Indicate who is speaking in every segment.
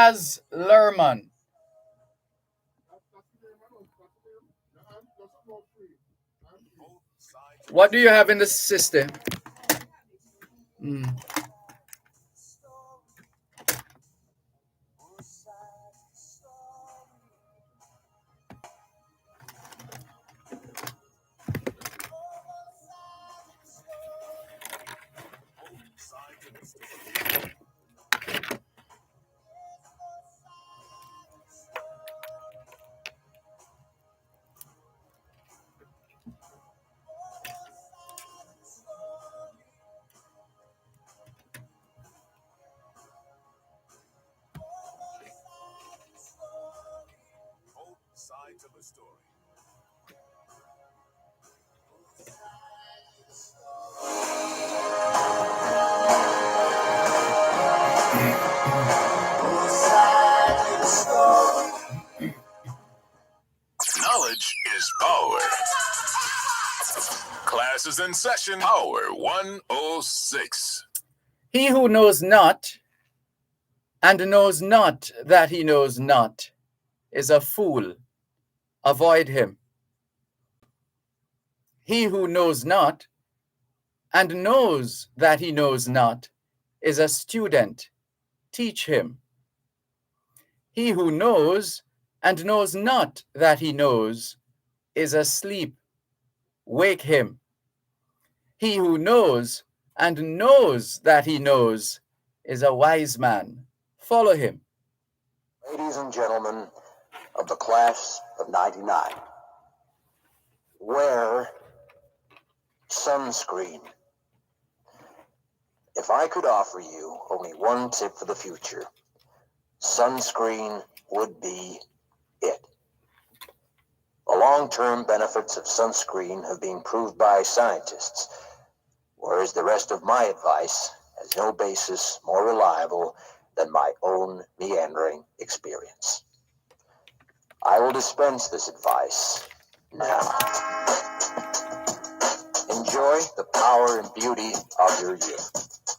Speaker 1: As Lerman. What do you have in the system? Mm.
Speaker 2: Knowledge is power. Class is in session. Hour 106.
Speaker 1: He who knows not, and knows not that he knows not, is a fool. Avoid him. He who knows not, and knows that he knows not, is a student. Teach him. He who knows, and knows not that he knows, is asleep. Wake him. He who knows, and knows that he knows, is a wise man. Follow him.
Speaker 3: Ladies and gentlemen of the class of 99, wear sunscreen. If I could offer you only one tip for the future, sunscreen would be it. The long-term benefits of sunscreen have been proved by scientists, whereas the rest of my advice has no basis more reliable than my own meandering experience. I will dispense this advice now. Enjoy the power and beauty of your youth.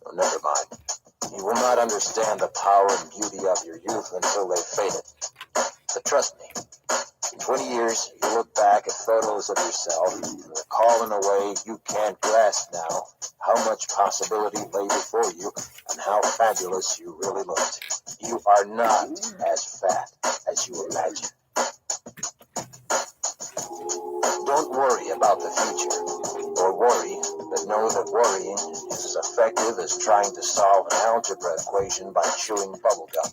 Speaker 3: Oh, never mind. You will not understand the power and beauty of your youth until they've faded. But trust me, in 20 years, you look back at photos of yourself and recall in a way you can't grasp now how much possibility lay before you and how fabulous you really looked. You are not as fat as you imagine. Don't worry about the future, or worry, but know that worrying is as effective as trying to solve an algebra equation by chewing bubblegum.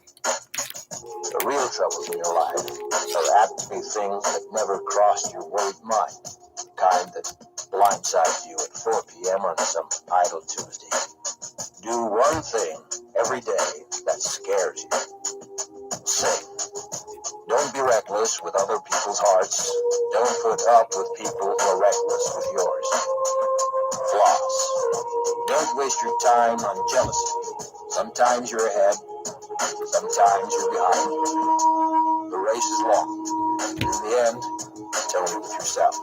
Speaker 3: The real troubles in your life are apt to be things that never crossed your worried mind, the kind that blindsides you at 4 p.m. on some idle Tuesday. Do one thing every day that scares you. Sing. Don't be reckless with other people's hearts. Don't put up with people who are reckless with yours. Floss. Don't waste your time on jealousy. Sometimes you're ahead, sometimes you're behind. The race is long. In the end, it's only with yourself.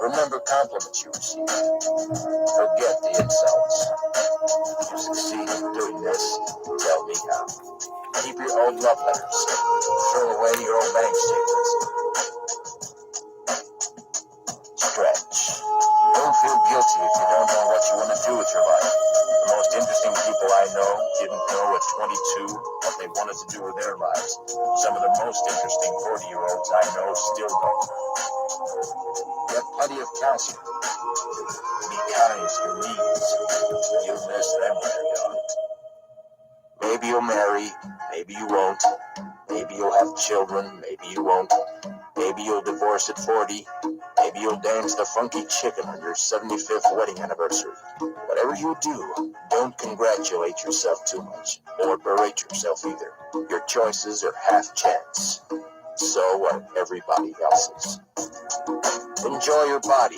Speaker 3: Remember compliments you receive. Forget the insults. If you succeed in doing this, tell me how. Keep your old love letters. Throw away your old bank statements. Stretch. Don't feel guilty if you don't know what you want to do with your life. The most interesting people I know didn't know at 22 what they wanted to do with their lives. Some of the most interesting 40-year-olds I know still don't. Get plenty of calcium. Be kind to your knees. You'll miss them when they're gone. Maybe you'll marry, maybe you won't. Maybe you'll have children, maybe you won't. Maybe you'll divorce at 40. Maybe you'll dance the funky chicken on your 75th wedding anniversary. Whatever you do, don't congratulate yourself too much, or berate yourself either. Your choices are half chance. So are everybody else's. Enjoy your body.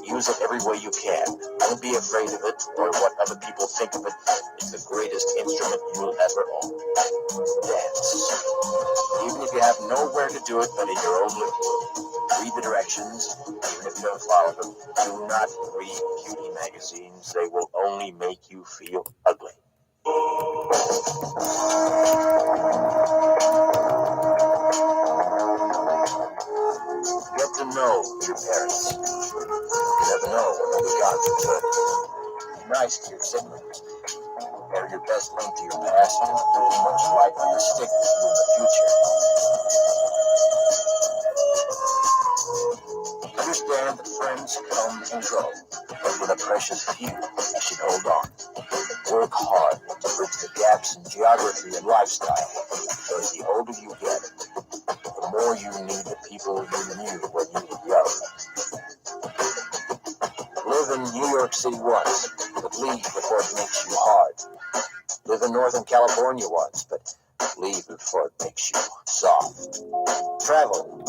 Speaker 3: Use it every way you can. Don't be afraid of it or what other people think of it. It's the greatest instrument you'll ever own. Dance. Even if you have nowhere to do it but in your own living room. Read the directions, even if you don't follow them. Do not read beauty magazines. They will only make you feel ugly. Get to know your parents. You never know when they'll be gone for good. Be nice to your siblings. They're your best link to your past, and they're the most likely to stick with you in the future. Understand that friends come and go, but with a precious few, you should hold on. Work hard to bridge the gaps in geography and lifestyle, because the older you get, the more you need the people you knew when you were young. Live in New York City once, but leave before it makes you hard. Live in Northern California once, but leave before it makes you soft. Travel.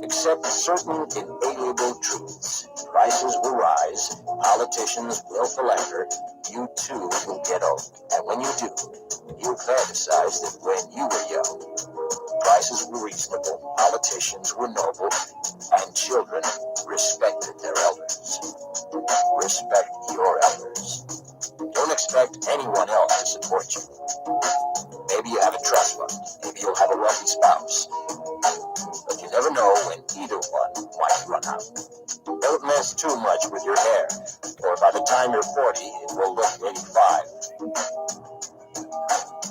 Speaker 3: Accept certain inalienable truths. Prices will rise, politicians will philander, you too will get old. And when you do, you'll fantasize that when you were young, prices were reasonable, politicians were noble, and children respected their elders. Respect your elders. Don't expect anyone else to support you. Maybe you have a trust fund. Maybe you'll have a wealthy spouse. But you never know when either one might run out. Don't mess too much with your hair, or by the time you're 40, it will look 85.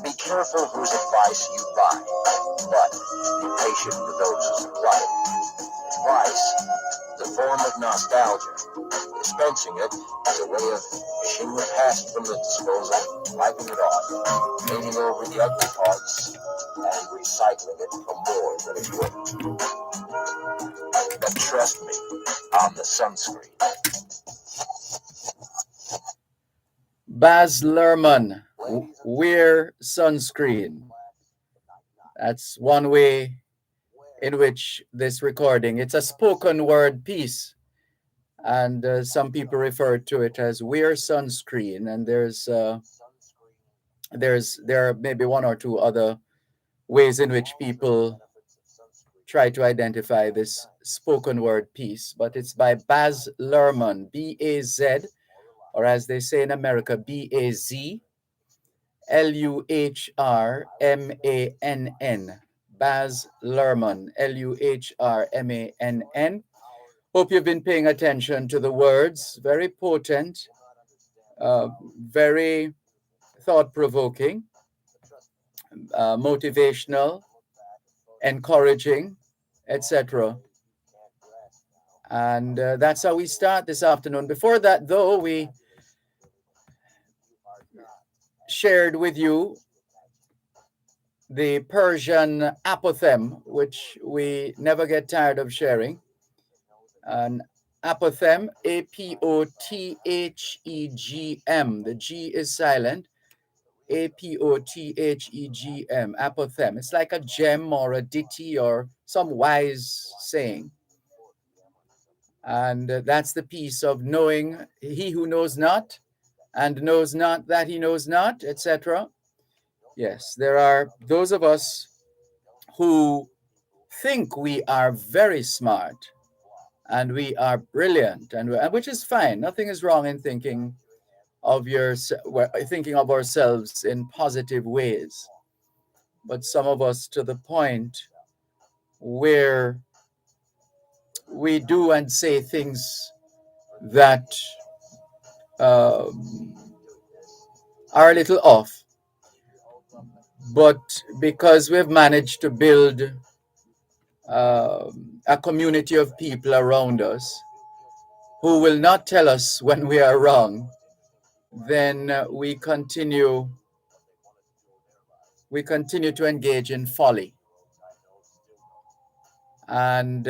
Speaker 3: Be careful whose advice you buy, but be patient with those who supply it. Advice is a form of nostalgia. Dispensing it is a way of fishing the past from the disposal, wiping it off, painting over the ugly parts, and recycling it for more than it's worth. But trust me on the sunscreen.
Speaker 1: Baz Luhrmann, wear sunscreen. That's one way in which this recording, it's a spoken word piece. And some people refer to it as wear sunscreen. And there are maybe one or two other ways in which people try to identify this spoken word piece, but it's by Baz Luhrmann, B-A-Z, or as they say in America, B-A-Z, Luhrmann, Baz Luhrmann, Luhrmann. Hope you've been paying attention to the words. Very potent, very thought-provoking, motivational, encouraging, etc. And that's how we start this afternoon. Before that, though, we shared with you the Persian apothegm, which we never get tired of sharing. An apothegm, A-P-O-T-H-E-G-M. The G is silent. A-P-O-T-H-E-G-M, apothegm. It's like a gem or a ditty or some wise saying. And that's the piece of knowing he who knows not and knows not that he knows not, etc. Yes, there are those of us who think we are very smart and we are brilliant, and which is fine. Nothing is wrong in thinking of ourselves in positive ways. But some of us to the point where we do and say things that are a little off, but because we've managed to build a community of people around us who will not tell us when we are wrong, then we continue to engage in folly and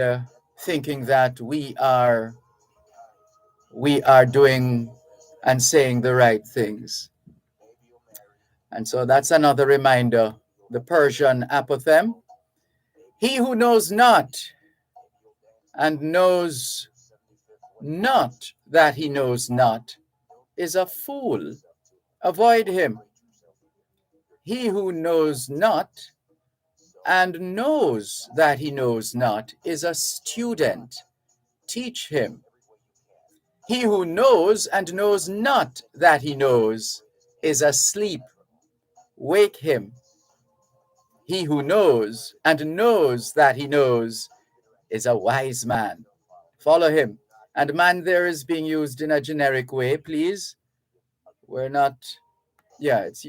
Speaker 1: thinking that we are doing and saying the right things. And so that's another reminder. The Persian apothegm: he who knows not and knows not that he knows not is a fool. Avoid him. He who knows not and knows that he knows not is a student. Teach him. He who knows and knows not that he knows is asleep. Wake him. He who knows and knows that he knows is a wise man. Follow him. And man there is being used in a generic way, please. We're not, yeah, it's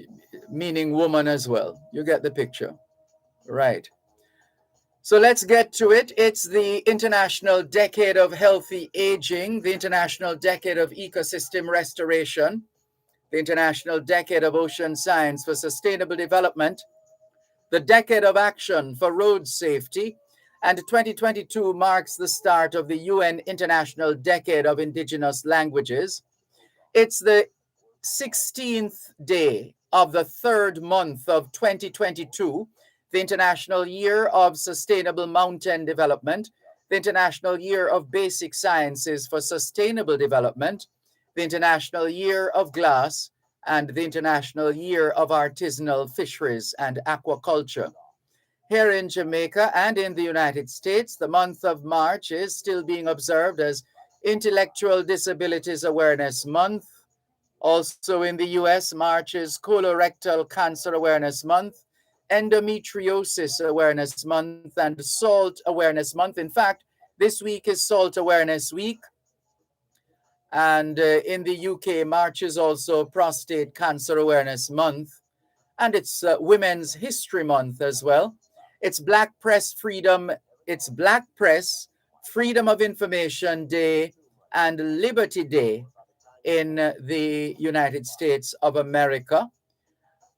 Speaker 1: meaning woman as well. You get the picture. Right. So let's get to it. It's the International Decade of Healthy Aging, the International Decade of Ecosystem Restoration, the International Decade of Ocean Science for Sustainable Development, the Decade of Action for Road Safety, and 2022 marks the start of the UN International Decade of Indigenous Languages. It's the 16th day of the third month of 2022, the International Year of Sustainable Mountain Development, the International Year of Basic Sciences for Sustainable Development, the International Year of Glass, and the International Year of Artisanal Fisheries and Aquaculture. Here in Jamaica and in the United States, the month of March is still being observed as Intellectual Disabilities Awareness Month. Also in the US, March is Colorectal Cancer Awareness Month, Endometriosis Awareness Month, and Salt Awareness Month. In fact, this week is Salt Awareness Week. And in the UK, March is also Prostate Cancer Awareness Month. And it's Women's History Month as well. It's Black Press Freedom of Information Day and Liberty Day in the United States of America.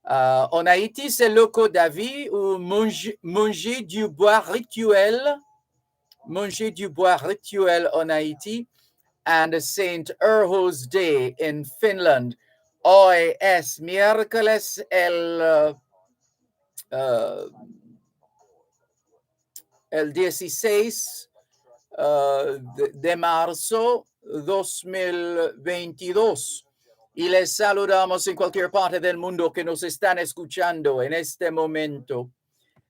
Speaker 1: En Haïti, c'est le Loco d'Avis ou manger du bois rituel. Manger du bois rituel en Haïti. And Saint Urho's Day in Finland. Hoy es miércoles el 16 de marzo 2022. Y les saludamos en cualquier parte del mundo que nos están escuchando en este momento.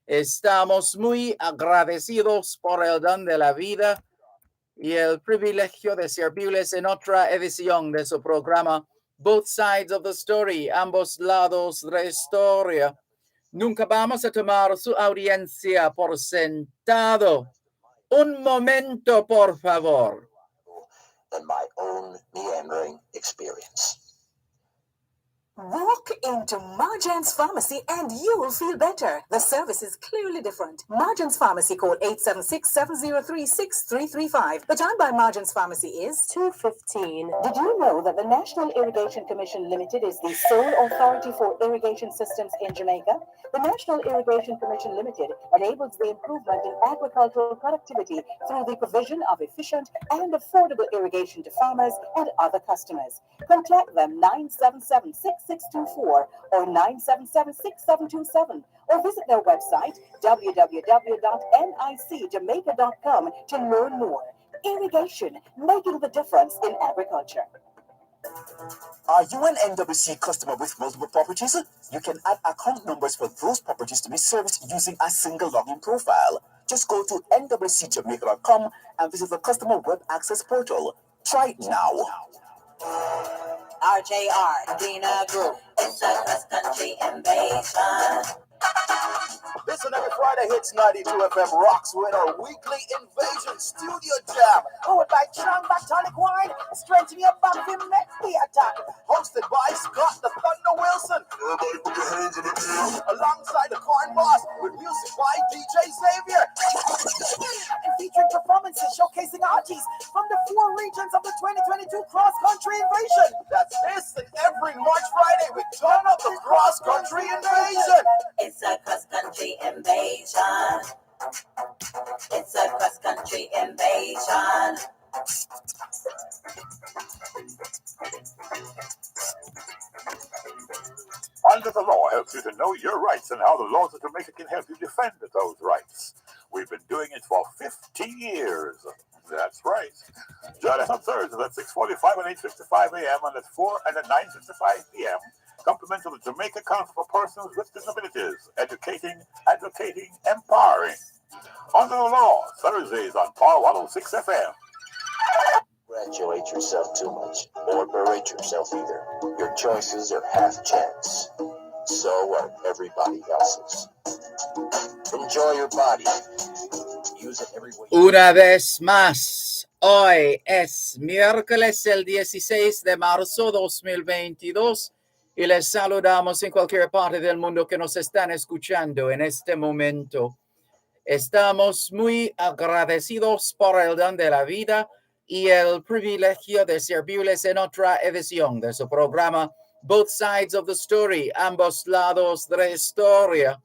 Speaker 1: Estamos muy agradecidos por el don de la vida y el privilegio de servirles en otra edición de su programa Both Sides of the Story, ambos lados de la historia. Nunca vamos a tomar su audiencia por sentado. Un momento, por favor.
Speaker 3: Than my own meandering experience.
Speaker 4: Walk into Marjan's Pharmacy and you will feel better. The service is clearly different. Marjan's Pharmacy, call 876-703-6335. The time by Marjan's Pharmacy is 2:15. Did you know that the National Irrigation Commission Limited is the sole authority for irrigation systems in Jamaica? The National Irrigation Commission Limited enables the improvement in agricultural productivity through the provision of efficient and affordable irrigation to farmers and other customers. Contact them 977-6624 or 977-6727 or visit their website www.nicjamaica.com to learn more. Irrigation, making the difference in agriculture.
Speaker 3: Are you an NWC customer with multiple properties? You can add account numbers for those properties to be serviced using a single login profile. Just go to nwcjamaica.com and visit the customer web access portal. Try it now.
Speaker 5: RJR, Dina Group. It's a cross-country invasion.
Speaker 3: Listen every Friday hits 92 FM rocks with our weekly invasion studio jam.
Speaker 5: Powered by Strong Tonic Wine, strengthen your back to make the attack.
Speaker 3: Hosted by Scott the Thunder Wilson.
Speaker 2: Everybody put your hands in the air.
Speaker 3: Alongside the Corn Boss with music by DJ Xavier.
Speaker 5: And featuring performances showcasing artists from the 4 regions of the 2022 cross-country invasion.
Speaker 3: That's this and every March Friday we turn up the cross-country invasion.
Speaker 5: It's a cross-country invasion. It's a cross-country invasion.
Speaker 2: Under the Law helps you to know your rights and how the laws of Jamaica can help you defend those rights. We've been doing it for 15 years. That's right. Join us on Thursdays at 6:45 and 8:55 a.m. and at 4 and at 9:55 p.m. Compliments of the Jamaica Council for Persons with Disabilities, educating, advocating, empowering. Under the Law, Thursdays on Power 106 FM.
Speaker 3: Where capitulate yourself too much, or berate yourself either. Your choices are half chance. So are everybody else's. Enjoy your body. Use it every way.
Speaker 1: Una vez más, hoy es miércoles el 16 de marzo 2022 y les saludamos en cualquier parte del mundo que nos están escuchando en este momento. Estamos muy agradecidos por el don de la vida y el privilegio de servirles en otra edición de su programa Both Sides of the Story, ambos lados de la historia.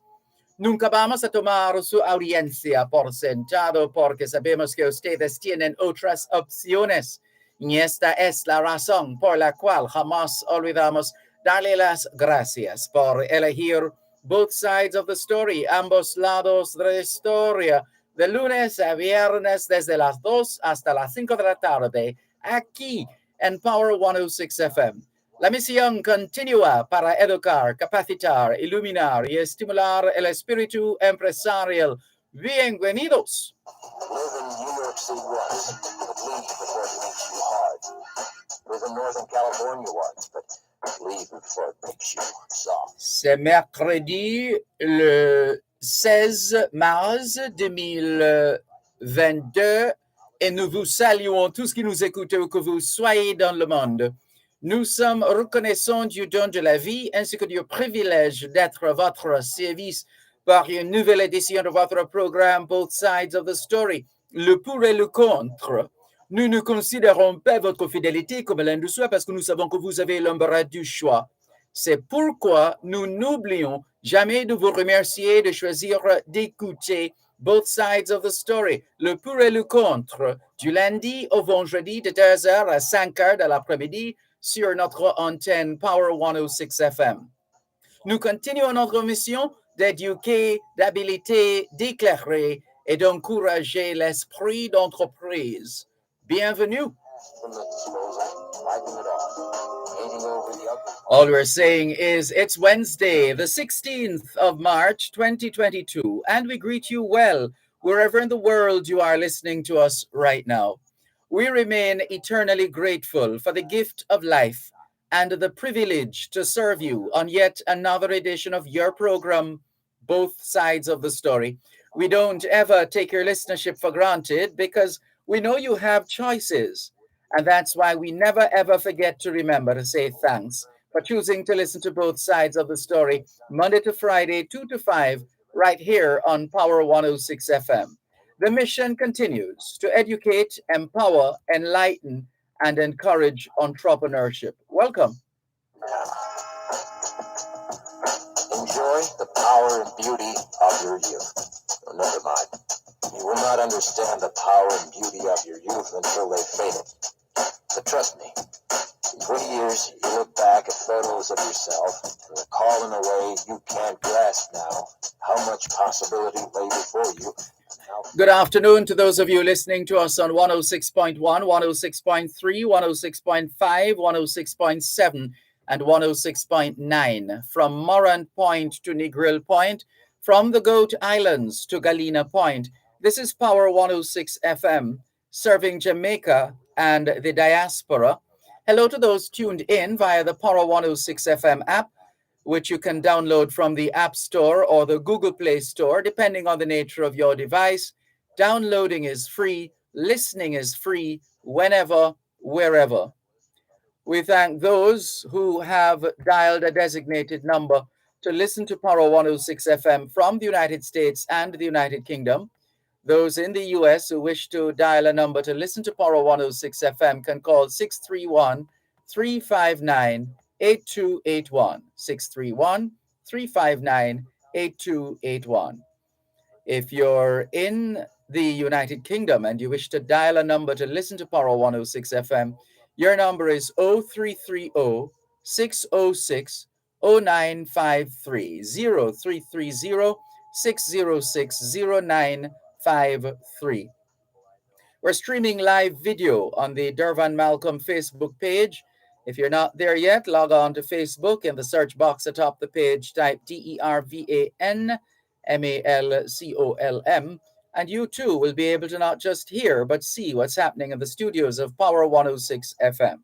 Speaker 1: Nunca vamos a tomar su audiencia por sentado porque sabemos que ustedes tienen otras opciones. Y esta es la razón por la cual jamás olvidamos darle las gracias por elegir Both Sides of the Story, ambos lados de la historia, de lunes a viernes desde las 2 hasta las 5 de la tarde, aquí en Power 106 FM. La misión continúa para educar, capacitar, iluminar y estimular el espíritu empresarial. Bienvenidos.
Speaker 3: Live in New York City once, but leave before it makes you hard. Live in Northern California once, but leave before it makes you soft.
Speaker 1: C'est mercredi le 16 mars 2022 et nous vous saluons tous qui nous écoutez où que vous soyez dans le monde. Nous sommes reconnaissants du don de la vie ainsi que du privilège d'être à votre service par une nouvelle édition de votre programme Both Sides of the Story, le pour et le contre. Nous ne considérons pas votre fidélité comme l'un de soi parce que nous savons que vous avez l'embarras du choix. C'est pourquoi nous n'oublions jamais de vous remercier de choisir d'écouter Both Sides of the Story, le pour et le contre, du lundi au vendredi de 2h à 5h de l'après-midi sur notre antenne Power 106 FM. Nous continuons notre mission d'éduquer, d'habiliter, d'éclairer et d'encourager l'esprit d'entreprise. Bienvenue.
Speaker 3: From the disposal, wiping it off, painting over the ugly.
Speaker 1: All we're saying is it's Wednesday, the 16th of March, 2022, and we greet you well wherever in the world you are listening to us right now. We remain eternally grateful for the gift of life and the privilege to serve you on yet another edition of your program, Both Sides of the Story. We don't ever take your listenership for granted because we know you have choices. And that's why we never ever forget to remember to say thanks for choosing to listen to Both Sides of the Story Monday to Friday, 2 to 5, right here on Power 106 FM. The mission continues to educate, empower, enlighten, and encourage entrepreneurship. Welcome.
Speaker 3: Enjoy the power and beauty of your youth. Oh, never mind. You will not understand the power and beauty of your youth until they faded. But trust me, in 20 years, you look back at photos of yourself and recall in a way you can't grasp now how much possibility lay before you.
Speaker 1: Good afternoon to those of you listening to us on 106.1, 106.3, 106.5, 106.7, and 106.9. From Morant Point to Negril Point, from the Goat Islands to Galena Point. This is Power 106 FM, serving Jamaica and the diaspora. Hello to those tuned in via the Power 106 FM app, which you can download from the App Store or the Google Play Store, depending on the nature of your device. Downloading is free, listening is free, whenever, wherever. We thank those who have dialed a designated number to listen to Power 106 FM from the United States and the United Kingdom. Those in the US who wish to dial a number to listen to Power 106 FM can call 631-359-8281. 631-359-8281. If you're in the United Kingdom and you wish to dial a number to listen to Power 106 FM, your number is 0330-606-0953. 0330-606-0953. We're streaming live video on the Dervan Malcolm Facebook page. If you're not there yet, log on to Facebook. In the search box atop the page, type DERVAN MALCOLM. And you too will be able to not just hear, but see what's happening in the studios of Power 106 FM.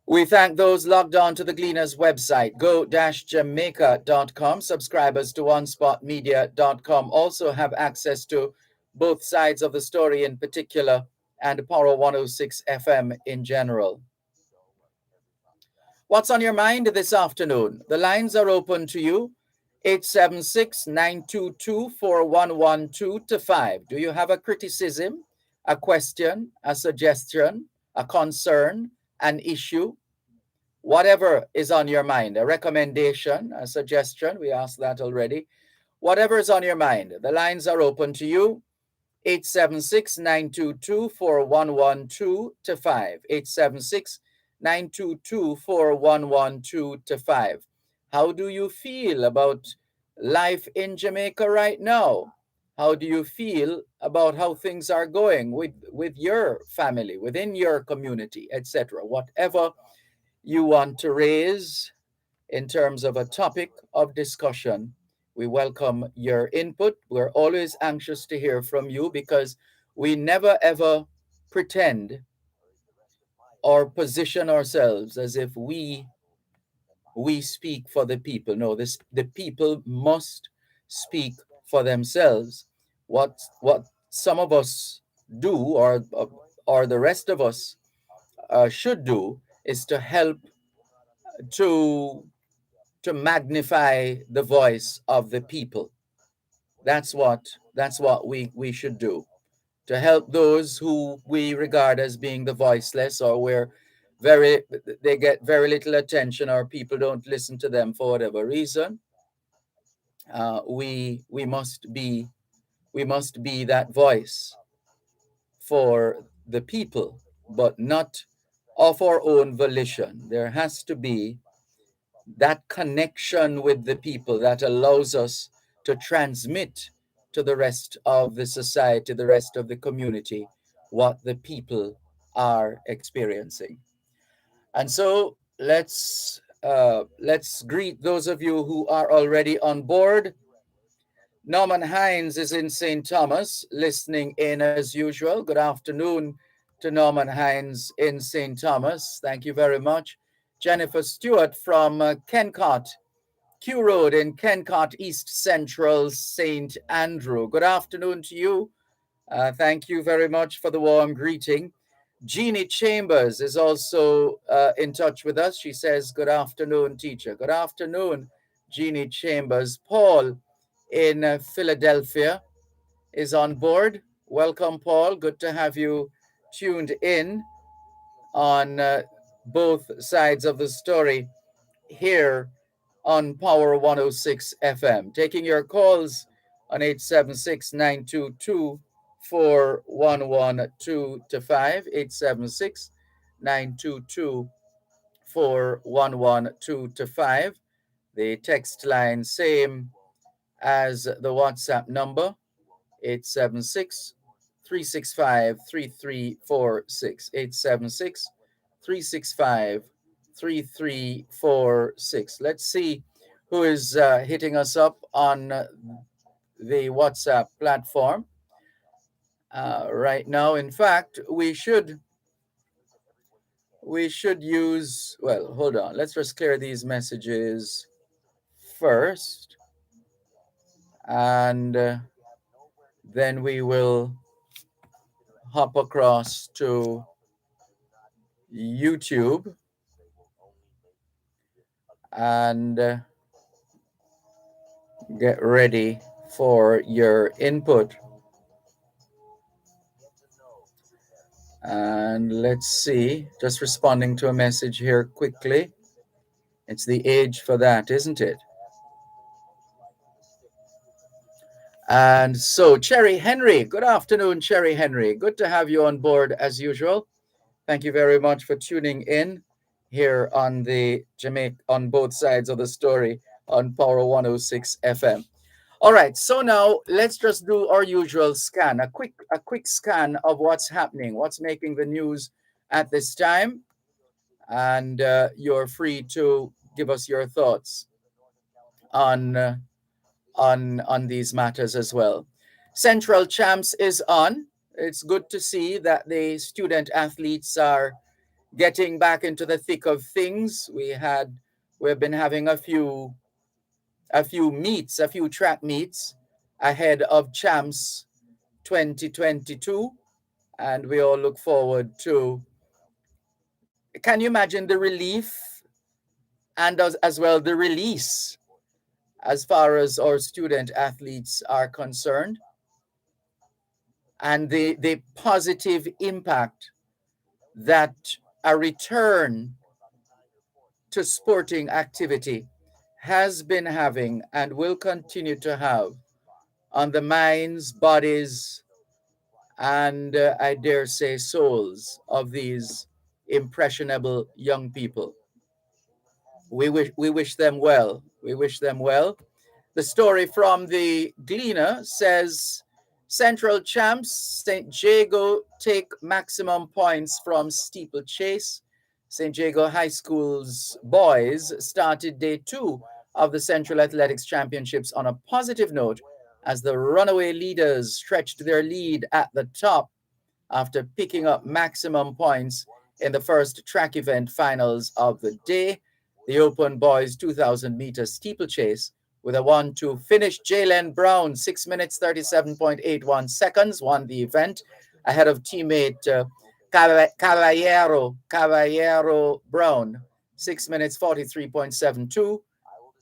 Speaker 1: We thank those logged on to the Gleaners website, go-jamaica.com. Subscribers to onespotmedia.com also have access to both sides of the story in particular and Power 106 FM in general. What's on your mind this afternoon? The lines are open to you. 876-922-4112-5. Do you have a criticism, a question, a suggestion, a concern, an issue? Whatever is on your mind, a recommendation, a suggestion, we asked that already. Whatever is on your mind, the lines are open to you. 876-922-4112-5. 876-922-4112-5. How do you feel about life in Jamaica right now? How do you feel about how things are going with your family, within your community, etc.? Whatever you want to raise in terms of a topic of discussion, we welcome your input. We're always anxious to hear from you because we never ever pretend or position ourselves as if we speak for the people. No, the people must speak for themselves. What some of us do, or the rest of us should do, is to help to magnify the voice of the people. That's what we should do, to help those who we regard as being the voiceless, or where they get very little attention, or people don't listen to them for whatever reason. We must be that voice for the people, but not of our own volition. There has to be that connection with the people that allows us to transmit to the rest of the society, the rest of the community, what the people are experiencing. And so let's greet those of you who are already on board. Norman Hines is in St. Thomas, listening in as usual. Good afternoon to Norman Hines in St. Thomas. Thank you very much. Jennifer Stewart from Kencott, Q Road in Kencott, East Central, St. Andrew. Good afternoon to you. Thank you very much for the warm greeting. Jeannie Chambers is also in touch with us. She says, good afternoon, teacher. Good afternoon, Jeannie Chambers. Paul in Philadelphia is on board. Welcome, Paul. Good to have you tuned in on both sides of the story here on Power 106 FM. Taking your calls on 876-922-4112-5, 876-922-4112-5. The text line same as the WhatsApp number, 876-365-3346, 876-365-3346. Let's see who is hitting us up on the WhatsApp platform right now. In fact, we should use, well, hold on. Let's just clear these messages first, and then we will hop across to YouTube and get ready for your input. And let's see, just responding to a message here quickly. It's the age for that, isn't it? And so, Cherry Henry, good afternoon, Cherry Henry. Good to have you on board as usual. Thank you very much for tuning in here on the Jamaica, on both sides of the story on Power 106 FM. All right, so now let's just do our usual scan, a quick scan of what's happening, what's making the news at this time, and you're free to give us your thoughts on on these matters as well. Central Champs is on. It's good to see that the student athletes are getting back into the thick of things. We've been having a few track meets ahead of Champs 2022, and we all look forward to. Can you imagine the relief and as well the release as far as our student athletes are concerned, and the positive impact that a return to sporting activity has been having and will continue to have on the minds, bodies, and I dare say souls of these impressionable young people. We wish them well. We wish them well. The story from the Gleaner says Central Champs St. Jago take maximum points from steeplechase. St. Jago High School's boys started day 2 of the Central Athletics Championships on a positive note as the runaway leaders stretched their lead at the top after picking up maximum points in the first track event finals of the day, the Open Boys 2,000 meter steeplechase. With a 1-2 finish, Jalen Brown, 6 minutes 37.81 seconds, won the event ahead of teammate Caballero Brown, 6 minutes 43.72.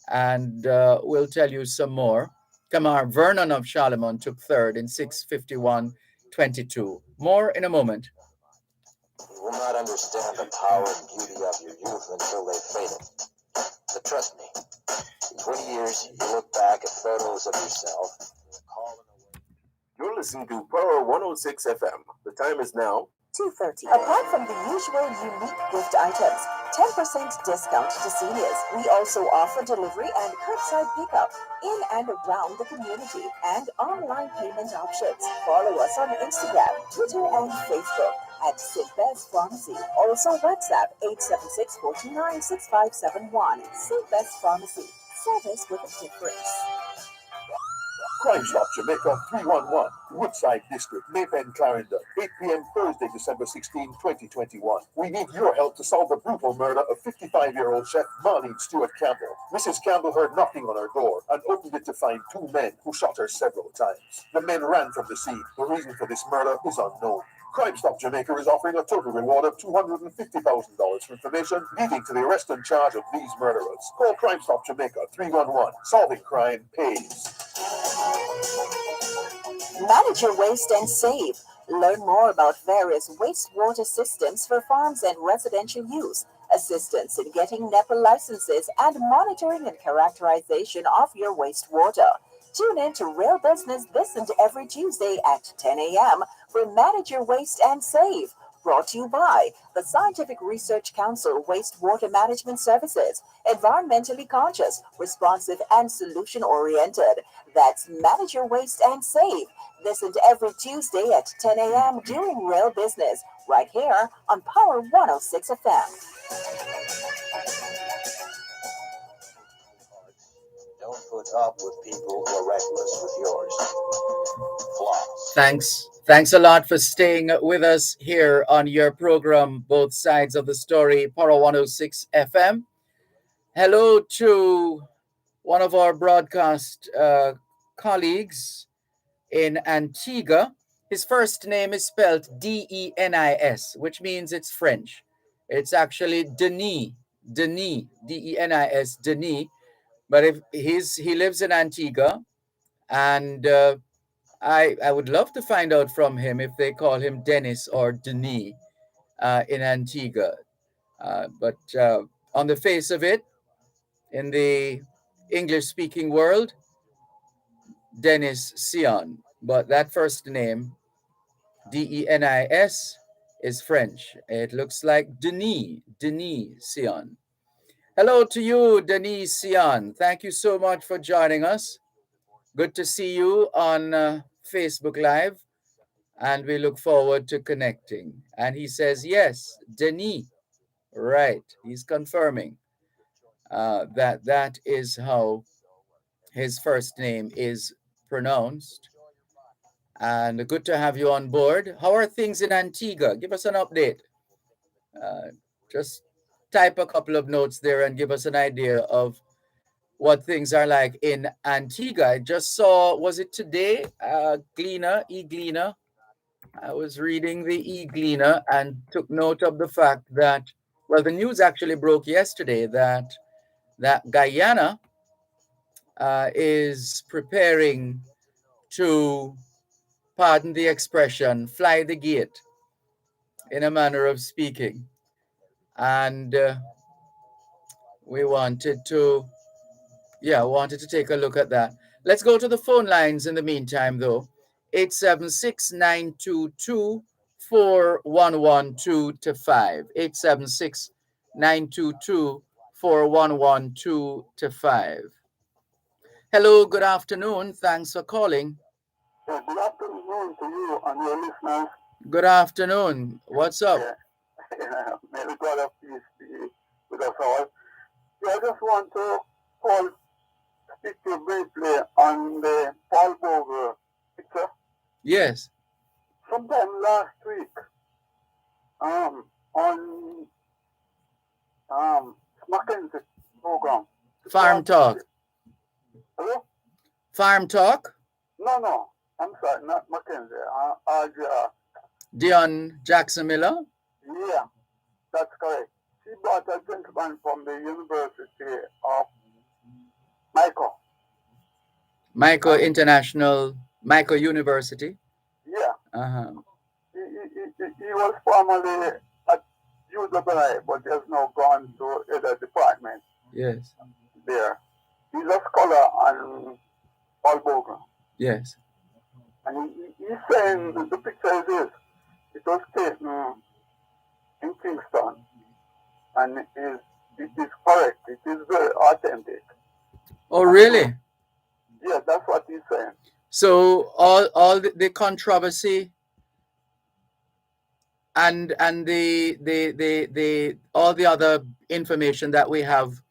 Speaker 1: And we'll tell you some more. Kamar Vernon of Charlemont took third in 6:51.22. More in a moment.
Speaker 3: You will not understand the power and beauty of your youth until they've faded. But trust me, in 20 years, you look back at photos of yourself.
Speaker 6: You're listening to Power 106 FM. The time is now
Speaker 4: 2:30. Apart from the usual unique gift items, 10% discount to seniors. We also offer delivery and curbside pickup in and around the community and online payment options. Follow us on Instagram, Twitter, and Facebook at Sidbest Pharmacy. Also WhatsApp 876-429-6571. Sidbest Pharmacy. Service with a difference.
Speaker 2: Crime Stop Jamaica 311, Woodside District, Maypen, Clarendon, 8 p.m. Thursday, December 16, 2021. We need your help to solve the brutal murder of 55-year-old chef Marlene Stewart Campbell. Mrs. Campbell heard knocking on her door and opened it to find 2 men who shot her several times. The men ran from the scene. The reason for this murder is unknown. Crime Stop Jamaica is offering a total reward of $250,000 for information leading to the arrest and charge of these murderers. Call Crime Stop Jamaica 311. Solving crime pays.
Speaker 4: Manage your waste and save. Learn more about various wastewater systems for farms and residential use, assistance in getting NEPA licenses, and monitoring and characterization of your wastewater. Tune in to Real Business this and every Tuesday at 10 a.m. for Manage Your Waste and Save. Brought to you by the Scientific Research Council Wastewater Management Services. Environmentally conscious, responsive, and solution-oriented. That's Manage Your Waste and Save. This and every Tuesday at 10 a.m. during Real Business, right here on Power 106 FM.
Speaker 3: Don't put up with people who are reckless with yours. Flaws.
Speaker 1: Thanks a lot for staying with us here on your program, Both Sides of the Story, Power 106 FM. Hello to one of our broadcast colleagues in Antigua. His first name is spelled Denis, which means it's French. It's actually Denis, Denis, Denis. But if he lives in Antigua, and I would love to find out from him if they call him Dennis or Denis in Antigua. But on the face of it, in the English-speaking world, Dennis Sion. But that first name, Denis, is French. It looks like Denis Sion. Hello to you, Denis Sion. Thank you so much for joining us. Good to see you on Facebook Live, and we look forward to connecting. And he says, yes, Denis. Right. He's confirming that is how his first name is pronounced. And good to have you on board. How are things in Antigua? Give us an update. Just type a couple of notes there and give us an idea of what things are like in Antigua. I just saw, was it today? E-Gleaner. I was reading the E-Gleaner and took note of the fact that, well, the news actually broke yesterday that Guyana is preparing to, pardon the expression, fly the gate, in a manner of speaking. And we wanted to take a look at that. Let's go to the phone lines in the meantime, though. 876-922-4112-5. 876-922-4112-5. Hello, good afternoon. Thanks for calling.
Speaker 7: Good afternoon to you and your listeners.
Speaker 1: Good afternoon. What's up?
Speaker 7: May the God of peace be with us all. I just want to speak to you briefly on the Paul Bogle picture.
Speaker 1: Yes.
Speaker 7: Sometime last week, on Mackenzie program.
Speaker 1: Farm Talk.
Speaker 7: Hello?
Speaker 1: Farm Talk?
Speaker 7: No. I'm sorry, not Mackenzie.
Speaker 1: Dion Jackson Miller?
Speaker 7: Yeah, that's correct. She brought a gentleman from the University of
Speaker 1: Michael International, Michael University?
Speaker 7: Yeah.
Speaker 1: Uh-huh.
Speaker 7: He was formerly at UWI, but has now gone to other department.
Speaker 1: Yes.
Speaker 7: There. He's a scholar on Paul Bogle.
Speaker 1: Yes.
Speaker 7: And he's saying the picture is this. It was taken in Kingston. And it is correct. It is very authentic.
Speaker 1: Oh, really?
Speaker 7: Yeah, that's what he's saying.
Speaker 1: So all the controversy and the all the other information that we have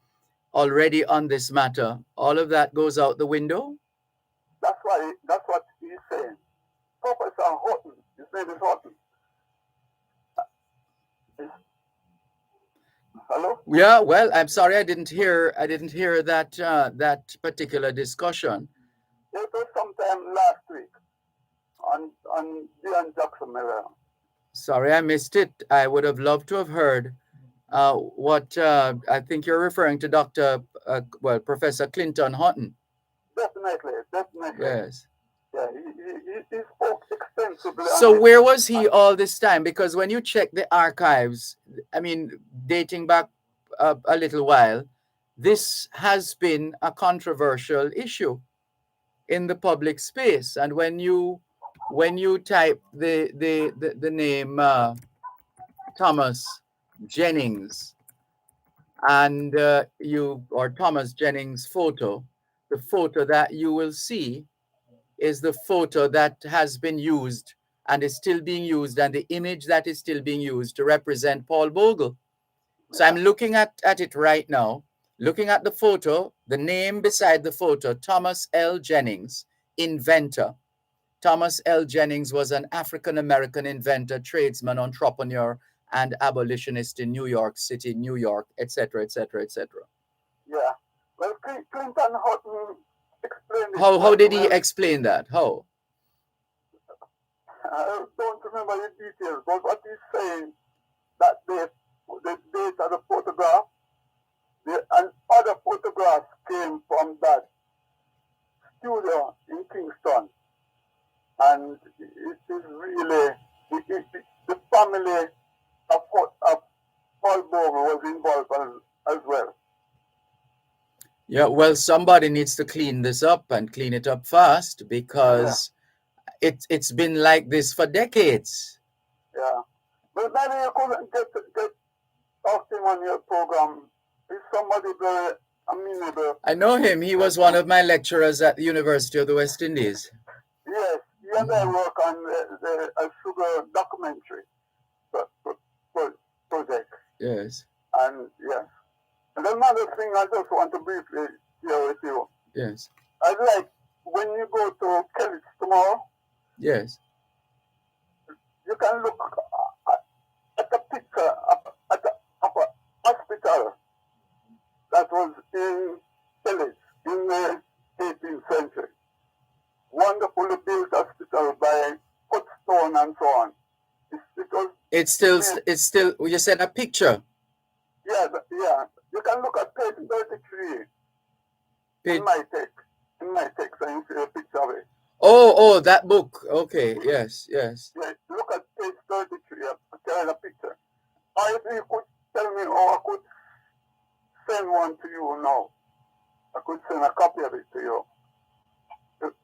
Speaker 1: already on this matter, all of that goes out the window?
Speaker 7: That's what he's saying. Professor Houghton, his name is Houghton. Hello?
Speaker 1: Yeah, well, I'm sorry I didn't hear that that particular discussion.
Speaker 7: It was sometime last week on Dion Jackson Miller.
Speaker 1: Sorry, I missed it. I would have loved to have heard what I think you're referring to, Professor Clinton Houghton.
Speaker 7: Definitely.
Speaker 1: Yes.
Speaker 7: Yeah, he spoke extensively.
Speaker 1: So where was he all this time? Because when you check the archives, I mean, dating back a little while, this has been a controversial issue in the public space. And when you type the name Thomas Jennings and Thomas Jennings photo, the photo that you will see is the photo that has been used and is still being used, and the image that is still being used to represent Paul Bogle. So I'm looking at it right now, looking at the photo, the name beside the photo, Thomas L. Jennings, inventor. Thomas L. Jennings was an African-American inventor, tradesman, entrepreneur, and abolitionist in New York City, New York, etc., etc., etc.
Speaker 7: Yeah. Well, Clinton Houghton explained it.
Speaker 1: How did he explain that? How?
Speaker 7: I don't remember the details, but what he's saying, that the date of the photograph, and other photographs came from that studio in Kingston. And it is really, the family of Paul Bogle was involved as well.
Speaker 1: Yeah, well, somebody needs to clean this up and clean it up fast, because it's been like this for decades.
Speaker 7: Yeah. But maybe you couldn't get talk to him on your program. He's somebody very amenable.
Speaker 1: I know him. He was one of my lecturers at the University of the West Indies.
Speaker 7: Yes, he and I work on a sugar documentary project.
Speaker 1: Yes.
Speaker 7: And yes. And another thing I just want to briefly share with you.
Speaker 1: Yes.
Speaker 7: like when you go to Kelly's tomorrow,
Speaker 1: Yes.
Speaker 7: you can look at a picture of a hospital that was in Kelly's in the 18th century. Wonderfully built hospital by Footstone and so on.
Speaker 1: It's still. You said a picture.
Speaker 7: Yeah. You can look at page 33 in my text, and you see a picture of it.
Speaker 1: Oh, that book. Okay. Yes.
Speaker 7: Yeah, look at page 33. I'll tell you a picture. Or if you could tell me, I could send one to you now. I could send a copy of it to you.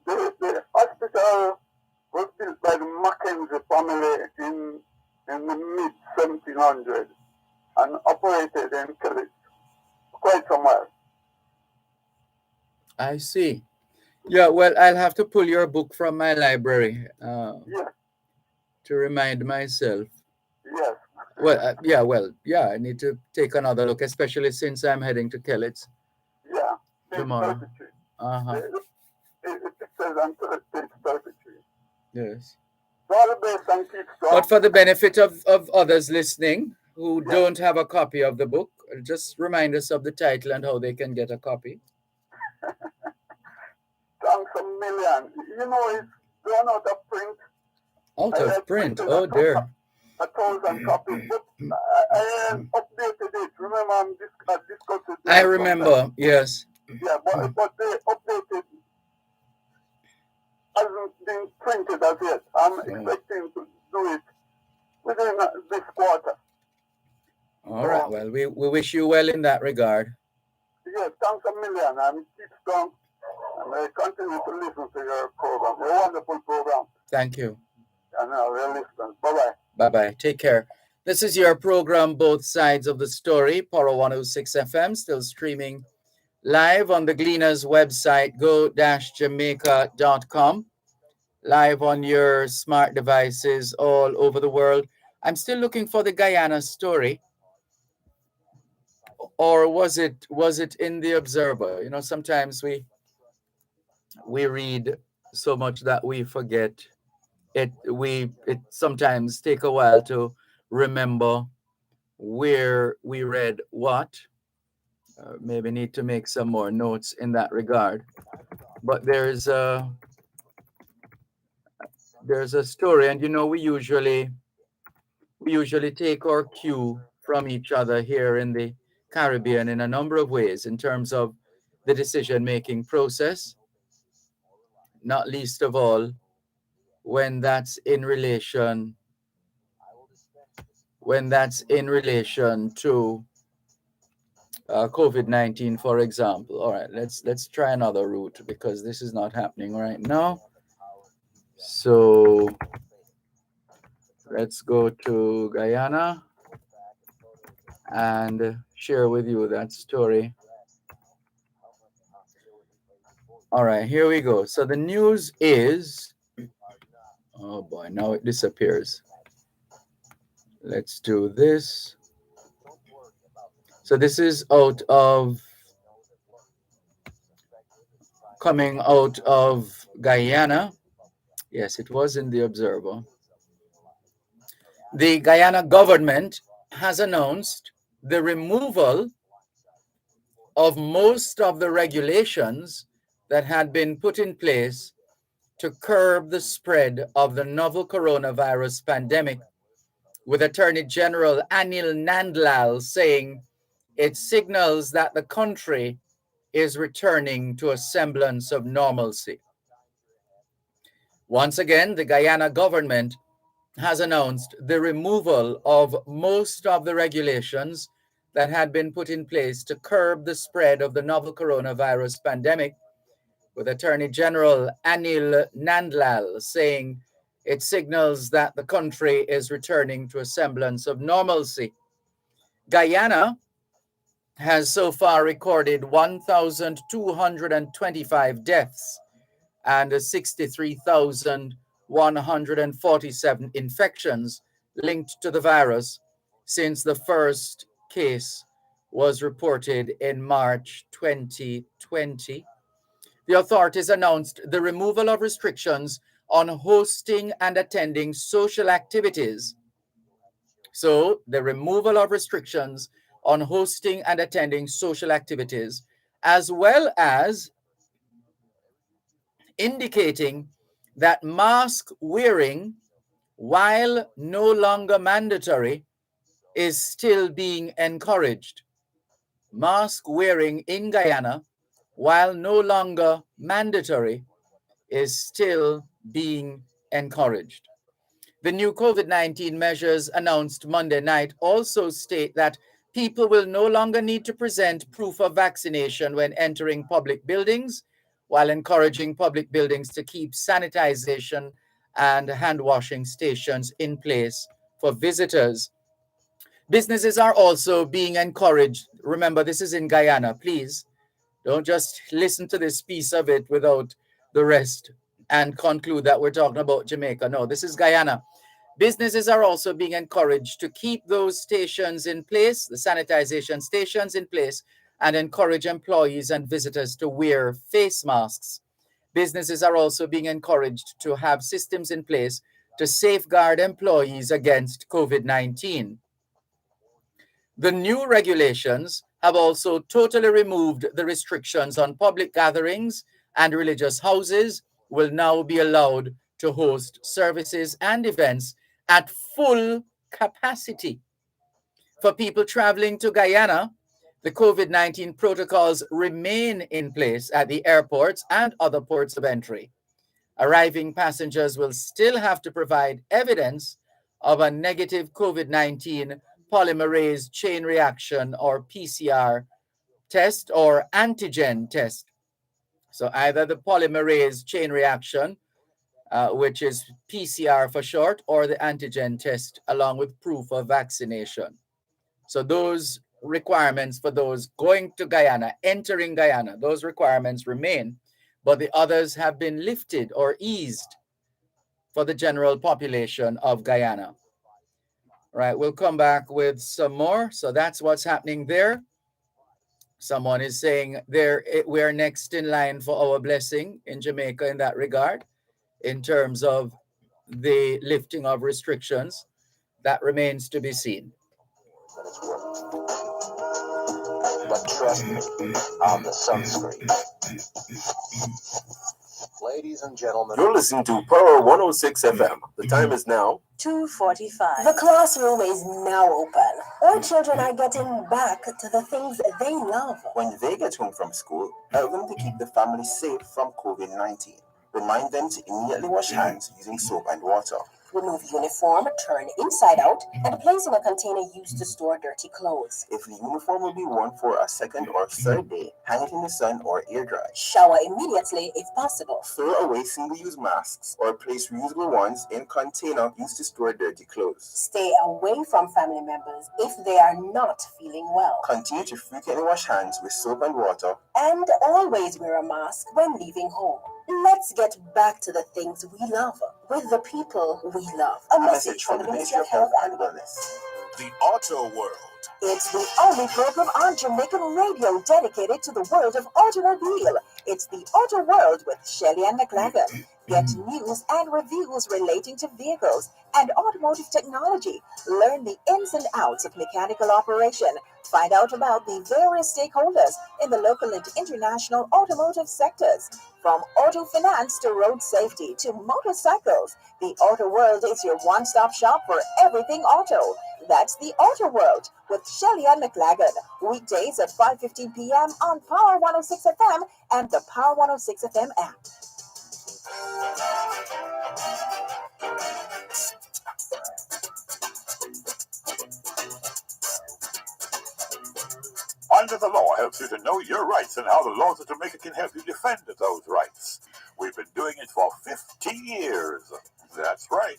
Speaker 7: The hospital was built by the Mackenzie family in the mid-1700s and operated in Kelly quite some while.
Speaker 1: I see. Yeah, well, I'll have to pull your book from my library to remind myself.
Speaker 7: Yes.
Speaker 1: Well, I need to take another look, especially since I'm heading to Kellett's tomorrow.
Speaker 7: It says on page 33.
Speaker 1: Yes.
Speaker 7: Database keep strong.
Speaker 1: But for the benefit of others listening who don't have a copy of the book, just remind us of the title and how they can get a copy.
Speaker 7: Thanks a million. You know, it's gone out of print.
Speaker 1: Out of print? Oh, dear.
Speaker 7: 1,000 copies. But I updated it. Remember, I discussed it.
Speaker 1: I remember, yes.
Speaker 7: Yeah, but the updated hasn't been printed as yet. I'm expecting to do it within this quarter.
Speaker 1: All right. Well, we wish you well in that regard.
Speaker 7: Yes, thanks a million. And keep strong. And I continue to listen to your program. A wonderful program.
Speaker 1: Thank you.
Speaker 7: And our listeners. Bye-bye.
Speaker 1: Bye-bye. Take care. This is your program, Both Sides of the Story, Poro 106 FM, still streaming live on the Gleaners website, go-jamaica.com, live on your smart devices all over the world. I'm still looking for the Guyana story. Or was it in the Observer? You know, sometimes we read so much that we forget. It sometimes take a while to remember where we read what. Maybe need to make some more notes in that regard. But there's a story, and you know, we usually take our cue from each other here in the Caribbean in a number of ways in terms of the decision-making process, not least of all when that's in relation to COVID-19, for example. All right, let's try another route because this is not happening right now. So let's go to Guyana and share with you that story. All right, here we go. So the news is, oh boy, now it disappears. Let's do this. So this is coming out of Guyana. Yes, it was in the Observer. The Guyana government has announced the removal of most of the regulations that had been put in place to curb the spread of the novel coronavirus pandemic, with Attorney General Anil Nandlal saying it signals that the country is returning to a semblance of normalcy. Once again, the Guyana government has announced the removal of most of the regulations that had been put in place to curb the spread of the novel coronavirus pandemic, with Attorney General Anil Nandlal saying it signals that the country is returning to a semblance of normalcy. Guyana has so far recorded 1,225 deaths and 63,147 infections linked to the virus since the first case was reported in March 2020. the authorities announced the removal of restrictions on hosting and attending social activities. So, the removal of restrictions on hosting and attending social activities, as well as indicating that mask wearing, while no longer mandatory, is still being encouraged. Mask wearing in Guyana, while no longer mandatory, is still being encouraged. The new COVID-19 measures announced Monday night also state that people will no longer need to present proof of vaccination when entering public buildings, while encouraging public buildings to keep sanitization and hand washing stations in place for visitors. Businesses are also being encouraged. Remember, this is in Guyana. Please don't just listen to this piece of it without the rest and conclude that we're talking about Jamaica. No, this is Guyana. Businesses are also being encouraged to keep those stations in place, the sanitization stations in place, and encourage employees and visitors to wear face masks. Businesses are also being encouraged to have systems in place to safeguard employees against COVID-19. The new regulations have also totally removed the restrictions on public gatherings, and religious houses will now be allowed to host services and events at full capacity. For people traveling to Guyana, the COVID-19 protocols remain in place at the airports and other ports of entry. Arriving passengers will still have to provide evidence of a negative COVID-19 polymerase chain reaction or PCR test or antigen test. So either the polymerase chain reaction, which is PCR for short, or the antigen test along with proof of vaccination. So those requirements for those going to Guyana, entering Guyana, those requirements remain, but the others have been lifted or eased for the general population of Guyana. Right, we'll come back with some more. So that's what's happening there. Someone is saying we're next in line for our blessing in Jamaica in that regard, in terms of the lifting of restrictions. That remains to be seen.
Speaker 3: But trust me on the sunscreen. Ladies and gentlemen,
Speaker 6: You're listening to Power 106 FM. The time is now
Speaker 4: 2:45. The classroom is now open. All children are getting back to the things they love.
Speaker 6: when they get home from school. Help them to keep the family safe from COVID-19. Remind them to immediately wash hands using soap and water.
Speaker 4: Remove uniform, turn inside out, and place in a container used to store dirty clothes.
Speaker 6: If the uniform will be worn for a second or third day, hang it in the sun or air dry.
Speaker 4: Shower immediately if possible.
Speaker 6: Throw away single-use masks or place reusable ones in container used to store dirty clothes.
Speaker 4: Stay away from family members if they are not feeling well.
Speaker 6: Continue to frequently wash hands with soap and water.
Speaker 4: And always wear a mask when leaving home. Let's get back to the things we love with the people we love. A message from the Ministry of Health and Wellness.
Speaker 2: The Auto World.
Speaker 4: It's the only program on Jamaican radio dedicated to the world of automobile. It's the Auto World with Shelley and McLagan. Get news and reviews relating to vehicles and automotive technology. Learn the ins and outs of mechanical operation. Find out about the various stakeholders in the local and international automotive sectors. From auto finance to road safety to motorcycles, the Auto World is your one-stop shop for everything auto. That's the Auto World with Shelley and McLagan. Weekdays at 5:15 p.m. on Power 106 FM and the Power 106 FM app.
Speaker 2: Under the Law helps you to know your rights and how the laws of Jamaica can help you defend those rights. We've been doing it for 15 years. That's right.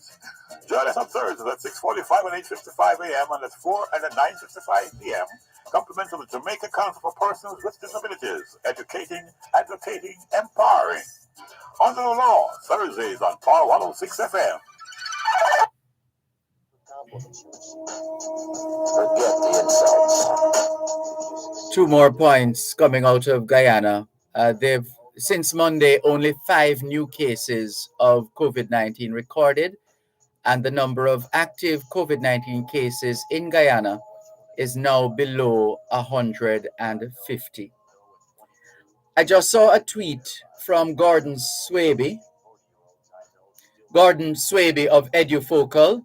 Speaker 2: Join us on Thursdays at 6:45 and 8:55 a.m. and at 4 and at 9:55 p.m. Compliments of the Jamaica Council for Persons with Disabilities, educating, advocating, empowering. Under the Law, Thursdays on Power 106 FM.
Speaker 3: forget the insults.
Speaker 1: Two more points coming out of Guyana. They've since Monday, only 5 new cases of COVID-19 recorded, and the number of active COVID-19 cases in Guyana is now below 150. I just saw a tweet from Gordon Swaby of EduFocal,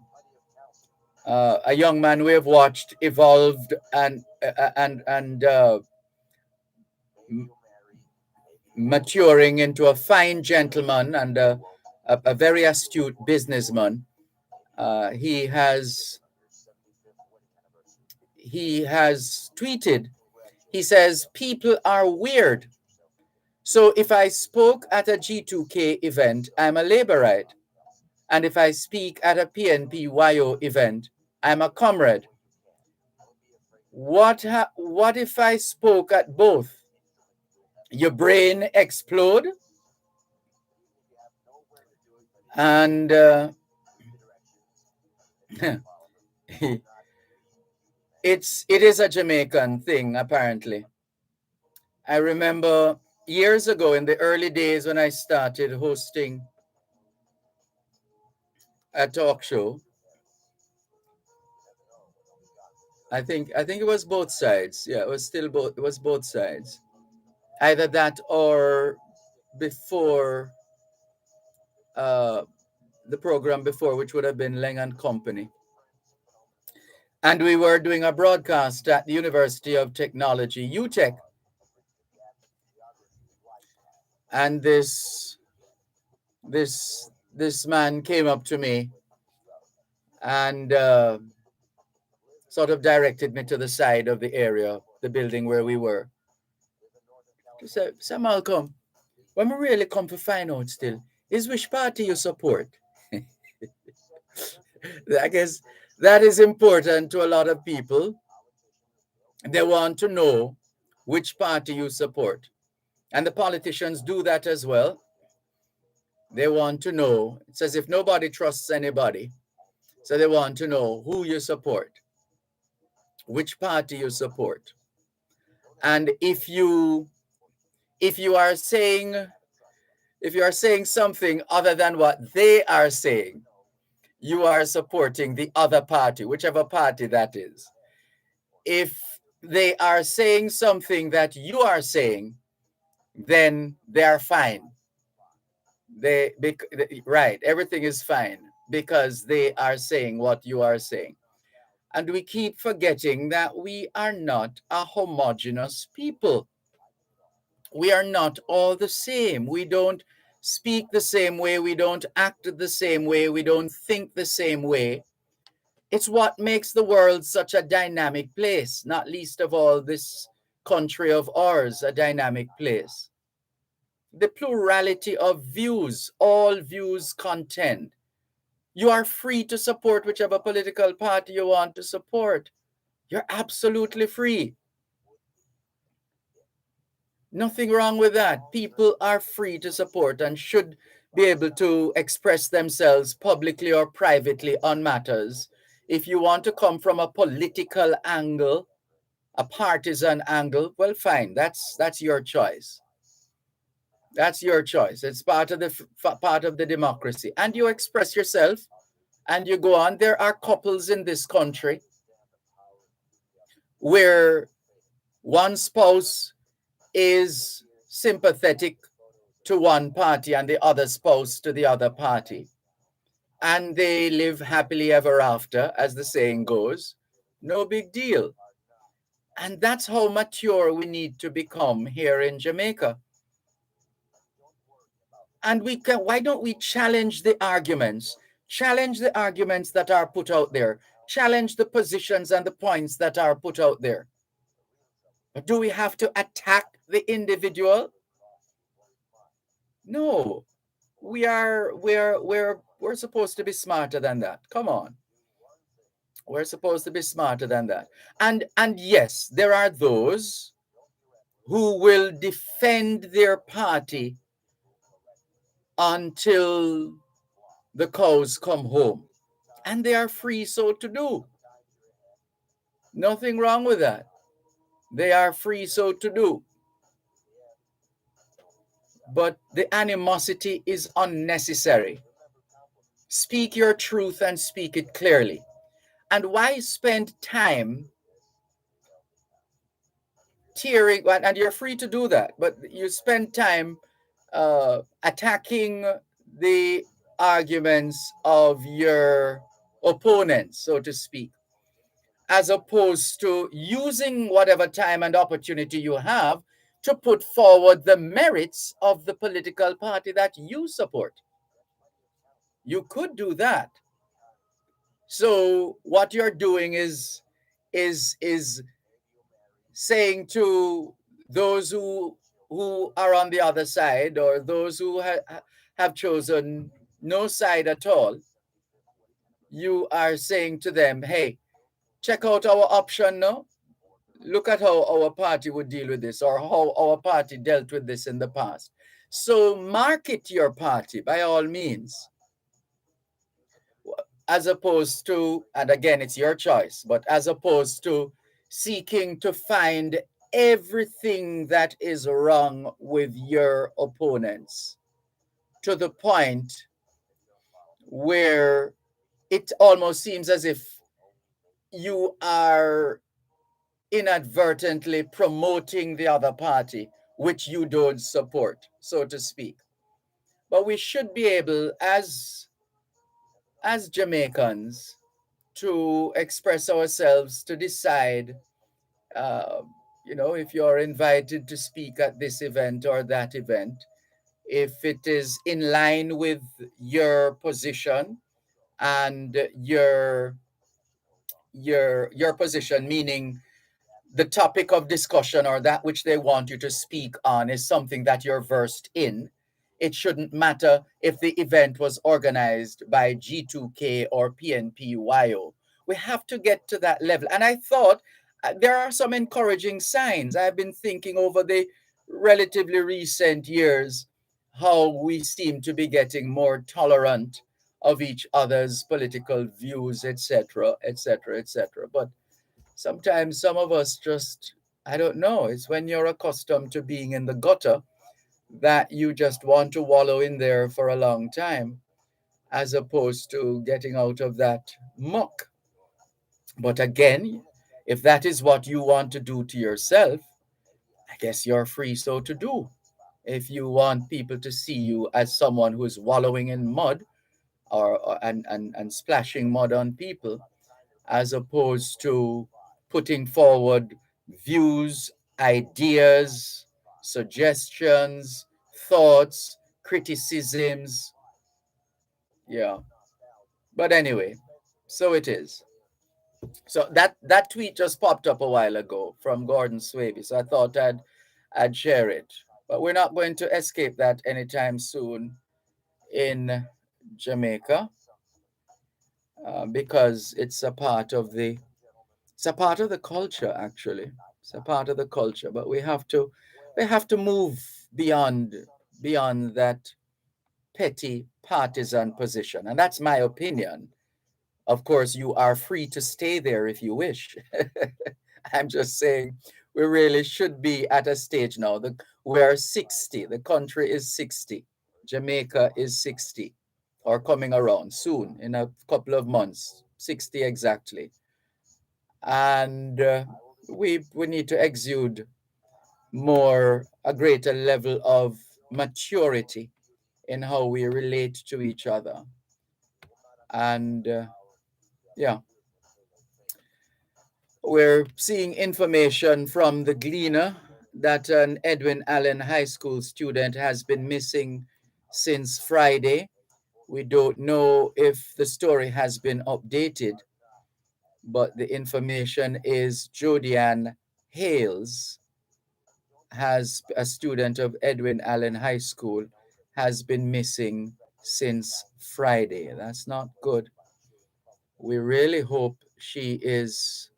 Speaker 1: a young man we have watched evolved and maturing into a fine gentleman and a very astute businessman. He has tweeted. He says, "People are weird. So if I spoke at a G2K event, I'm a Labourite. And if I speak at a PNP-YO event, I'm a comrade. What if I spoke at both? Your brain explode?" And it is a Jamaican thing, apparently. I remember years ago in the early days when I started hosting a talk show, I think it was both sides. Yeah, it was both sides. Either that or before the program before, which would have been Leng and Company. And we were doing a broadcast at the University of Technology, UTech. And this man came up to me and sort of directed me to the side of the area, the building where we were. He said, "Sir Malcolm, when we really come to find out still, is which party you support?" I guess that is important to a lot of people. They want to know which party you support. And the politicians do that as well. They want to know. It's as if nobody trusts anybody. So they want to know who you support, which party you support. And if you are saying something other than what they are saying, you are supporting the other party, whichever party that is. If they are saying something that you are saying, then they are fine. Right, everything is fine because they are saying what you are saying. And we keep forgetting that we are not a homogeneous people. We are not all the same. We don't speak the same way. We don't act the same way. We don't think the same way. It's what makes the world such a dynamic place, not least of all this country of ours, a dynamic place. The plurality of views, all views contend. You are free to support whichever political party you want to support. You're absolutely free. Nothing wrong with that. People are free to support and should be able to express themselves publicly or privately on matters. If you want to come from a political angle, a partisan angle, well, fine. That's your choice. That's your choice. It's part of the democracy. And you express yourself and you go on. There are couples in this country where one spouse is sympathetic to one party and the other spouse to the other party. And they live happily ever after, as the saying goes. No big deal. And that's how mature we need to become here in Jamaica. And why don't we challenge the arguments? Challenge the arguments that are put out there. Challenge the positions and the points that are put out there. But do we have to attack the individual? No. We're supposed to be smarter than that. Come on. We're supposed to be smarter than that. And yes, there are those who will defend their party until the cows come home. And they are free so to do. Nothing wrong with that. They are free so to do. but the animosity is unnecessary. Speak your truth and speak it clearly. And why spend time tearing, and you're free to do that, but you spend time attacking the arguments of your opponents, so to speak, as opposed to using whatever time and opportunity you have to put forward the merits of the political party that you support. You could do that. So what you're doing is saying to those who are on the other side, or those who have chosen no side at all, you are saying to them, hey, check out our option now. Look at how our party would deal with this, or how our party dealt with this in the past. So market your party by all means, as opposed to, and again, it's your choice, but as opposed to seeking to find everything that is wrong with your opponents, to the point where it almost seems as if you are inadvertently promoting the other party, which you don't support, so to speak. But we should be able, as Jamaicans, to express ourselves, to decide, uh, if you're invited to speak at this event or that event, if it is in line with your position and your position, meaning the topic of discussion or that which they want you to speak on is something that you're versed in. It shouldn't matter if the event was organized by G2K or PNPYO. We have to get to that level. And I thought there are some encouraging signs. I've been thinking over the relatively recent years how we seem to be getting more tolerant of each other's political views, etc., etc., etc. But sometimes some of us just, I don't know, it's when you're accustomed to being in the gutter that you just want to wallow in there for a long time, as opposed to getting out of that muck. But again, if that is what you want to do to yourself, I guess you're free so to do. If you want people to see you as someone who's wallowing in mud, and splashing mud on people, as opposed to putting forward views, ideas, suggestions, thoughts, criticisms. Yeah. But anyway, so it is. So that tweet just popped up a while ago from Gordon Swaby. So I thought I'd share it. But we're not going to escape that anytime soon in Jamaica, because it's a part of the culture, actually. It's a part of the culture, but we have to move beyond that petty partisan position, and that's my opinion. Of course, you are free to stay there if you wish. I'm just saying we really should be at a stage now. We're 60. The country is 60. Jamaica is 60, or coming around soon in a couple of months, 60 exactly. And we need to exude a greater level of maturity in how we relate to each other. And yeah, we're seeing information from the Gleaner that an Edwin Allen High School student has been missing since Friday. We don't know if the story has been updated, but the information is Jodianne Hales, has a student of Edwin Allen High School, has been missing since Friday. That's not good. We really hope she is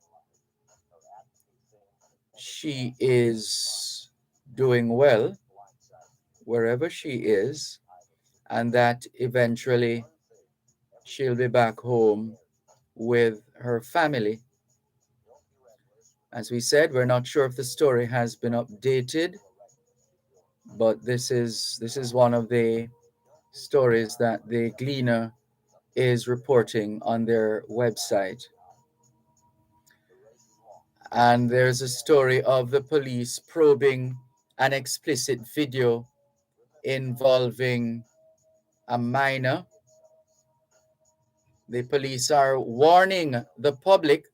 Speaker 1: doing well wherever she is, and that eventually she'll be back home with her family. As we said, we're not sure if the story has been updated, But this is one of the stories that the Gleaner is reporting on their website. And there's a story of the police probing an explicit video involving a minor. The police are warning the public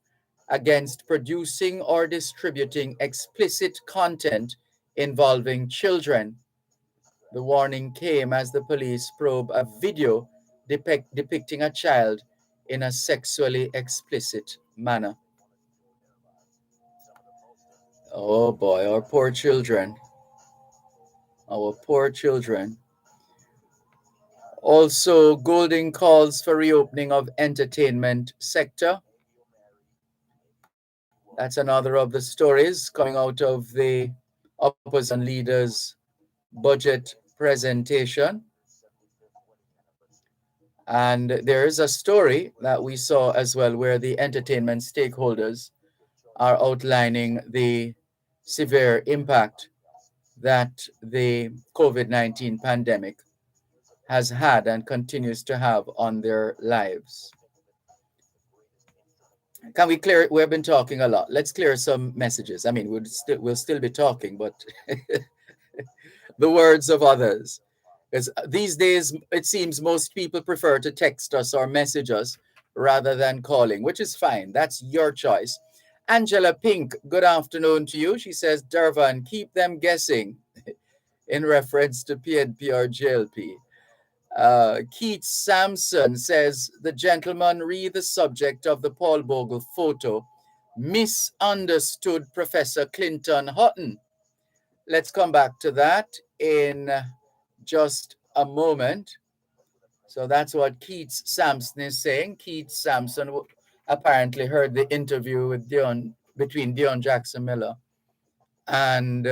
Speaker 1: against producing or distributing explicit content involving children. The warning came as the police probe a video depicting a child in a sexually explicit manner. Oh boy, our poor children. Our poor children. Also, Golding calls for reopening of entertainment sector. That's another of the stories coming out of the opposition leaders' budget presentation. And there is a story that we saw as well where the entertainment stakeholders are outlining the severe impact that the COVID-19 pandemic has had and continues to have on their lives. Can we clear it? We've been talking a lot. Let's clear some messages. I mean, we'll still be talking, but the words of others. Because these days, it seems most people prefer to text us or message us rather than calling, which is fine. That's your choice. Angela Pink, good afternoon to you. She says, Dervan, keep them guessing, in reference to PNP or JLP. Keith Sampson says, the gentleman read the subject of the Paul Bogle photo, misunderstood Professor Clinton Hutton. Let's come back to that in just a moment. So that's what Keith Sampson is saying. Keith Sampson apparently heard the interview with between Dion Jackson Miller and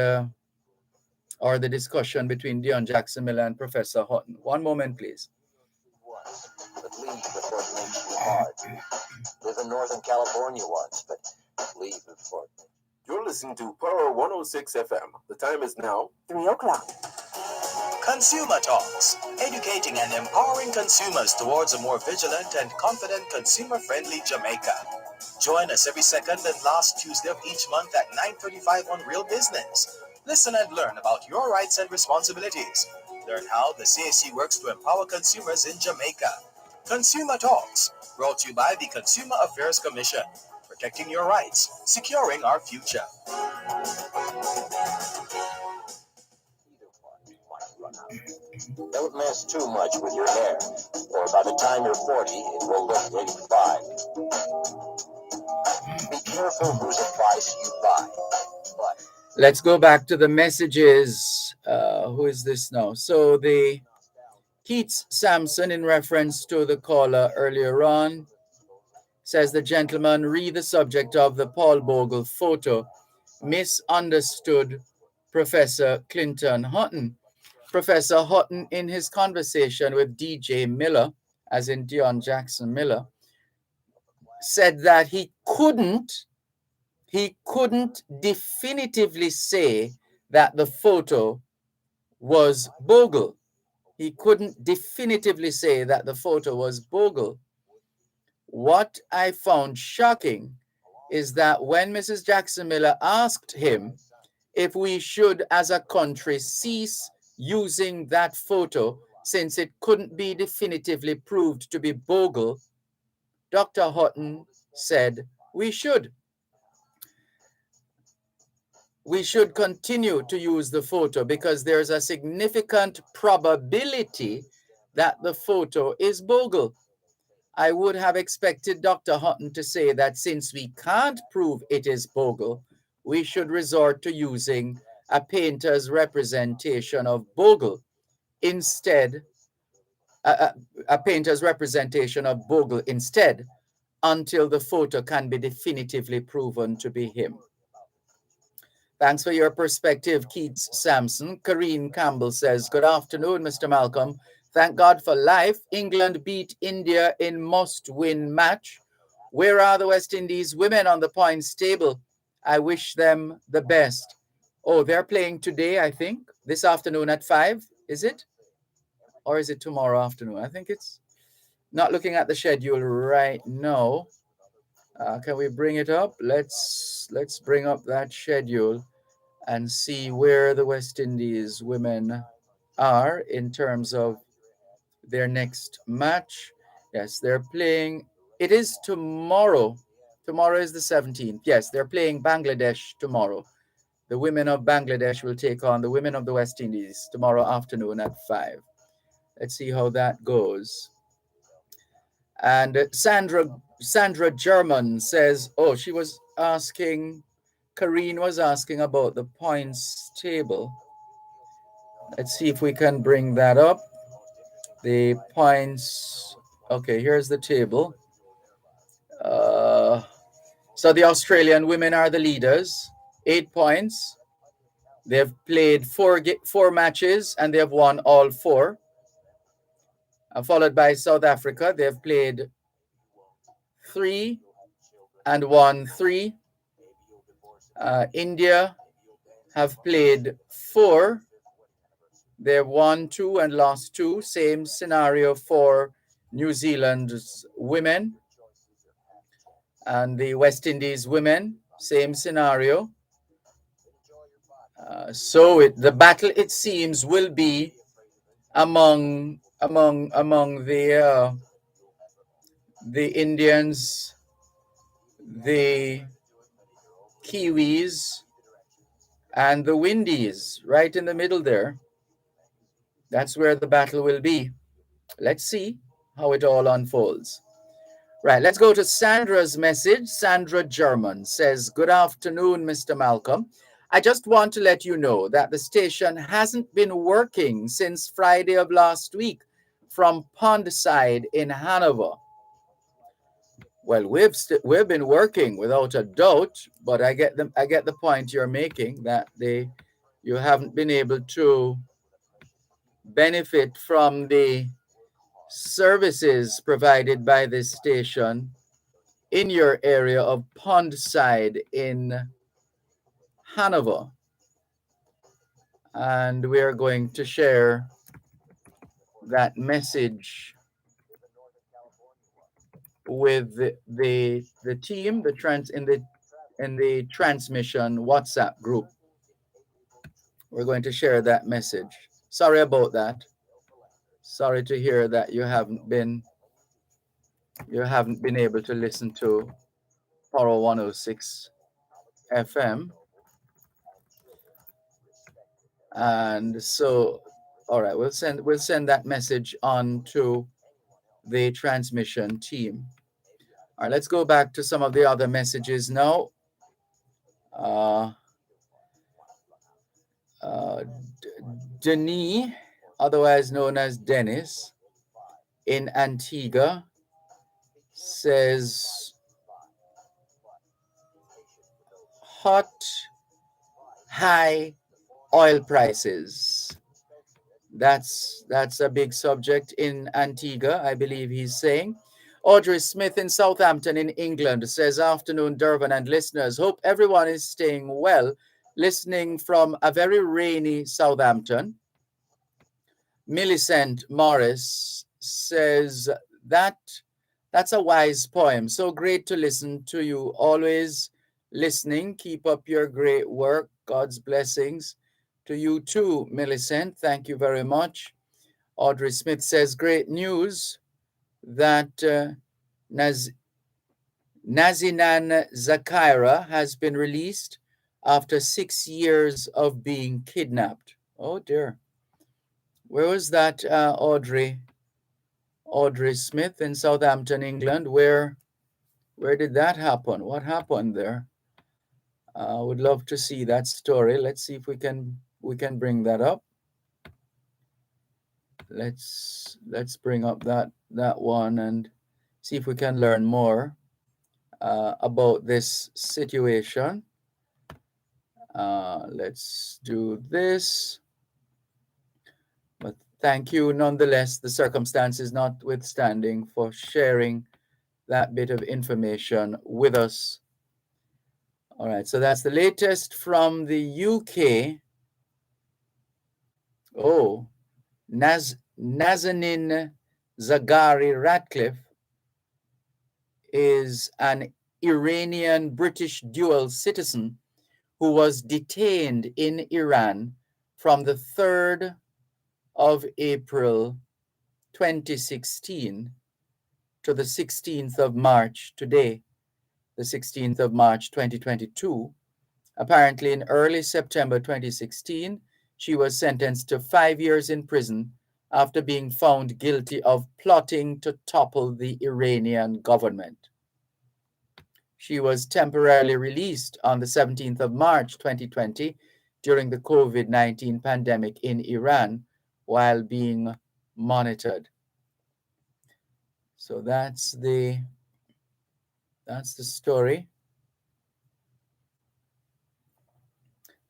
Speaker 1: or the discussion between Dion Jackson Miller and Professor Hutton. One moment, please.
Speaker 3: But leave before it makes you hard. Live in Northern California once, but leave before.
Speaker 8: You're listening to Power 106 FM. The time is now
Speaker 4: 3 o'clock.
Speaker 9: Consumer Talks, educating and empowering consumers towards a more vigilant and confident consumer-friendly Jamaica. Join us every second and last Tuesday of each month at 9:35 on Real Business. Listen and learn about your rights and responsibilities. Learn how the CAC works to empower consumers in Jamaica. Consumer Talks, brought to you by the Consumer Affairs Commission. Protecting your rights, securing our future.
Speaker 3: Don't mess too much with your hair, or by the time you're 40, it will look 85. Be careful whose advice you buy. But
Speaker 1: let's go back to the messages. Who is this now? So the Keats Sampson, in reference to the caller earlier on, says the gentleman read the subject of the Paul Bogle photo, misunderstood Professor Clinton Hutton. Professor Hutton, in his conversation with DJ Miller, as in Dion Jackson Miller, said that he couldn't definitively say that the photo was Bogle. He couldn't definitively say that the photo was Bogle. What I found shocking is that when Mrs. Jackson Miller asked him if we should, as a country, cease using that photo since it couldn't be definitively proved to be Bogle, Dr. Hutton said we should. We should continue to use the photo because there's a significant probability that the photo is Bogle. I would have expected Dr. Hutton to say that since we can't prove it is Bogle, we should resort to using a painter's representation of Bogle instead, a painter's representation of Bogle instead, until the photo can be definitively proven to be him. Thanks for your perspective, Keats Sampson. Kareen Campbell says, good afternoon, Mr. Malcolm. Thank God for life. England beat India in must-win match. Where are the West Indies women on the points table? I wish them the best. Oh, they're playing today, I think. this afternoon at 5, is it? Or is it tomorrow afternoon? I think it's not looking at the schedule right now. Can we bring it up? Let's bring up that schedule and see where the West Indies women are in terms of their next match. Yes, they're playing. It is tomorrow. Tomorrow is the 17th. Yes, they're playing Bangladesh tomorrow. The women of Bangladesh will take on the women of the West Indies tomorrow afternoon at 5. Let's see how that goes. And Sandra German says, oh, she was asking, Karine was asking about the points table. Let's see if we can bring that up. The points. Okay, here's the table. So the Australian women are the leaders, 8 points. They've played four matches and they have won all 4. Followed by South Africa, they've played 3 and won 3. India have played 4. They've won 2 and lost 2. Same scenario for New Zealand's women. And the West Indies women, same scenario. So the battle, it seems, will be among the Indians, the Kiwis, and the Windies, right in the middle there. That's where the battle will be. Let's see how it all unfolds. Right, let's go to Sandra's message. Sandra German says, good afternoon, Mr. Malcolm. I just want to let you know that the station hasn't been working since Friday of last week from Pondside in Hanover. Well, we've been working without a doubt, but I get the point you're making, that you haven't been able to benefit from the services provided by this station in your area of Pondside in Hanover. And we are going to share that message with the team in the transmission WhatsApp group. We're going to share that message. Sorry about that. Sorry to hear that you haven't been able to listen to Power 106 FM. And so, all right, we'll send that message on to the transmission team. All right, let's go back to some of the other messages now. Denis, otherwise known as Dennis, in Antigua, says hot, high oil prices. That's a big subject in Antigua, I believe he's saying. Audrey Smith in Southampton in England says, afternoon, Dervan and listeners. Hope everyone is staying well. Listening from a very rainy Southampton. Millicent Morris says, that's a wise poem. So great to listen to you. Always listening. Keep up your great work. God's blessings to you too, Millicent. Thank you very much. Audrey Smith says, great news that Nazinan Zakira has been released after 6 years of being kidnapped. Oh dear. Where was that, Audrey Smith in Southampton, England? Where did that happen? What happened there? I would love to see that story. Let's see if we can bring that up. Let's bring up that one and see if we can learn more about this situation. Let's do this. But thank you nonetheless, the circumstances notwithstanding, for sharing that bit of information with us. All right, so that's the latest from the UK. Oh, Nazanin Zaghari Ratcliffe is an Iranian British dual citizen who was detained in Iran from the 3rd of April 2016 to the 16th of March today, the 16th of March 2022. Apparently, in early September 2016, she was sentenced to 5 years in prison after being found guilty of plotting to topple the Iranian government. She was temporarily released on the 17th of March 2020 during the COVID-19 pandemic in Iran while being monitored. So that's the story.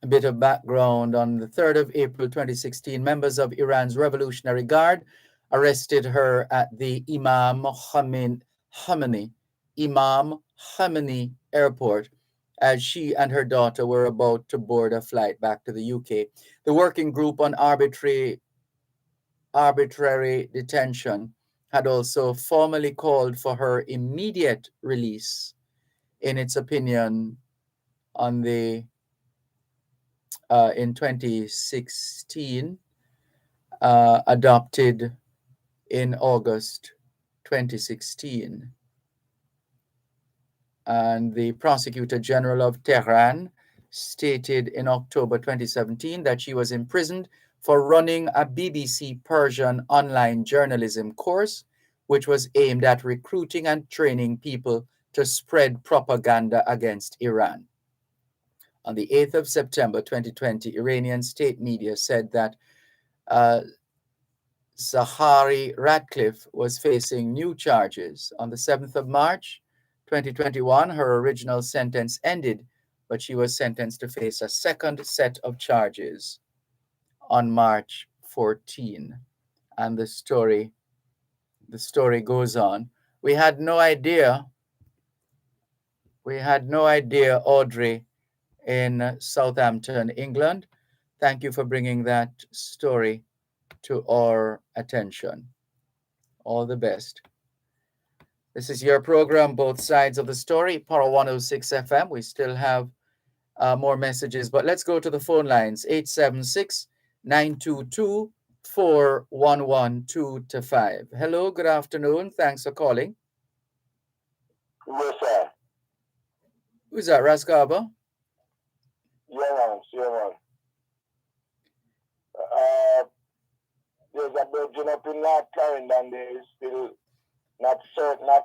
Speaker 1: A bit of background: on the 3rd of April 2016, members of Iran's Revolutionary Guard arrested her at the Imam Khomeini Airport as she and her daughter were about to board a flight back to the UK. The Working Group on Arbitrary Detention had also formally called for her immediate release in its opinion on the in 2016, adopted in August 2016. And the Prosecutor General of Tehran stated in October 2017 that she was imprisoned for running a BBC Persian online journalism course, which was aimed at recruiting and training people to spread propaganda against Iran. On the 8th of September 2020, Iranian state media said that Zaghari Ratcliffe was facing new charges. On the 7th of March 2021, her original sentence ended, but she was sentenced to face a second set of charges on March 14. And the story goes on. We had no idea, Audrey, in Southampton, England. Thank you for bringing that story to our attention. All the best. This is your program, Both Sides of the Story, Power 106 FM. We still have more messages, but let's go to the phone lines. 876-922-4112 to 5. Hello, good afternoon. Thanks for calling.
Speaker 7: Yes, sir.
Speaker 1: Who's that, Rascaba?
Speaker 7: Yeah, man. There's a virgin up in North Carolina, and they still not certain of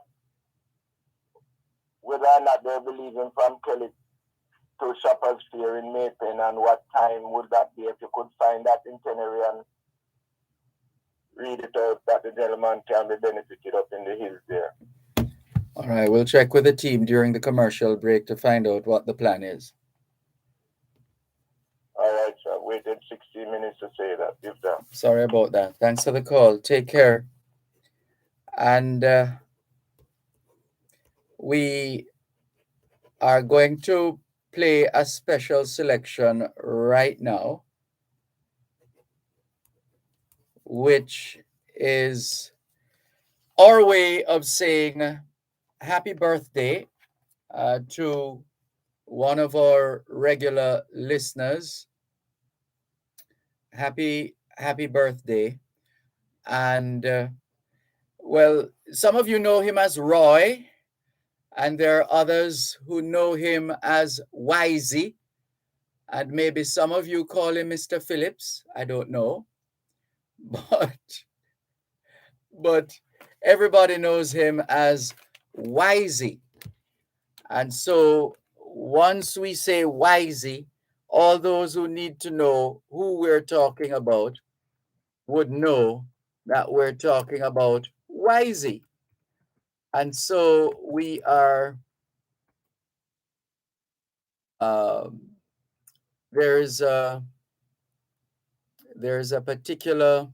Speaker 7: whether or not they're believing from Kelly to Shoppers Fair in Maypen, and what time would that be? If you could find that itinerary and read it out, that the gentleman can be benefited up in the hills there.
Speaker 1: All right, we'll check with the team during the commercial break to find out what the plan is.
Speaker 7: All right, sir. I waited 60 minutes to say that. Give that.
Speaker 1: Sorry about that. Thanks for the call. Take care. And we are going to play a special selection right now, which is our way of saying happy birthday to one of our regular listeners. Happy birthday. And well, some of you know him as Roy, and there are others who know him as Wisey, and maybe some of you call him Mr. Phillips. I don't know, but everybody knows him as Wisey. And so once we say Wisey, all those who need to know who we're talking about would know that we're talking about Wisey. And so we are, there's a particular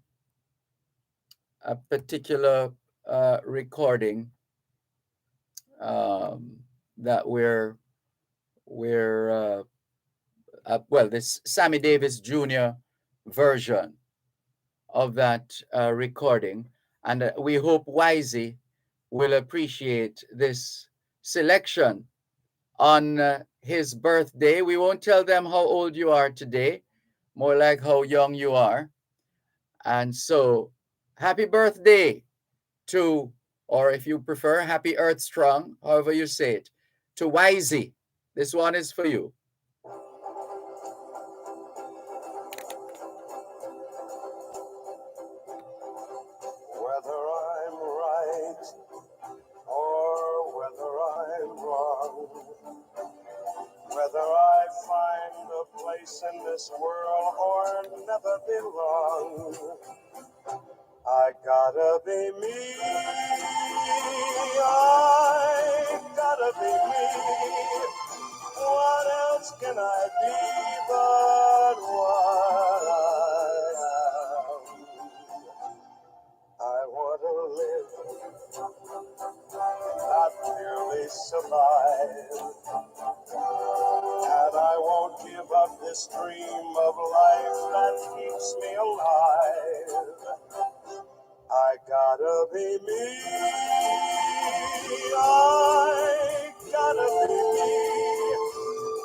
Speaker 1: recording that we're well, this Sammy Davis Jr. version of that recording. And we hope Wisey will appreciate this selection on his birthday. We won't tell them how old you are today, more like how young you are. And so, happy birthday to, or if you prefer, happy Earth Strong, however you say it, to Wisey. This one is for you.
Speaker 3: Whether I'm right or whether I'm wrong, whether I find a place in this world or never belong, I gotta be me. I gotta be me. What else can I be but what I am? I want to live, not merely survive. And I won't give up this dream of life that keeps me alive. I gotta be me. I gotta be me.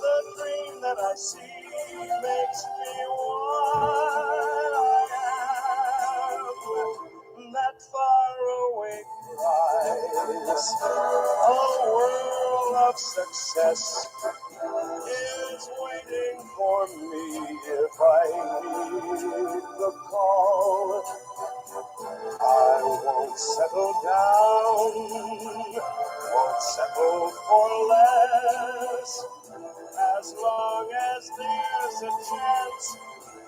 Speaker 3: The dream that I see makes me what I am. That faraway prize, a world of success, is waiting for me if I need the call. I won't settle down, won't settle for less, as long as there's a chance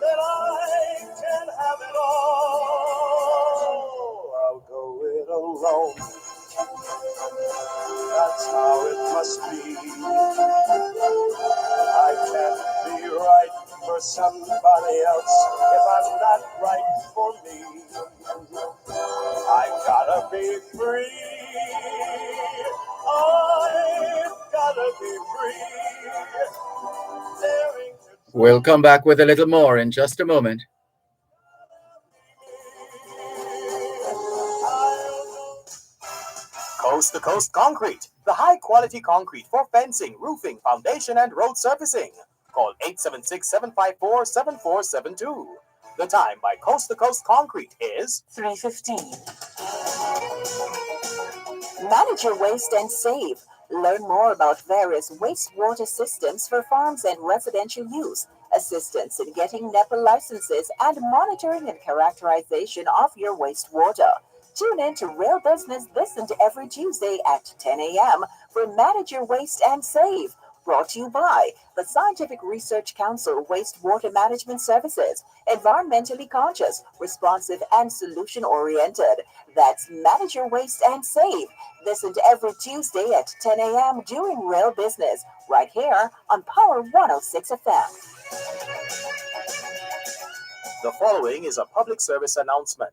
Speaker 3: that I can have it all. I'll go it alone, that's how it must be. I can't be right for somebody else if I'm not right for me. I gotta be free. I gotta be free.
Speaker 1: We'll come back with a little more in just a moment.
Speaker 9: Coast to Coast Concrete, the high-quality concrete for fencing, roofing, foundation, and road surfacing. Call 876-754-7472. The time by Coast to Coast Concrete is
Speaker 4: 3:15. Manage your waste and save. Learn more about various wastewater systems for farms and residential use, assistance in getting NEPA licenses, and monitoring and characterization of your wastewater. Tune in to Real Business this and every Tuesday at 10 a.m. for Manage Your Waste and Save. Brought to you by the Scientific Research Council Wastewater Management Services. Environmentally conscious, responsive, and solution-oriented. That's Manage Your Waste and Save. Listen to every Tuesday at 10 a.m. doing Real Business, right here on Power 106 FM.
Speaker 9: The following is a public service announcement.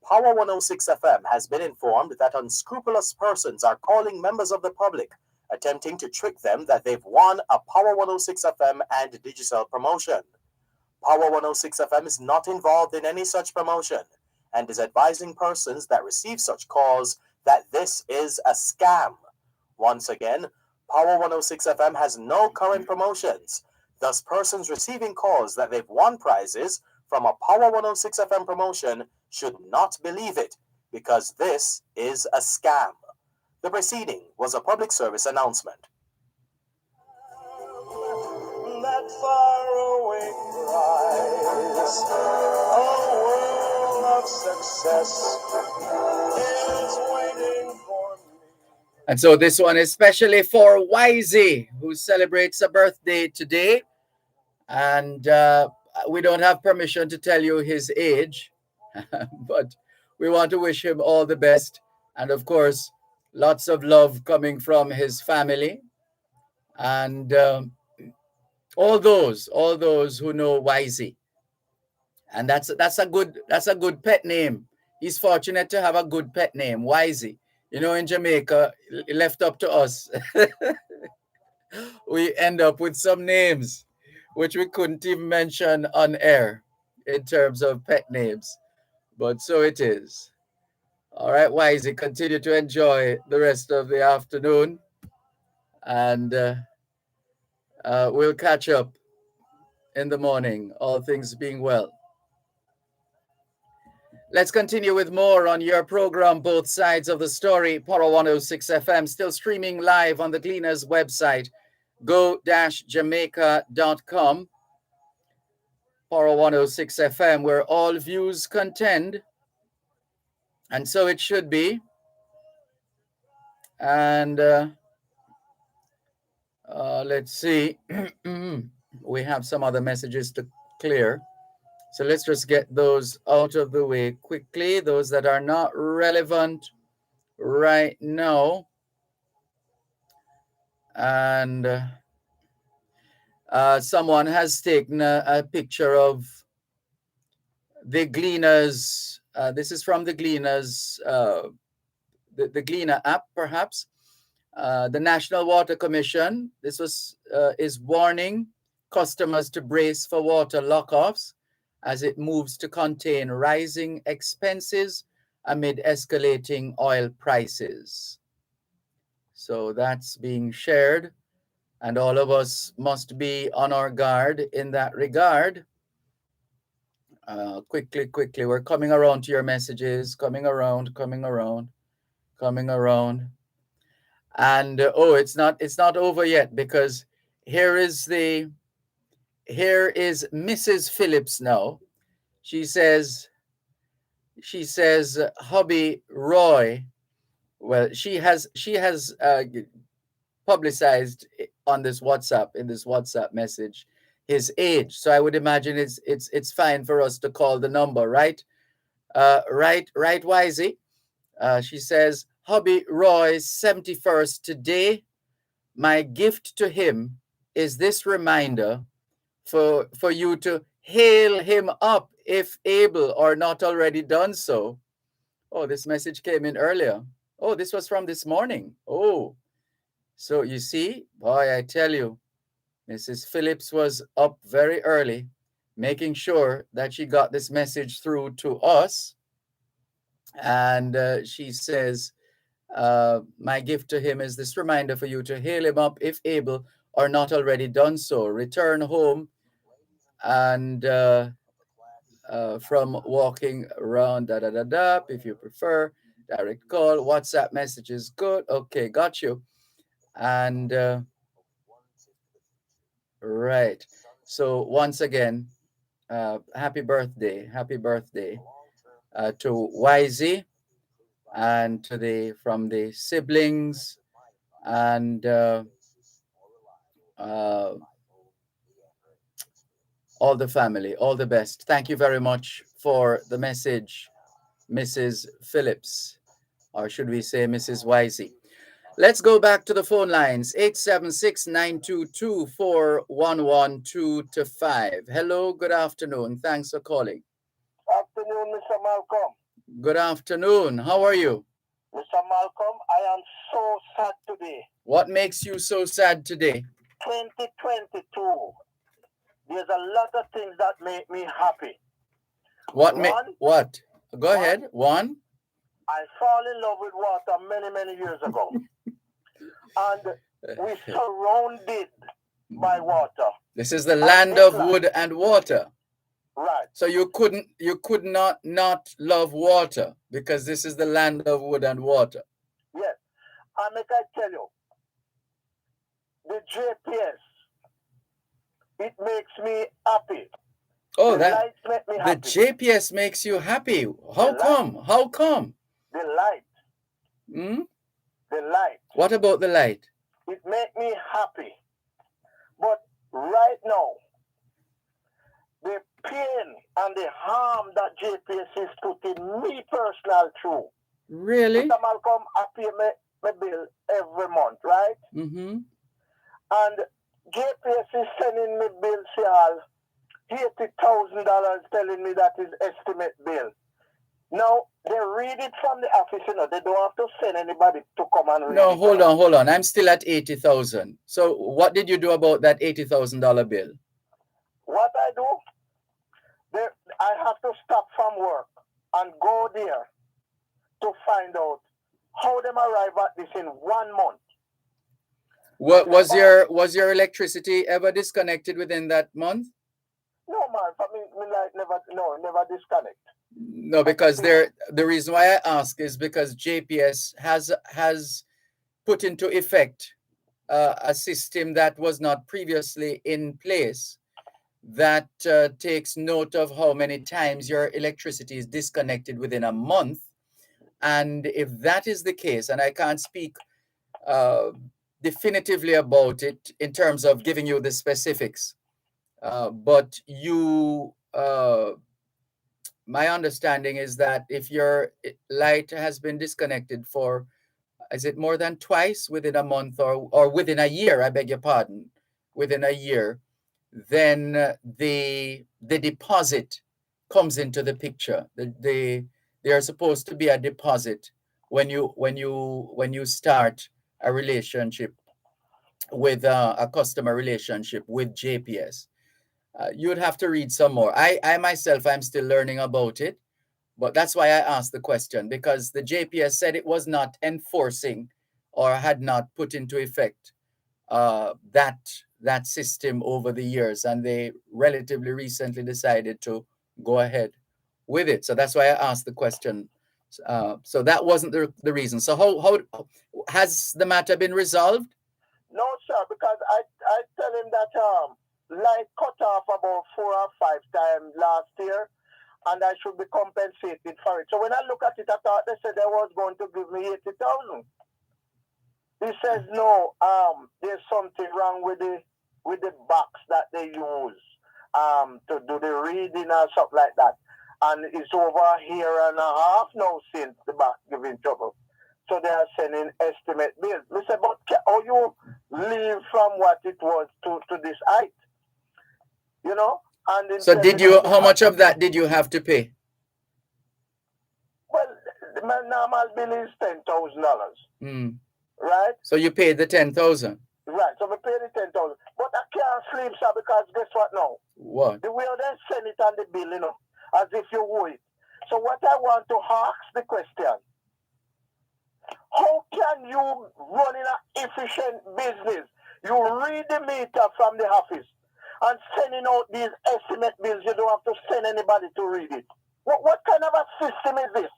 Speaker 9: Power 106 FM has been informed that unscrupulous persons are calling members of the public, attempting to trick them that they've won a Power 106 FM and Digicel promotion. Power 106 FM is not involved in any such promotion and is advising persons that receive such calls that this is a scam. Once again, Power 106 FM has no current promotions. Thus, persons receiving calls that they've won prizes from a Power 106 FM promotion should not believe it, because this is a scam. The proceeding was a public service announcement.
Speaker 3: That faraway prize, a world of success, is waiting for me.
Speaker 1: And so this one is especially for Wisey, who celebrates a birthday today. And we don't have permission to tell you his age, but we want to wish him all the best. And of course, lots of love coming from his family and all those who know Wisey. And that's a good pet name. He's fortunate to have a good pet name, Wisey. You know, in Jamaica, left up to us, we end up with some names which we couldn't even mention on air in terms of pet names. but so it is. All right, Wisey, continue to enjoy the rest of the afternoon, and we'll catch up in the morning, all things being well. Let's continue with more on your program, Both Sides of the Story, Poro 106 FM, still streaming live on the Gleaners website, go-jamaica.com, Poro 106 FM, where all views contend, and so it should be. And let's see, we have some other messages to clear. So let's just get those out of the way quickly, those that are not relevant right now. And someone has taken a picture of the Gleaners. This is from the Gleaners, the Gleaner app, perhaps. The National Water Commission, this is warning customers to brace for water lockoffs as it moves to contain rising expenses amid escalating oil prices. So that's being shared, and all of us must be on our guard in that regard. Quickly, we're coming around to your messages, coming around. And it's not over yet, because here is Mrs. Phillips now. She says, hubby Roy, well, she has publicized on this WhatsApp message his age. So I would imagine it's fine for us to call the number, right? Right, Wisey. She says, hubby Roy's 71st today. My gift to him is this reminder for you to hail him up if able or not already done so. Oh, this message came in earlier. Oh, this was from this morning. Oh, so you see, boy, I tell you, Mrs. Phillips was up very early, making sure that she got this message through to us. And she says, my gift to him is this reminder for you to hail him up if able or not already done so. Return home and from walking around, if you prefer. Direct call, WhatsApp message is good. Okay, got you. And right. So once again, happy birthday to Wisey and from the siblings and all the family, all the best. Thank you very much for the message, Mrs. Phillips, or should we say Mrs. Wisey. Let's go back to the phone lines, 876-922-4112-5. Hello, good afternoon. Thanks for calling.
Speaker 7: Afternoon, Mr. Malcolm.
Speaker 1: Good afternoon. How are you?
Speaker 7: Mr. Malcolm, I am so sad today.
Speaker 1: What makes you so sad today?
Speaker 7: 2022. There's a lot of things that make me happy.
Speaker 1: What? Go ahead. One?
Speaker 7: I fall in love with water many years ago. And we surrounded by water.
Speaker 1: This is the land of wood and water.
Speaker 7: Right.
Speaker 1: So you could not love water because this is the land of wood and water.
Speaker 7: Yes. And I tell you, the GPS, it makes me happy.
Speaker 1: Oh,
Speaker 7: the lights make me happy.
Speaker 1: The GPS makes you happy. How come?
Speaker 7: The light.
Speaker 1: Hmm?
Speaker 7: The light.
Speaker 1: What about the light?
Speaker 7: It makes me happy. But right now, the pain and the harm that GPS is putting me personal through.
Speaker 1: Really?
Speaker 7: Mr. Malcolm, I pay my bill every month, right?
Speaker 1: Mm-hmm.
Speaker 7: And GPS is sending me bills here, $80,000 telling me that is estimate bill. Now, they read it from the office, they don't have to send anybody to come and read it.
Speaker 1: No, hold on. I'm still at 80,000. So what did you do about that $80,000 bill?
Speaker 7: What I do, I have to stop from work. and go there to find out how them arrive at this in 1 month.
Speaker 1: What was your electricity ever disconnected within that month?
Speaker 7: No, man. For me like never disconnect.
Speaker 1: No, because the reason why I ask is because JPS has put into effect a system that was not previously in place that takes note of how many times your electricity is disconnected within a month. And if that is the case, and I can't speak definitively about it in terms of giving you the specifics, but my understanding is that if your light has been disconnected for, is it more than twice within a month or within a year, I beg your pardon, within a year, then the deposit comes into the picture. There are supposed to be a deposit when you start a relationship with a customer relationship with JPS. You'd have to read some more. I myself, I'm still learning about it, but that's why I asked the question, because the JPS said it was not enforcing or had not put into effect that system over the years, and they relatively recently decided to go ahead with it. So that's why I asked the question. So that wasn't the reason. So how has the matter been resolved?
Speaker 7: No, sir, because I tell him that light cut off about 4 or 5 times last year, and I should be compensated for it. So when I look at it, I thought they said they was going to give me 80,000. He says no. There's something wrong with the box that they use to do the reading or something like that, and it's over a year and a half now since the box giving trouble. So they are sending estimate bills. I said, but how you leave from what it was to this height? You know? And
Speaker 1: so how much of that did you have to pay?
Speaker 7: Well, my normal bill is $10,000. Right?
Speaker 1: So you paid the 10,000.
Speaker 7: Right. So we paid the 10,000. But I can't sleep, sir, because guess what now?
Speaker 1: What?
Speaker 7: The way they send it on the bill, as if you owe it. So what I want to ask the question, how can you run in an efficient business? You read the meter from the office and sending out these estimate bills. You don't have to send anybody to read it. What kind of a system is this?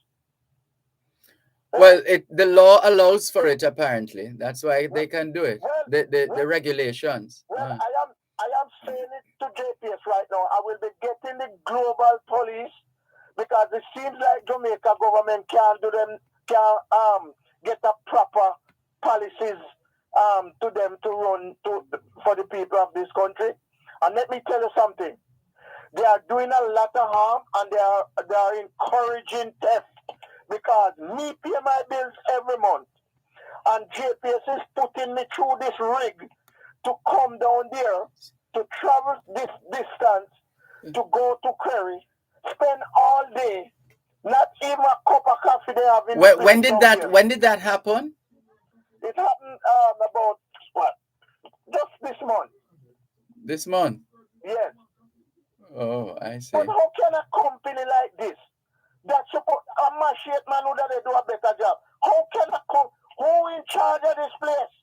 Speaker 1: Well, the law allows for it, apparently. That's why they can do it. The regulations.
Speaker 7: Well, I am saying it to JPS right now. I will be getting the global police, because it seems like Jamaica government can't get a proper policies to them to run for the people of this country. And let me tell you something. They are doing a lot of harm, and they are encouraging theft, because me pay my bills every month, and JPS is putting me through this rig to come down there, to travel this distance, to go to Kerry, spend all day, not even a cup of coffee they have in the
Speaker 1: when did that happen?
Speaker 7: It happened about what? Just this month.
Speaker 1: This month?
Speaker 7: Yes.
Speaker 1: Oh, I see.
Speaker 7: But how can a company like this, that support a machine man who they do a better job, how can who in charge of this place?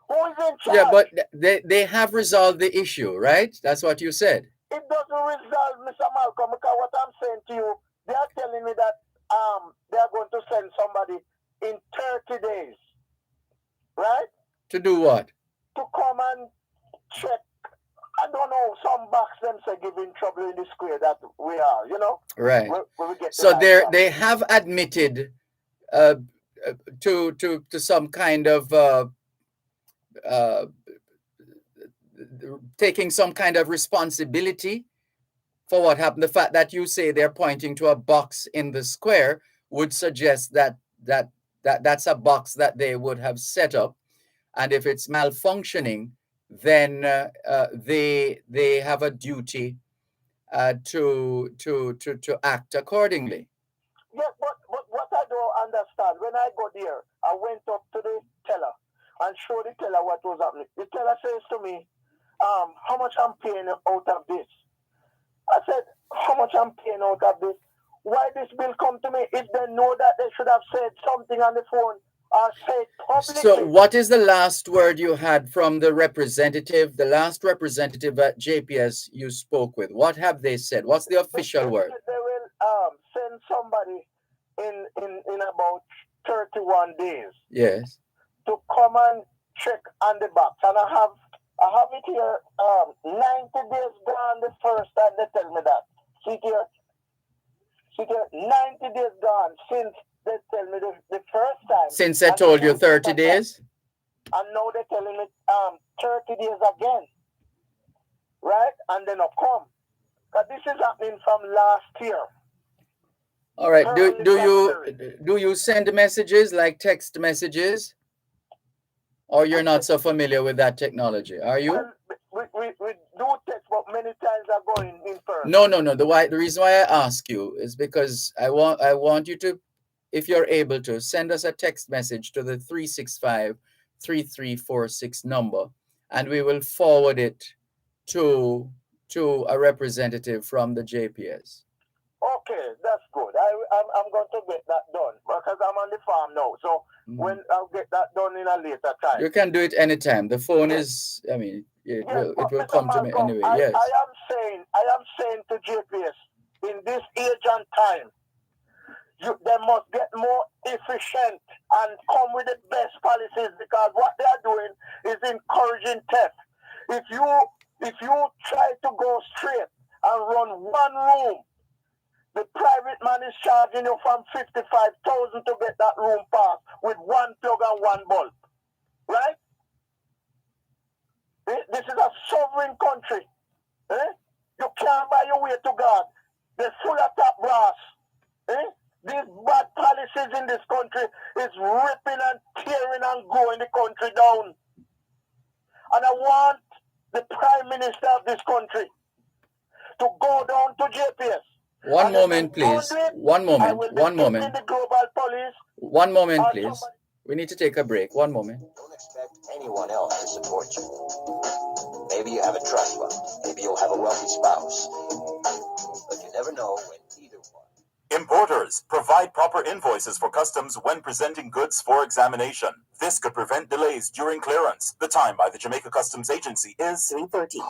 Speaker 7: Who is in charge?
Speaker 1: Yeah, but they have resolved the issue, right? That's what you said.
Speaker 7: It doesn't resolve, Mr. Malcolm, because what I'm saying to you, they are telling me that they are going to send somebody in 30 days, right?
Speaker 1: To do what?
Speaker 7: To come and check. I don't know, some box them say giving trouble in the square that we are,
Speaker 1: Right.
Speaker 7: When we get
Speaker 1: so they have admitted to some kind of taking some kind of responsibility for what happened. The fact that you say they're pointing to a box in the square would suggest that's a box that they would have set up, and if it's malfunctioning, then they have a duty to act accordingly.
Speaker 7: Yes, but what I don't understand, when I go there, I went up to the teller and showed the teller what was happening. The teller says to me, how much I'm paying out of this? I said, how much I'm paying out of this? why this bill come to me if they know that they should have said something on the phone or said publicly?
Speaker 1: So what is the last word you had from the representative, the last representative at JPS you spoke with? What have they said? What's the official word?
Speaker 7: They will send somebody in about 31 days.
Speaker 1: Yes.
Speaker 7: To come and check on the box. And I have it here, 90 days gone the first time they tell me that. See here, 90 days gone since they tell me the first time.
Speaker 1: Since I told you 30 days?
Speaker 7: And now they're telling me 30 days again. Right? And then I'll come. But this is happening from last year.
Speaker 1: All right. Do you send messages like text messages? Or you're not so familiar with that technology, are you?
Speaker 7: Well, we do text, but many times are going in person.
Speaker 1: No. The reason why I ask you is because I want you to, if you're able to, send us a text message to the 365-3346 number, and we will forward it to a representative from the JPS.
Speaker 7: Okay, that's good. I'm going to get that done because I'm on the farm now. So when I'll get that done in a later time.
Speaker 1: You can do it anytime. The phone is, I mean, it will come to me anyway. Yes.
Speaker 7: I am saying to JPS, in this age and time, they must get more efficient and come with the best policies, because what they are doing is encouraging theft. If you try to go straight and run one room, the private man is charging you from 55,000 to get that room passed with one plug and one bulb. Right? This is a sovereign country. You can't buy your way to God. They're full of top brass. These bad policies in this country is ripping and tearing and going the country down. And I want the Prime Minister of this country to go down to JPS.
Speaker 1: One moment, please. One moment. One moment.
Speaker 7: The global police.
Speaker 1: One moment, please. We need to take a break. One moment.
Speaker 3: Don't expect anyone else to support you. Maybe you have a trust fund. Maybe you'll have a wealthy spouse. But you never know when either one.
Speaker 10: Importers, provide proper invoices for customs when presenting goods for examination. This could prevent delays during clearance. The time by the Jamaica Customs Agency is
Speaker 3: 3:30.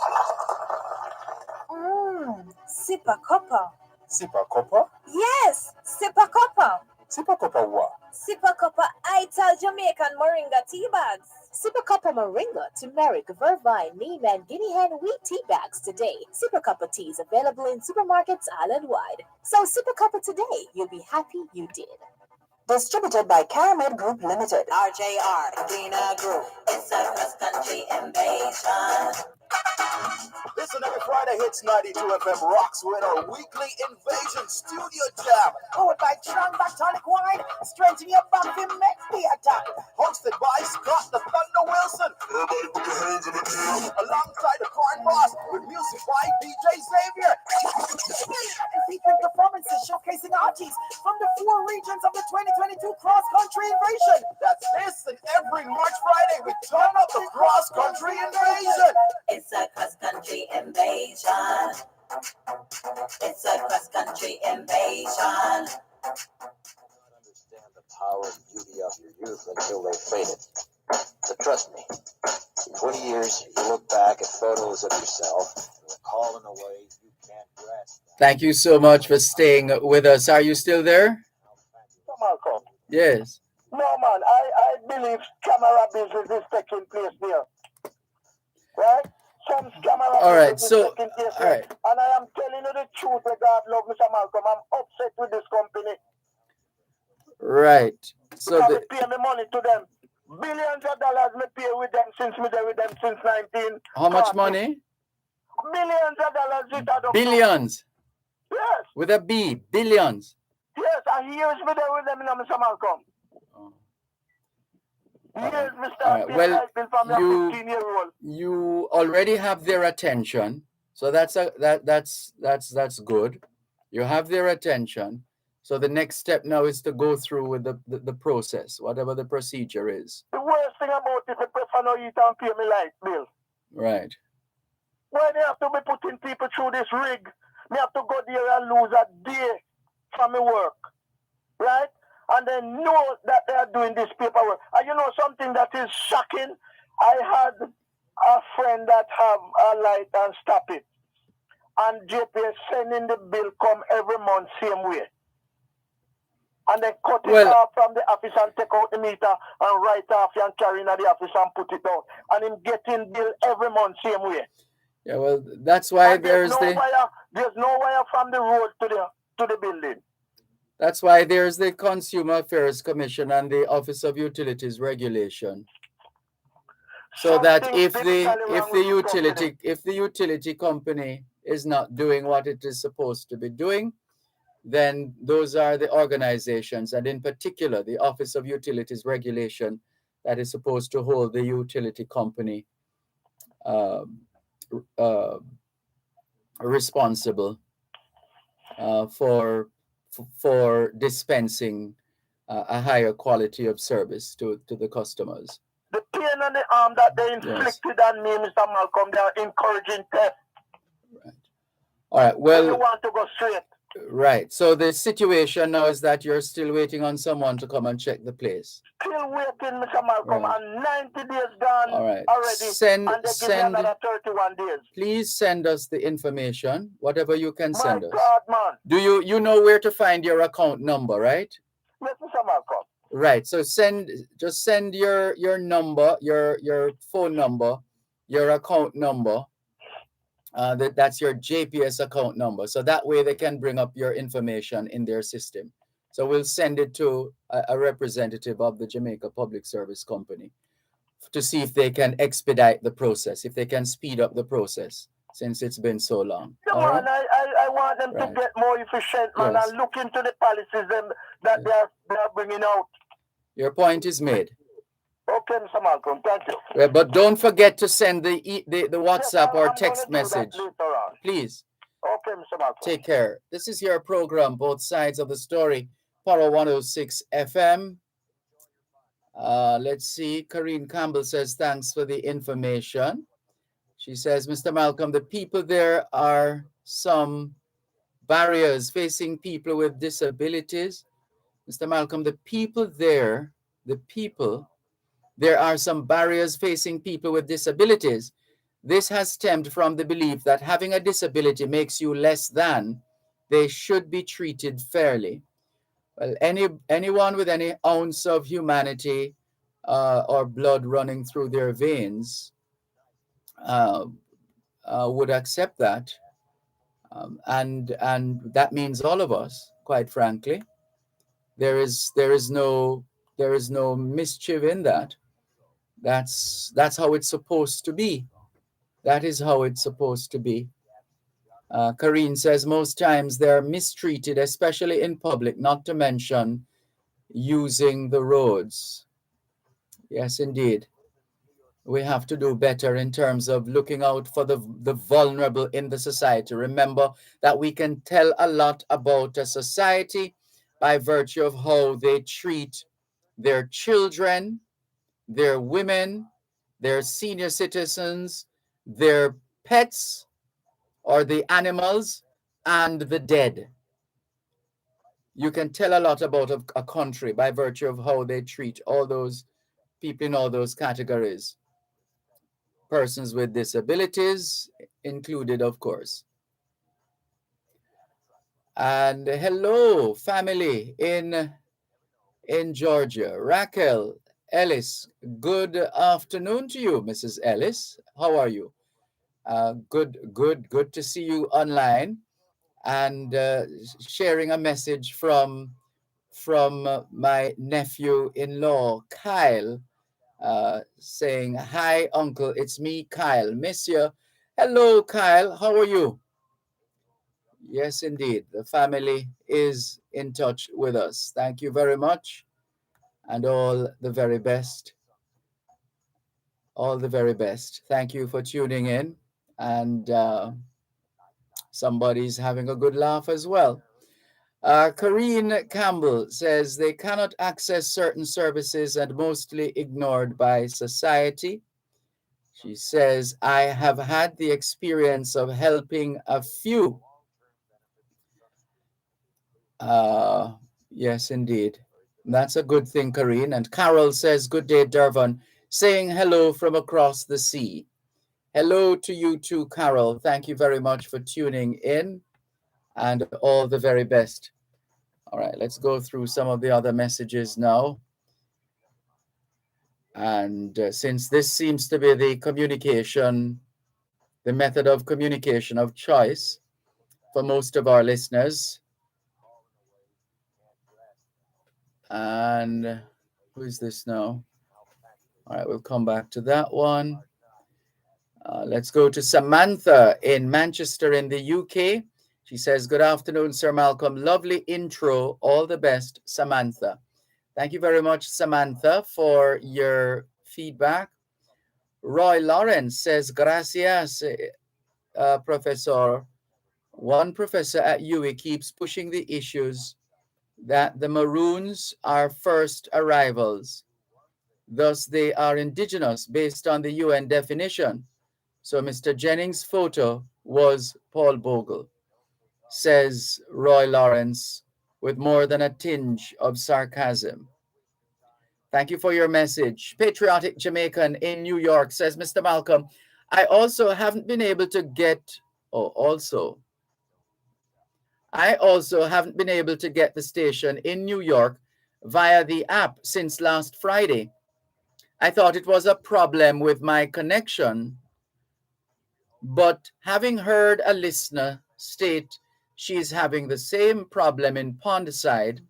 Speaker 11: Sipa Copper.
Speaker 8: Sipa Copper?
Speaker 11: Yes, Sipa Copper.
Speaker 8: Sipa Copper what?
Speaker 11: Sipa Copper Ital Jamaican Moringa tea bags.
Speaker 4: Sipa Copper Moringa, turmeric, vervine, neem, and guinea hen wheat tea bags today. Sipa Copper tea is available in supermarkets island-wide. So Sipa Copper today, you'll be happy you did. Distributed by Caramel Group Limited.
Speaker 5: RJR, Dina Group. It's a cross-country invasion.
Speaker 9: Listen every Friday, Hits 92 FM rocks with our weekly Invasion Studio Jam.
Speaker 5: Powered by Strongback Tonic Wine. Strengthen your back to make the attack.
Speaker 9: Hosted by Scott the Thunder Wilson.
Speaker 2: Everybody put your hands in the air.
Speaker 9: Alongside the Corn Boss with music by DJ Xavier.
Speaker 5: And featuring performances showcasing artists from the 4 regions of the 2022 cross-country invasion.
Speaker 9: That's this and every March Friday we turn up the cross-country invasion.
Speaker 5: It's a cross-country invasion. It's a cross-country invasion.
Speaker 3: Understand the power and beauty of your youth until they've faded. But trust me, in 20 years, you look back at photos of yourself and recall in a way you can't grasp.
Speaker 1: Thank you so much for staying with us. Are you still there?
Speaker 7: Malcolm.
Speaker 1: Yes.
Speaker 7: No, man, I believe camera business is taking place there. Right? Some camera
Speaker 1: All right,
Speaker 7: business
Speaker 1: so,
Speaker 7: is taking place
Speaker 1: all
Speaker 7: there.
Speaker 1: right.
Speaker 7: And I am telling you the truth, God love Mr. Malcolm. I'm upset with this company.
Speaker 1: Right. So
Speaker 7: Because me pay me money to them. Billions of dollars me pay with them since 19.
Speaker 1: how much money?
Speaker 7: Billions of dollars with that.
Speaker 1: Billions.
Speaker 7: Yes.
Speaker 1: With a B. Billions.
Speaker 7: Yes, and years me there with them, Mr. Malcolm.
Speaker 1: Oh.
Speaker 7: Years, Mr.
Speaker 1: All right. Well,
Speaker 7: from a 15-year-old.
Speaker 1: you already have their attention, so that's good. You have their attention. So the next step now is to go through with the process, whatever the procedure is.
Speaker 7: The worst thing about it, if prefer no eat and pay me light bill.
Speaker 1: Right.
Speaker 7: Why they have to be putting people through this rig? Me have to go there and lose a day from my work, right? And they know that they are doing this paperwork. And you know something that is shocking? I had a friend that have a light and stop it. And JPS sending the bill come every month same way. And they cut it off from the office and take out the meter and write off and carry in the office and put it out. And him getting bill every month same way.
Speaker 1: Yeah, well, that's why
Speaker 7: there's no wire from the road to the building.
Speaker 1: That's why there's the Consumer Affairs Commission and the Office of Utilities Regulation. So that if the utility company is not doing what it is supposed to be doing, then those are the organizations, and in particular the Office of Utilities Regulation, that is supposed to hold the utility company responsible for dispensing a higher quality of service to the customers.
Speaker 7: The pain and the harm that they inflicted on me, Mr. Malcolm, they are encouraging theft.
Speaker 1: Right. All right. Well,
Speaker 7: you want to go straight.
Speaker 1: Right. So the situation now is that you're still waiting on someone to come and check the place.
Speaker 7: Still waiting, Mr. Malcolm, and 90 days gone already.
Speaker 1: Send
Speaker 7: another 31 days.
Speaker 1: Please send us the information, whatever you can send us.
Speaker 7: My God, man.
Speaker 1: Do you know where to find your account number, right?
Speaker 7: Yes, Mr. Malcolm.
Speaker 1: Right. So just send your number, your phone number, your account number. That's your JPS account number. So that way they can bring up your information in their system. So we'll send it to a representative of the Jamaica Public Service Company to see if they can expedite the process, if they can speed up the process, since it's been so long.
Speaker 7: Come on, I want them to get more efficient, man, and look into the policies that they are bringing out.
Speaker 1: Your point is made.
Speaker 7: Okay, Mr. Malcolm, thank you.
Speaker 1: Yeah, but don't forget to send the WhatsApp or text message. Please.
Speaker 7: Okay, Mr. Malcolm.
Speaker 1: Take care. This is your program, Both Sides of the Story, Power 106 FM. Let's see. Karine Campbell says, thanks for the information. She says, Mr. Malcolm, the people there are some barriers facing people with disabilities. Mr. Malcolm, there are some barriers facing people with disabilities. This has stemmed from the belief that having a disability makes you less than. They should be treated fairly. Well, anyone with any ounce of humanity or blood running through their veins would accept that. And that means all of us, quite frankly. There is no mischief in that. That's how it's supposed to be. That is how it's supposed to be. Karine says most times they're mistreated, especially in public, not to mention using the roads. Yes, indeed. We have to do better in terms of looking out for the vulnerable in the society. Remember that we can tell a lot about a society by virtue of how they treat their children, their women, their senior citizens, their pets, or the animals, and the dead. You can tell a lot about a country by virtue of how they treat all those people in all those categories. Persons with disabilities included, of course. And hello, family in Georgia. Raquel Ellis, good afternoon to you, Mrs. Ellis. How are you? Good to see you online and sharing a message from my nephew-in-law, Kyle, saying, hi, uncle, it's me, Kyle. Miss you. Hello, Kyle. How are you? Yes, indeed. The family is in touch with us. Thank you very much. And all the very best. All the very best. Thank you for tuning in. And somebody's having a good laugh as well. Karine Campbell says they cannot access certain services and mostly ignored by society. She says, I have had the experience of helping a few. Yes, indeed. That's a good thing, Karine. And Carol says, good day, Dervan, saying hello from across the sea. Hello to you too, Carol. Thank you very much for tuning in and all the very best. All right, let's go through some of the other messages now. And since this seems to be the method of communication of choice for most of our listeners. And who is this now? All right, we'll come back to that one. Let's go to Samantha in Manchester in the UK. She says, good afternoon, Sir Malcolm. Lovely intro. All the best, Samantha. Thank you very much, Samantha, for your feedback. Roy Lawrence says, gracias, Professor. One professor at UWI keeps pushing the issues that the Maroons are first arrivals. Thus, they are indigenous based on the UN definition. So Mr. Jennings' photo was Paul Bogle, says Roy Lawrence with more than a tinge of sarcasm. Thank you for your message. Patriotic Jamaican in New York says, Mr. Malcolm, I also haven't been able to get the station in New York via the app since last Friday. I thought it was a problem with my connection, but having heard a listener state she's having the same problem in Pondside,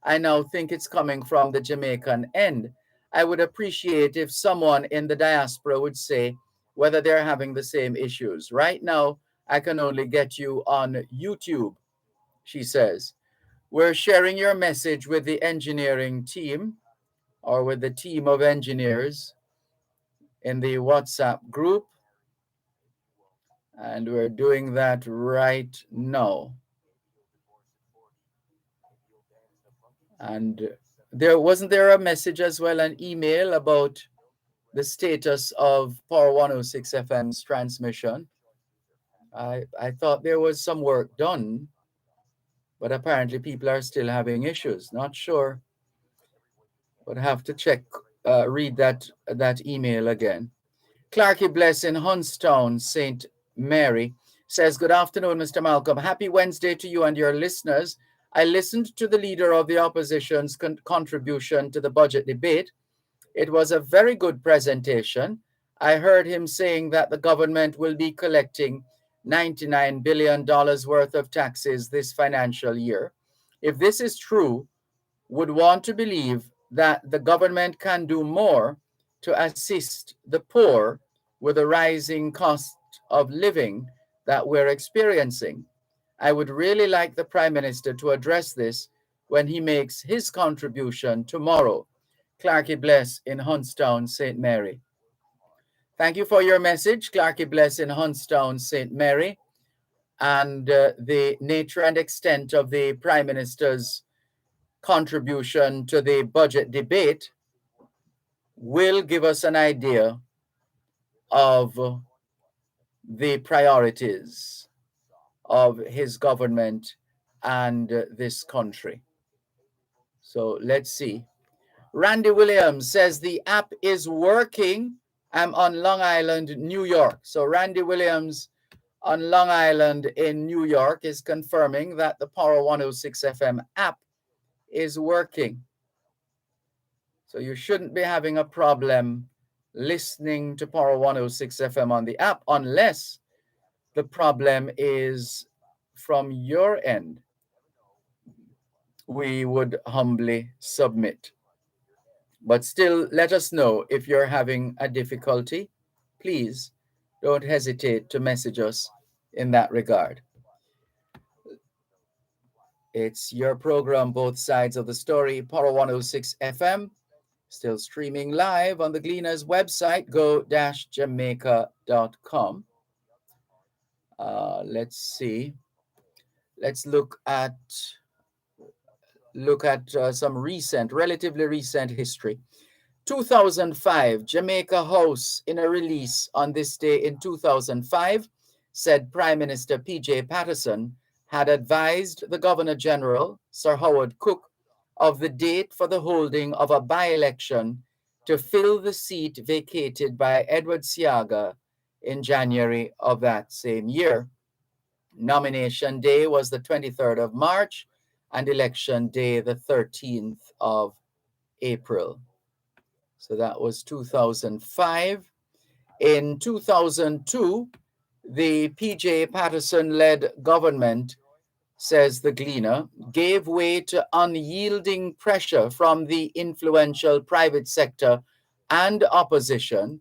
Speaker 1: I now think it's coming from the Jamaican end. I would appreciate if someone in the diaspora would say whether they're having the same issues. Right now, I can only get you on YouTube, she says. We're sharing your message with the engineering team or with the team of engineers in the WhatsApp group. And we're doing that right now. And wasn't there a message as well, an email about the status of Power 106 FM's transmission? I thought there was some work done, but apparently people are still having issues. Not sure, but have to check, read that email again. Clarky Bless in Hunstown, St. Mary, says, good afternoon, Mr. Malcolm. Happy Wednesday to you and your listeners. I listened to the leader of the opposition's contribution to the budget debate. It was a very good presentation. I heard him saying that the government will be collecting $99 billion worth of taxes this financial year. If this is true, would want to believe that the government can do more to assist the poor with the rising cost of living that we're experiencing. I would really like the Prime Minister to address this when he makes his contribution tomorrow. Clarky Bless in Hunstown, St. Mary. Thank you for your message, Clarky Bless in Hunstown, St. Mary. And the nature and extent of the Prime Minister's contribution to the budget debate will give us an idea of the priorities of his government and this country. So let's see. Randy Williams says the app is working. I'm on Long Island, New York. So Randy Williams on Long Island in New York is confirming that the Power 106 FM app is working. So you shouldn't be having a problem listening to Power 106 FM on the app unless the problem is from your end. We would humbly submit. But still, let us know if you're having a difficulty. Please don't hesitate to message us in that regard. It's your program, Both Sides of the Story, Power 106 FM. Still streaming live on the Gleaners website, go-jamaica.com. Let's see. Let's look at some relatively recent history. 2005, Jamaica House, in a release on this day in 2005, said Prime Minister P.J. Patterson had advised the Governor General, Sir Howard Cook, of the date for the holding of a by-election to fill the seat vacated by Edward Siaga in January of that same year. Nomination day was the 23rd of March and election day the 13th of April. So that was 2005. In 2002, the P.J. Patterson-led government, says the Gleaner, gave way to unyielding pressure from the influential private sector and opposition,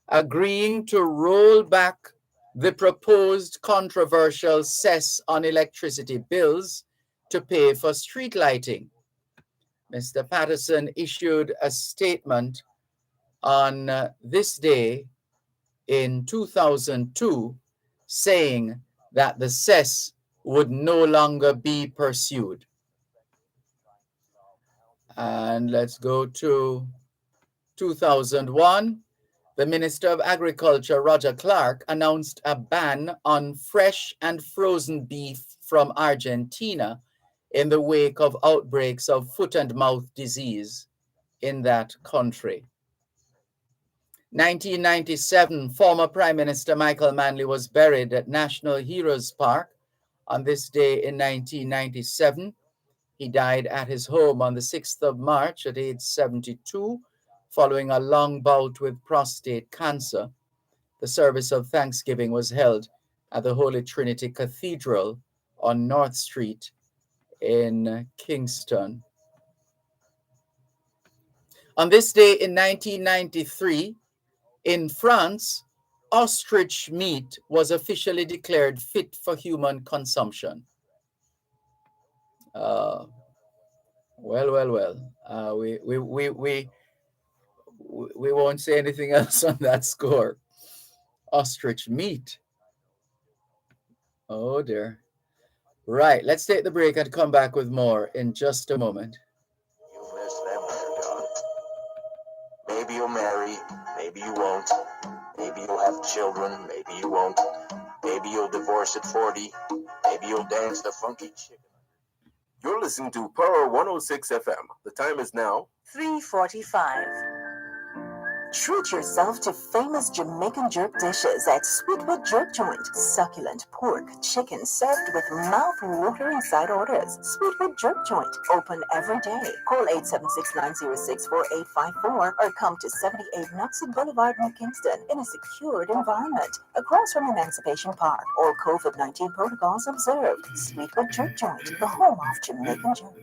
Speaker 1: agreeing to roll back the proposed controversial cess on electricity bills to pay for street lighting. Mr. Patterson issued a statement on this day in 2002 saying that the cess would no longer be pursued. And let's go to 2001. The Minister of Agriculture, Roger Clark, announced a ban on fresh and frozen beef from Argentina in the wake of outbreaks of foot and mouth disease in that country. 1997, former Prime Minister Michael Manley was buried at National Heroes Park on this day in 1997. He died at his home on the 6th of March at age 72, following a long bout with prostate cancer. The service of Thanksgiving was held at the Holy Trinity Cathedral on North Street in Kingston. On this day in 1993, in France, ostrich meat was officially declared fit for human consumption. Well. We won't say anything else on that score. Ostrich meat. Oh dear. Right, let's take the break and come back with more in just a moment.
Speaker 3: You miss them when they're gone. Maybe you'll marry, maybe you won't. Maybe you'll have children, maybe you won't. Maybe you'll divorce at 40. Maybe you'll dance the funky chicken.
Speaker 8: You're listening to Power 106 FM. The time is now
Speaker 4: 3:45. Treat yourself to famous Jamaican jerk dishes at Sweetwood Jerk Joint. Succulent pork, chicken served with mouth-watering side orders. Sweetwood Jerk Joint, open every day. Call 876-906-4854 or come to 78 Knoxville Boulevard in Kingston in a secured environment across from Emancipation Park. All COVID-19 protocols observed. Sweetwood Jerk Joint, the home of Jamaican jerk.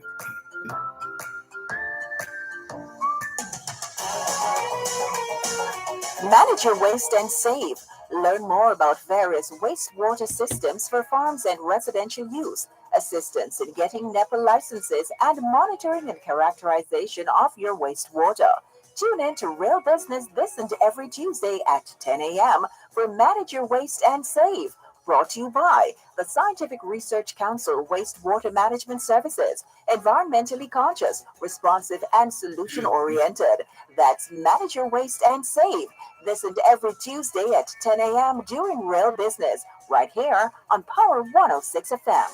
Speaker 4: Manage your waste and save. Learn more about various wastewater systems for farms and residential use, assistance in getting NEPA licenses, and monitoring and characterization of your wastewater. Tune in to Real Business this and every Tuesday at 10 a.m. for Manage Your Waste and Save. Brought to you by the Scientific Research Council Wastewater Management Services. Environmentally conscious, responsive, and solution-oriented. That's Manage Your Waste and Save. Listen to every Tuesday at 10 a.m. during Real Business, right here on Power 106 FM.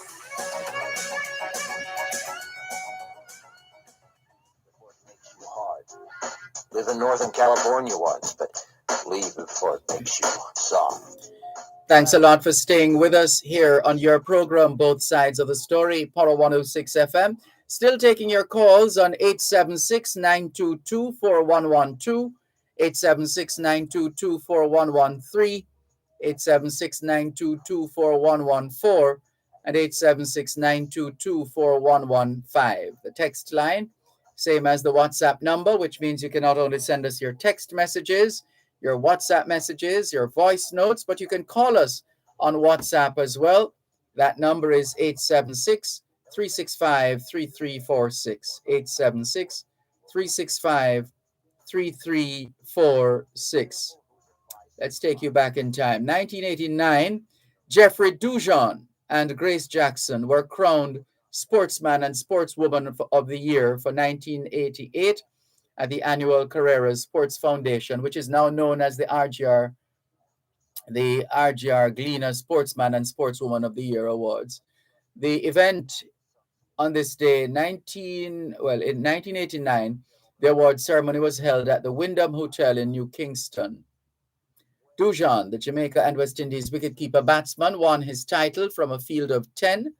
Speaker 3: Live in Northern California once, but leave before it makes you soft.
Speaker 1: Thanks a lot for staying with us here on your program, Both Sides of the Story, Power 106 FM. Still taking your calls on 876-922-4112, 876-922-4113, 876-922-4114, and 876-922-4115. The text line, same as the WhatsApp number, which means you can not only send us your text messages, your WhatsApp messages, your voice notes, but you can call us on WhatsApp as well. That number is 876-365-3346, 876-365-3346. Let's take you back in time. 1989, Jeffrey Dujon and Grace Jackson were crowned Sportsman and Sportswoman of the Year for 1988 at the annual Carreras Sports Foundation, which is now known as the RGR Gleaner Sportsman and Sportswoman of the Year Awards. The event on this day, in 1989, the award ceremony was held at the Wyndham Hotel in New Kingston. Dujon, the Jamaica and West Indies wicketkeeper batsman, won his title from a field of 10.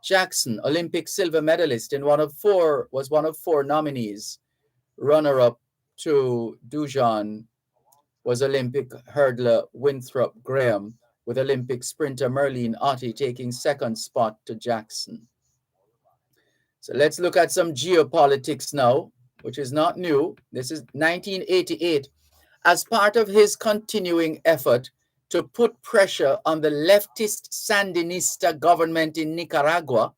Speaker 1: Jackson, Olympic silver medalist, was one of four nominees. Runner-up to Dujon was Olympic hurdler Winthrop Graham, with Olympic sprinter Merlene Ottey taking second spot to Jackson. So let's look at some geopolitics now, which is not new. This is 1988. As part of his continuing effort to put pressure on the leftist Sandinista government in Nicaragua,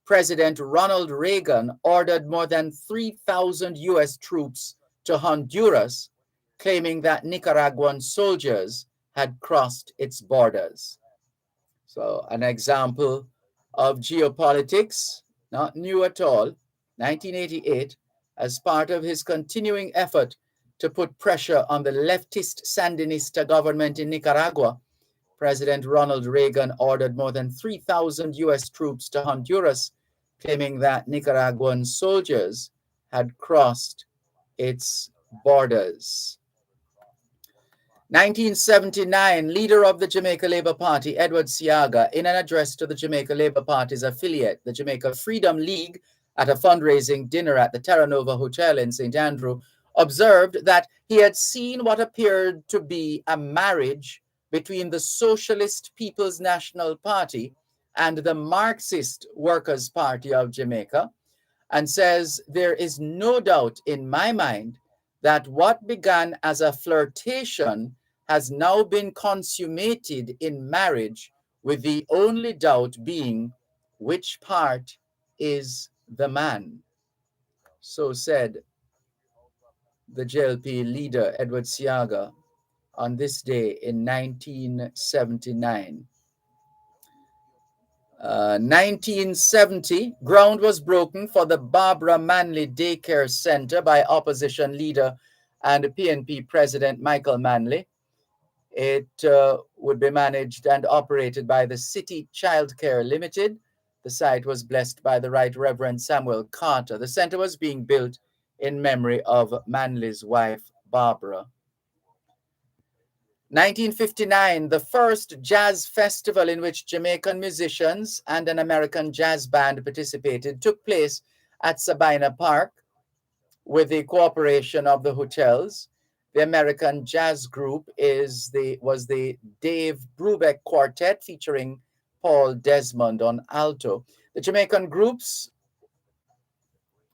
Speaker 1: President Ronald Reagan ordered more than 3,000 U.S. troops to Honduras, claiming that Nicaraguan soldiers had crossed its borders. So an example of geopolitics, not new at all, 1988, as part of his continuing effort to put pressure on the leftist Sandinista government in Nicaragua, President Ronald Reagan ordered more than 3,000 U.S. troops to Honduras, claiming that Nicaraguan soldiers had crossed its borders. 1979, leader of the Jamaica Labour Party, Edward Seaga, in an address to the Jamaica Labour Party's affiliate, the Jamaica Freedom League, at a fundraising dinner at the Terra Nova Hotel in St. Andrew, observed that he had seen what appeared to be a marriage between the Socialist People's National Party and the Marxist Workers' Party of Jamaica, and says, "There is no doubt in my mind that what began as a flirtation has now been consummated in marriage, with the only doubt being which part is the man." So said the JLP leader, Edward Seaga, on this day in 1979. 1970, ground was broken for the Barbara Manley Daycare Center by opposition leader and PNP President Michael Manley. It would be managed and operated by the City Childcare Limited. The site was blessed by the Right Reverend Samuel Carter. The center was being built in memory of Manley's wife, Barbara. 1959, the first jazz festival in which Jamaican musicians and an American jazz band participated took place at Sabina Park with the cooperation of the hotels. The American jazz group was the Dave Brubeck Quartet, featuring Paul Desmond on alto. The Jamaican groups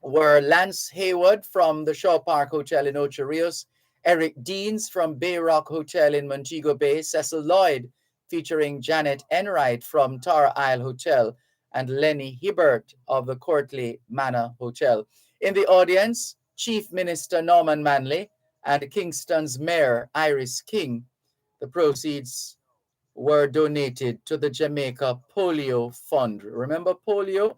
Speaker 1: were Lance Hayward from the Shaw Park Hotel in Ocho Rios, Eric Deans from Bay Rock Hotel in Montego Bay, Cecil Lloyd featuring Janet Enright from Tar Isle Hotel, and Lenny Hibbert of the Courtly Manor Hotel. In the audience, Chief Minister Norman Manley and Kingston's Mayor Iris King. The proceeds were donated to the Jamaica Polio Fund. Remember polio?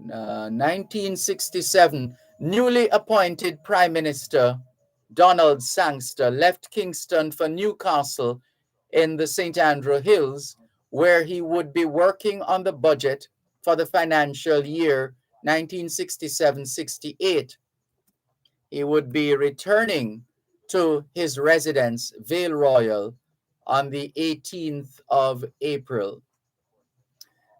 Speaker 1: 1967, newly appointed Prime Minister Donald Sangster left Kingston for Newcastle in the St. Andrew Hills, where he would be working on the budget for the financial year 1967-68. He would be returning to his residence, Vale Royal, on the 18th of April.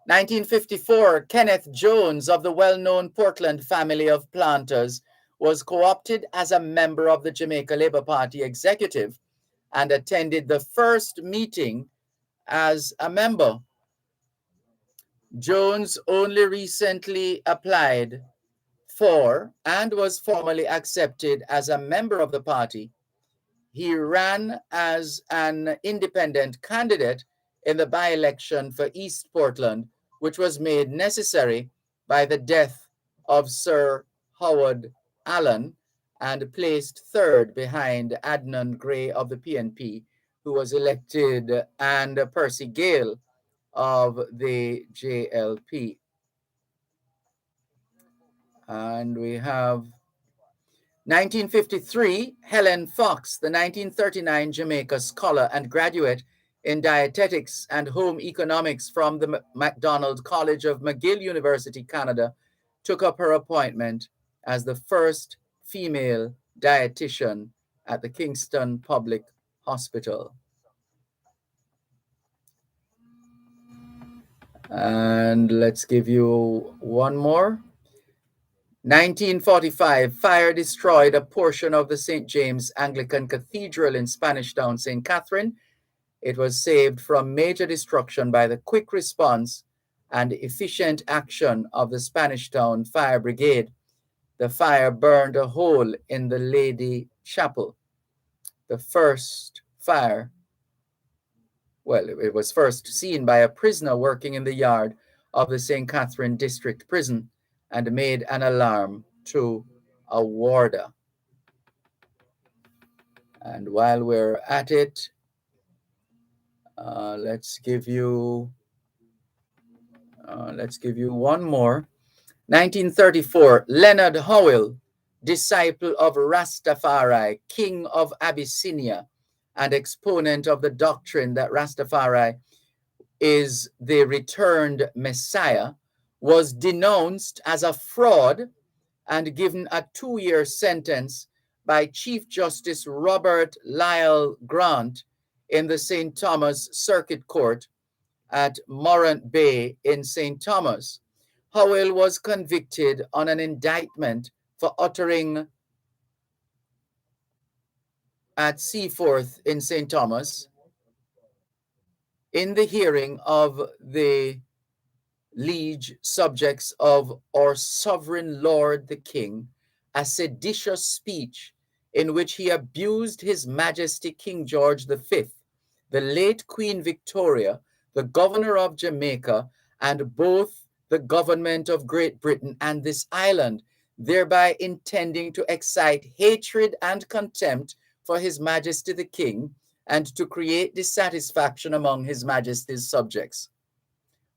Speaker 1: 1954, Kenneth Jones of the well-known Portland family of planters was co-opted as a member of the Jamaica Labour Party executive and attended the first meeting as a member. Jones only recently applied for and was formally accepted as a member of the party. He ran as an independent candidate in the by-election for East Portland, which was made necessary by the death of Sir Howard Allen, and placed third behind Adnan Gray of the PNP, who was elected, and Percy Gale of the JLP. And we have 1953, Helen Fox, the 1939 Jamaica scholar and graduate in dietetics and home economics from the MacDonald College of McGill University, Canada, took up her appointment as the first female dietitian at the Kingston Public Hospital. And let's give you one more. 1945, fire destroyed a portion of the St. James Anglican Cathedral in Spanish Town, St. Catherine. It was saved from major destruction by the quick response and efficient action of the Spanish Town Fire Brigade. The fire burned a hole in the Lady Chapel. The first fire, well, it was first seen by a prisoner working in the yard of the St. Catherine District Prison and made an alarm to a warder. And while we're at it, let's give you one more. 1934, Leonard Howell, disciple of Rastafari, king of Abyssinia, and exponent of the doctrine that Rastafari is the returned Messiah, was denounced as a fraud and given a 2-year sentence by Chief Justice Robert Lyle Grant in the St. Thomas Circuit Court at Morant Bay in St. Thomas. Howell was convicted on an indictment for uttering at Seaforth in St. Thomas in the hearing of the liege subjects of our sovereign lord the king, a seditious speech in which he abused his majesty King George V, the late Queen Victoria, the governor of Jamaica, and both the government of Great Britain and this island, thereby intending to excite hatred and contempt for his majesty the king and to create dissatisfaction among his majesty's subjects.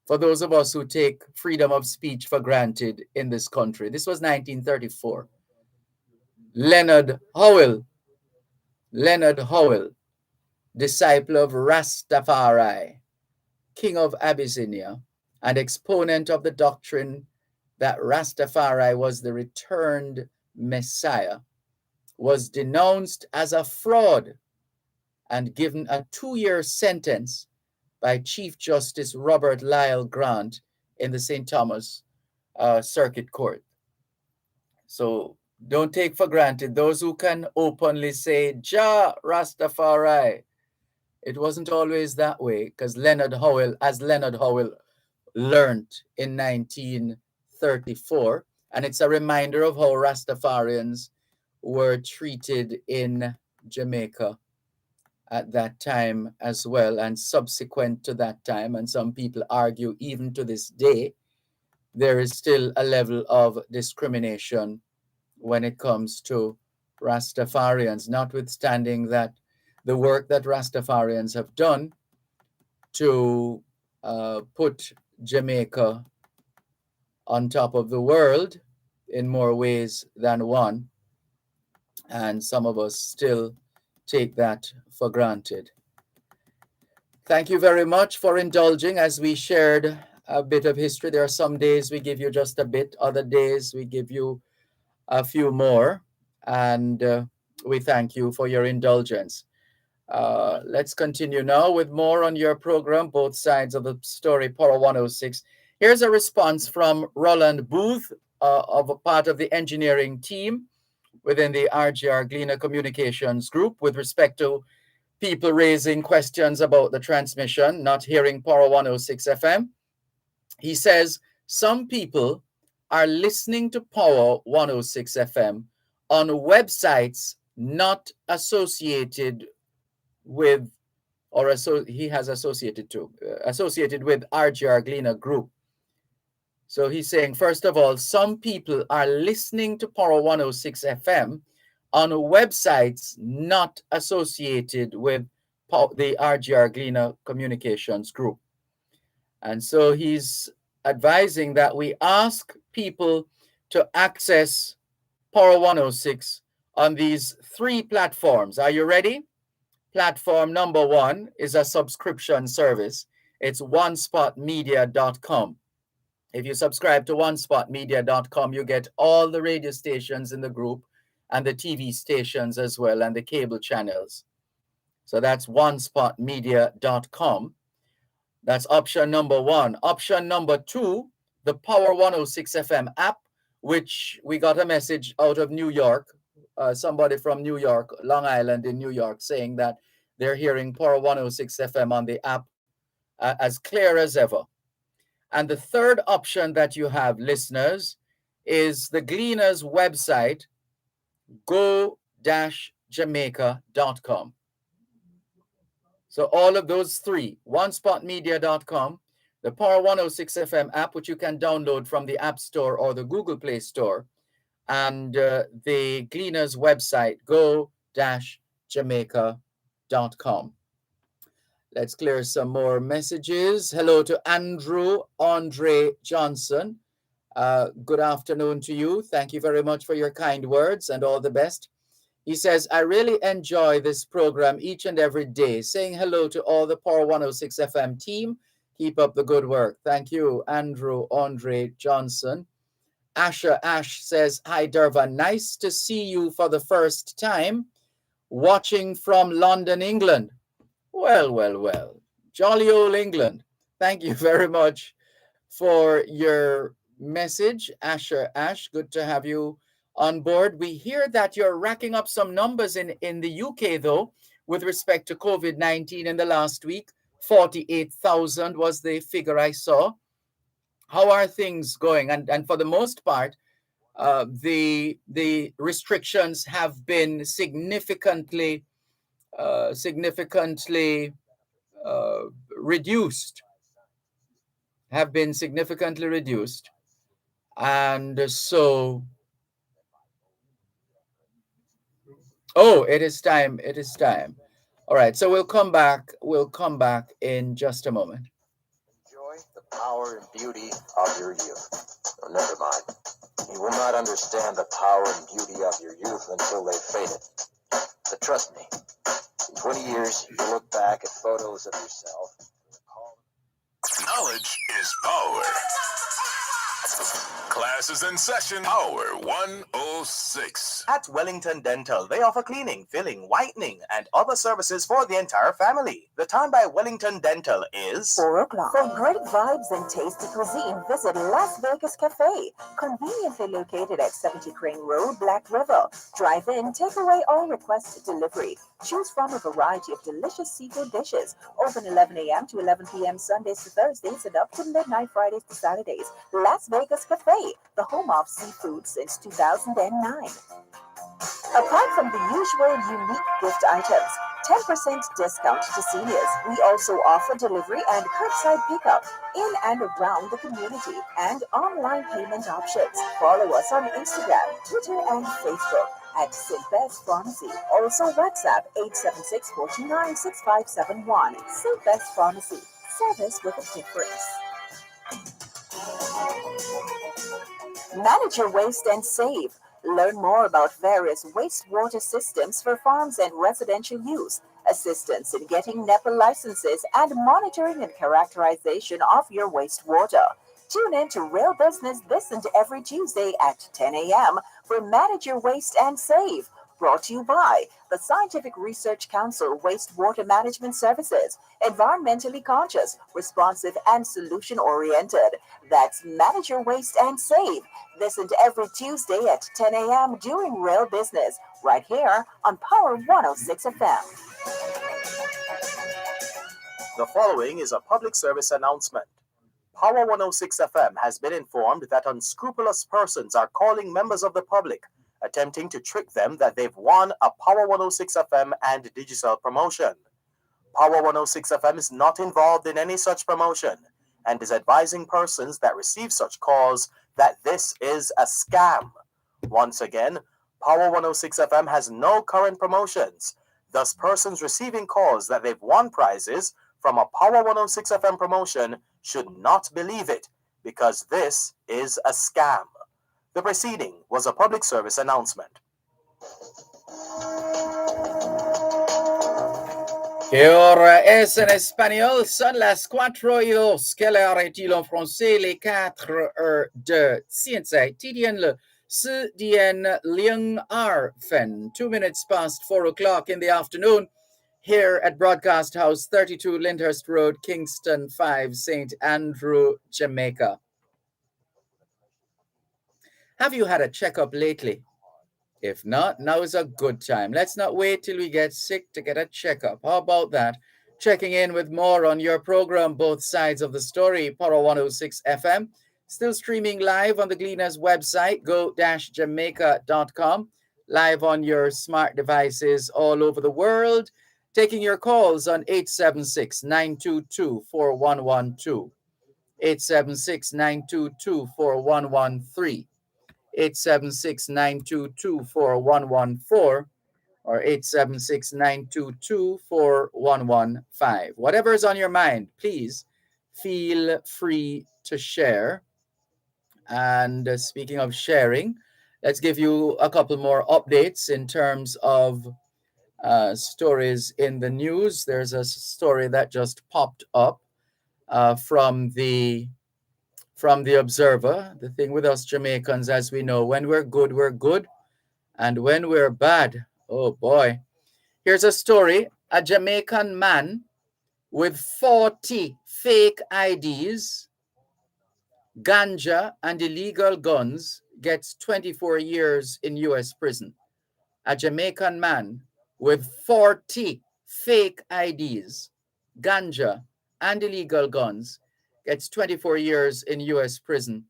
Speaker 1: For those of us who take freedom of speech for granted in this country. This was 1934. Leonard Howell, disciple of Rastafari, king of Abyssinia, and exponent of the doctrine that Rastafari was the returned Messiah, was denounced as a fraud and given a 2-year sentence by Chief Justice Robert Lyle Grant in the St. Thomas Circuit Court. So don't take for granted those who can openly say, Jah Rastafari. It wasn't always that way, because Leonard Howell learned in 1934, and it's a reminder of how Rastafarians were treated in Jamaica at that time as well, and subsequent to that time. And some people argue even to this day, there is still a level of discrimination when it comes to Rastafarians, notwithstanding that the work that Rastafarians have done to put Jamaica on top of the world in more ways than one. And some of us still take that for granted. Thank you very much for indulging as we shared a bit of history. There are some days we give you just a bit, other days we give you a few more, and we thank you for your indulgence. Let's continue now with more on your program, Both Sides of the Story, Power 106. Here's a response from Roland Booth, of a part of the engineering team within the RGR Gleaner Communications Group, with respect to people raising questions about the transmission, not hearing Power 106 FM. He says, some people are listening to Power 106 FM on websites not associated with, or he has associated with RGR Gleaner Group. So he's saying, first of all, some people are listening to Power 106 FM on websites not associated with the RGR Gleaner Communications Group. And so he's advising that we ask people to access Power 106 on these 3 platforms. Are you ready? Platform number one is a subscription service. It's onespotmedia.com. If you subscribe to onespotmedia.com, you get all the radio stations in the group and the TV stations as well and the cable channels. So that's onespotmedia.com. That's option number one. Option number two, the Power 106 FM app, which we got a message out of New York, somebody from New York, Long Island in New York, saying that they're hearing Power 106 FM on the app as clear as ever. And the third option that you have, listeners, is the Gleaner's website, go-jamaica.com. So all of those three, onespotmedia.com, the Power 106 FM app, which you can download from the App Store or the Google Play Store, and the Gleaner's website, go-jamaica.com. Let's clear some more messages. Hello to Andrew Andre Johnson. Good afternoon to you. Thank you very much for your kind words and all the best. He says, I really enjoy this program each and every day. Saying hello to all the Power 106 FM team. Keep up the good work. Thank you, Andrew Andre Johnson. Asher Ash says, hi, Dervan. Nice to see you for the first time. Watching from London, England. Well, well, well. Jolly old England. Thank you very much for your message, Asher Ash. Good to have you on board. We hear that you're racking up some numbers in the UK, though, with respect to COVID-19 in the last week. 48,000 was the figure I saw. How are things going? And for the most part, the restrictions have been significantly reduced. Have been significantly reduced. And so, oh, it is time. It is time. All right. So we'll come back. We'll come back in just a moment.
Speaker 3: Enjoy the power and beauty of your youth. Oh, never mind. You will not understand the power and beauty of your youth until they've faded. But trust me, in 20 years, you'll look back at photos of yourself.
Speaker 12: Knowledge is power. Class is in session. Power 106.
Speaker 9: At Wellington Dental, they offer cleaning, filling, whitening, and other services for the entire family. The time by Wellington Dental is
Speaker 4: 4 o'clock. For great vibes and tasty cuisine, visit Las Vegas Cafe, conveniently located at 70 Crane Road, Black River. Drive in, take away, or request delivery. Choose from a variety of delicious seafood dishes. Open 11 a.m. to 11 p.m. Sundays to Thursdays and up to midnight Fridays to Saturdays. Las Vegas Cafe, the home of seafood since 2009. Apart from the usual unique gift items, 10% discount to seniors. We also offer delivery and curbside pickup in and around the community and online payment options. Follow us on Instagram, Twitter, and Facebook at Silvest Pharmacy. Also WhatsApp 876-429-6571. Silvest Pharmacy. Service with a difference. Manage your waste and save. Learn more about various wastewater systems for farms and residential use, assistance in getting NEPA licenses, and monitoring and characterization of your wastewater. Tune in to Real Business this and every Tuesday at 10 a.m. for Manage Your Waste and Save. Brought to you by the Scientific Research Council Wastewater Management Services. Environmentally conscious, responsive, and solution-oriented. That's Manage Your Waste and Save. Listen to every Tuesday at 10 a.m. during Real Business, right here on Power 106 FM.
Speaker 9: The following is a public service announcement. Power 106 FM has been informed that unscrupulous persons are calling members of the public, attempting to trick them that they've won a Power 106 FM and digital promotion. Power 106 FM is not involved in any such promotion and is advising persons that receive such calls that this is a scam. Once again, Power 106 FM has no current promotions. Thus, persons receiving calls that they've won prizes from a Power 106 FM promotion should not believe it, because this is a scam. The proceeding was a public service announcement.
Speaker 1: Y ahora es en español, son las 4:02, quelle heure est-il en français, les 4 heures de 现在 TDN 了4点02分 2 minutes past 4 o'clock in the afternoon here at Broadcast House 32 Lyndhurst Road, Kingston 5, St. Andrew, Jamaica. Have you had a checkup lately? If not, now is a good time. Let's not wait till we get sick to get a checkup. How about that? Checking in with more on your program, Both Sides of the Story, Power 106 FM. Still streaming live on the Gleaners website, go-jamaica.com. Live on your smart devices all over the world. Taking your calls on 876-922-4112. 876-922-4113. 876-922-4114 or 876-922-4115. Whatever is on your mind, please feel free to share. And speaking of sharing, let's give you a couple more updates in terms of stories in the news. There's a story that just popped up from the Observer. The thing with us Jamaicans, as we know, when we're good, we're good. And when we're bad, oh boy. Here's a story. A Jamaican man with 40 fake IDs, ganja, and illegal guns gets 24 years in U.S. prison. A Jamaican man with 40 fake IDs, ganja, and illegal guns gets 24 years in U.S. prison.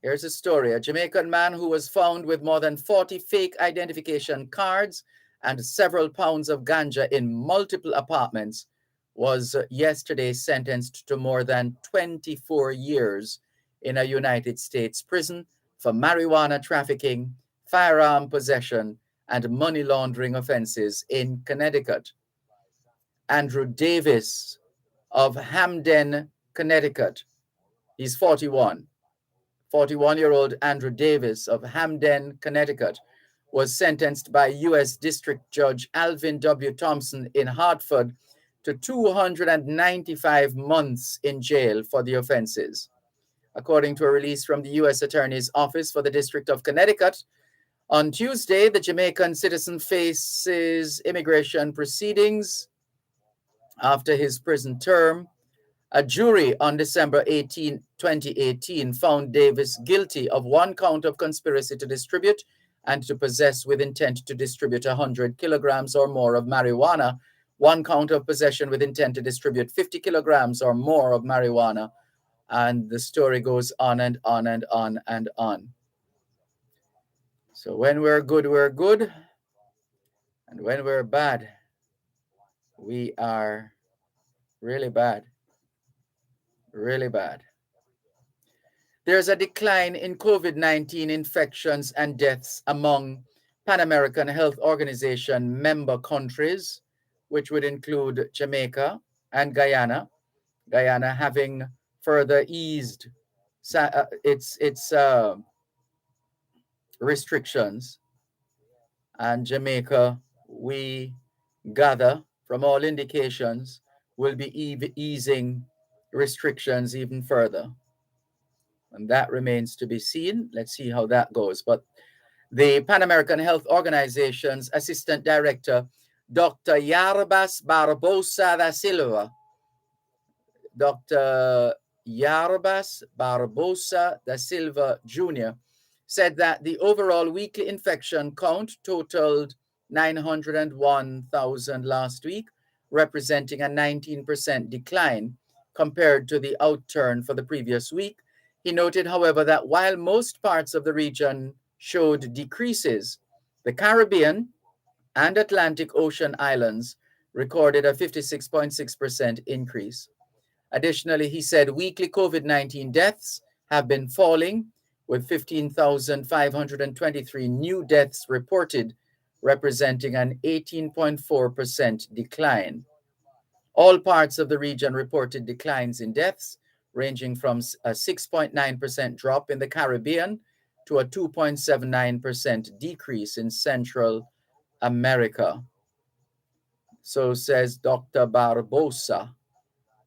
Speaker 1: Here's a story. A Jamaican man who was found with more than 40 fake identification cards and several pounds of ganja in multiple apartments was yesterday sentenced to more than 24 years in a United States prison for marijuana trafficking, firearm possession, and money laundering offenses in Connecticut. Andrew Davis of Hamden, Connecticut. He's 41. 41-year-old Andrew Davis of Hamden, Connecticut, was sentenced by U.S. District Judge Alvin W. Thompson in Hartford to 295 months in jail for the offenses. According to a release from the U.S. Attorney's Office for the District of Connecticut, on Tuesday, the Jamaican citizen faces immigration proceedings after his prison term. A jury on December 18, 2018 found Davis guilty of one count of conspiracy to distribute and to possess with intent to distribute 100 kilograms or more of marijuana, one count of possession with intent to distribute 50 kilograms or more of marijuana, and the story goes on and on and on and on. So when we're good, we're good, and when we're bad, we are really bad. Really bad. There's a decline in COVID-19 infections and deaths among Pan American Health Organization member countries, which would include Jamaica and Guyana. Guyana having further eased its restrictions, and Jamaica, we gather from all indications, will be easing restrictions even further. And that remains to be seen. Let's see how that goes. But the Pan American Health Organization's Assistant Director, Dr. Yarbas Barbosa da Silva, Dr. Yarbas Barbosa da Silva Jr., said that the overall weekly infection count totaled 901,000 last week, representing a 19% decline compared to the outturn for the previous week. He noted, however, that while most parts of the region showed decreases, the Caribbean and Atlantic Ocean islands recorded a 56.6% increase. Additionally, he said weekly COVID-19 deaths have been falling, with 15,523 new deaths reported, representing an 18.4% decline. All parts of the region reported declines in deaths, ranging from a 6.9% drop in the Caribbean to a 2.79% decrease in Central America. So says Dr. Barbosa.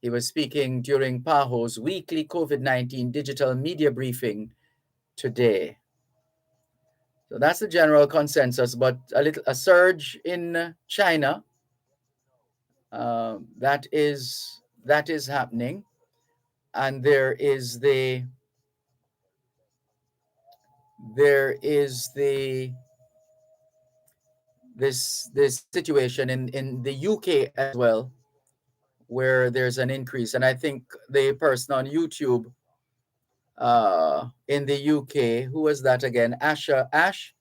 Speaker 1: He was speaking during PAHO's weekly COVID-19 digital media briefing today. So that's the general consensus, but a surge in China that is happening, and there is the this situation in the UK as well, where there's an increase. And I think the person on YouTube in the UK, who was that again? Ash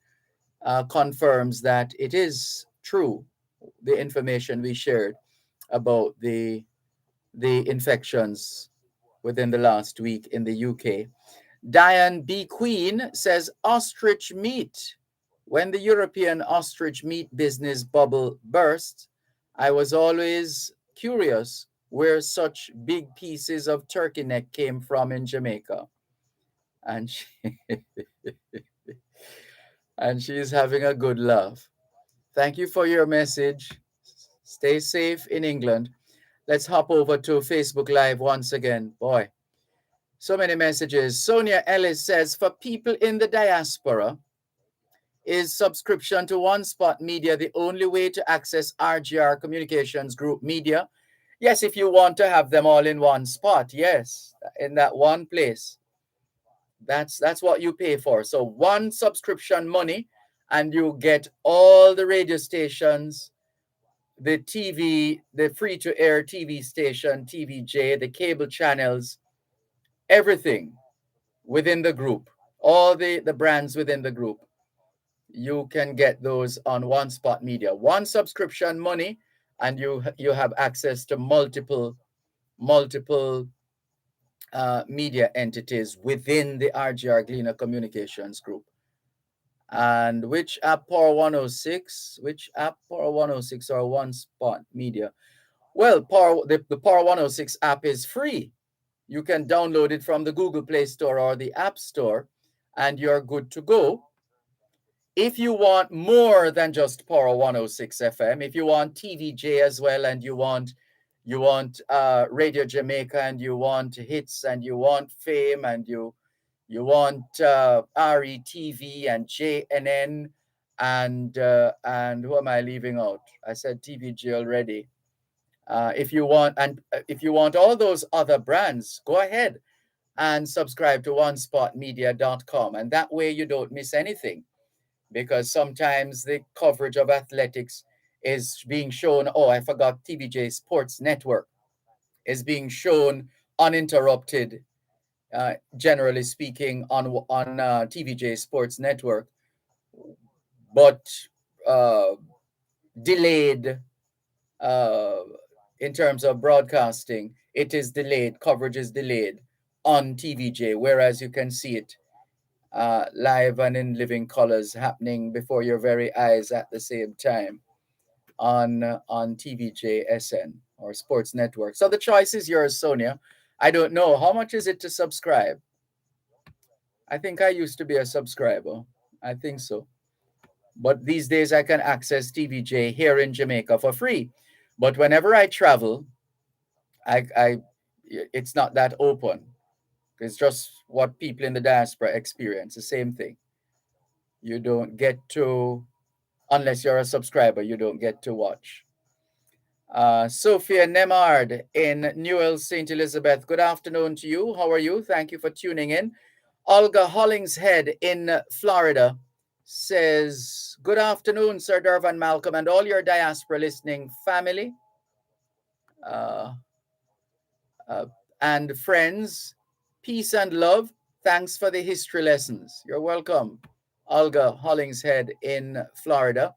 Speaker 1: confirms that it is true, the information we shared about the infections within the last week in the UK. Diane B. Queen says ostrich meat. When the European ostrich meat business bubble burst, I was always curious where such big pieces of turkey neck came from in Jamaica. And she and she's having a good laugh. Thank you for your message. Stay safe in England. Let's hop over to Facebook Live once again. Boy, so many messages. Sonia Ellis says, for people in the diaspora, is subscription to One Spot Media the only way to access RGR Communications Group media? Yes, if you want to have them all in one spot, yes, in that one place. That's what you pay for. So one subscription money, and you get all the radio stations, the TV, the free-to-air TV station, TVJ, the cable channels, everything within the group, all the brands within the group. You can get those on One Spot Media. One subscription money, and you have access to multiple media entities within the RGR Gleaner Communications Group. And which app, Power 106? Which app, Power 106 or One Spot Media? Well, the Power 106 app is free. You can download it from the Google Play Store or the App Store, and you're good to go. If you want more than just Power 106 FM, if you want TVJ as well, and you want Radio Jamaica, and you want hits, and you want fame, and you want RETV and JNN, and who am I leaving out? I said TVJ already. If you want all those other brands, go ahead and subscribe to onespotmedia.com, and that way you don't miss anything. Because sometimes the coverage of athletics is being shown. Oh, I forgot, TVJ Sports Network is being shown uninterrupted, generally speaking, on TVJ Sports Network, but delayed in terms of broadcasting. It is delayed. Coverage is delayed on TVJ, whereas you can see it live and in living colors happening before your very eyes at the same time on TVJ SN or Sports Network. So the choice is yours, Sonia. I don't know. How much is it to subscribe? I think I used to be a subscriber. I think so. But these days I can access TVJ here in Jamaica for free. But whenever I travel, it's not that open. It's just what people in the diaspora experience, the same thing. You don't get to, unless you're a subscriber, you don't get to watch. Sophia Nemard in Newell, St. Elizabeth. Good afternoon to you. How are you? Thank you for tuning in. Olga Hollingshead in Florida says, good afternoon, Sir Dervan, Malcolm, and all your diaspora listening family and friends. Peace and love. Thanks for the history lessons. You're welcome. Olga Hollingshead in Florida.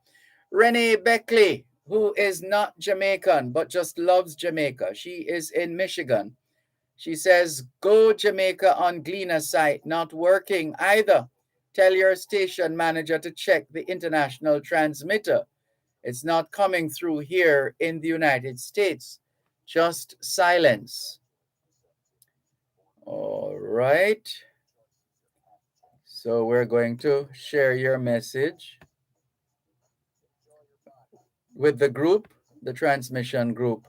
Speaker 1: Renee Beckley, who is not Jamaican, but just loves Jamaica. She is in Michigan. She says, go Jamaica on Gleaner site, not working either. Tell your station manager to check the international transmitter. It's not coming through here in the United States. Just silence. All right. So we're going to share your message with the group. the transmission group,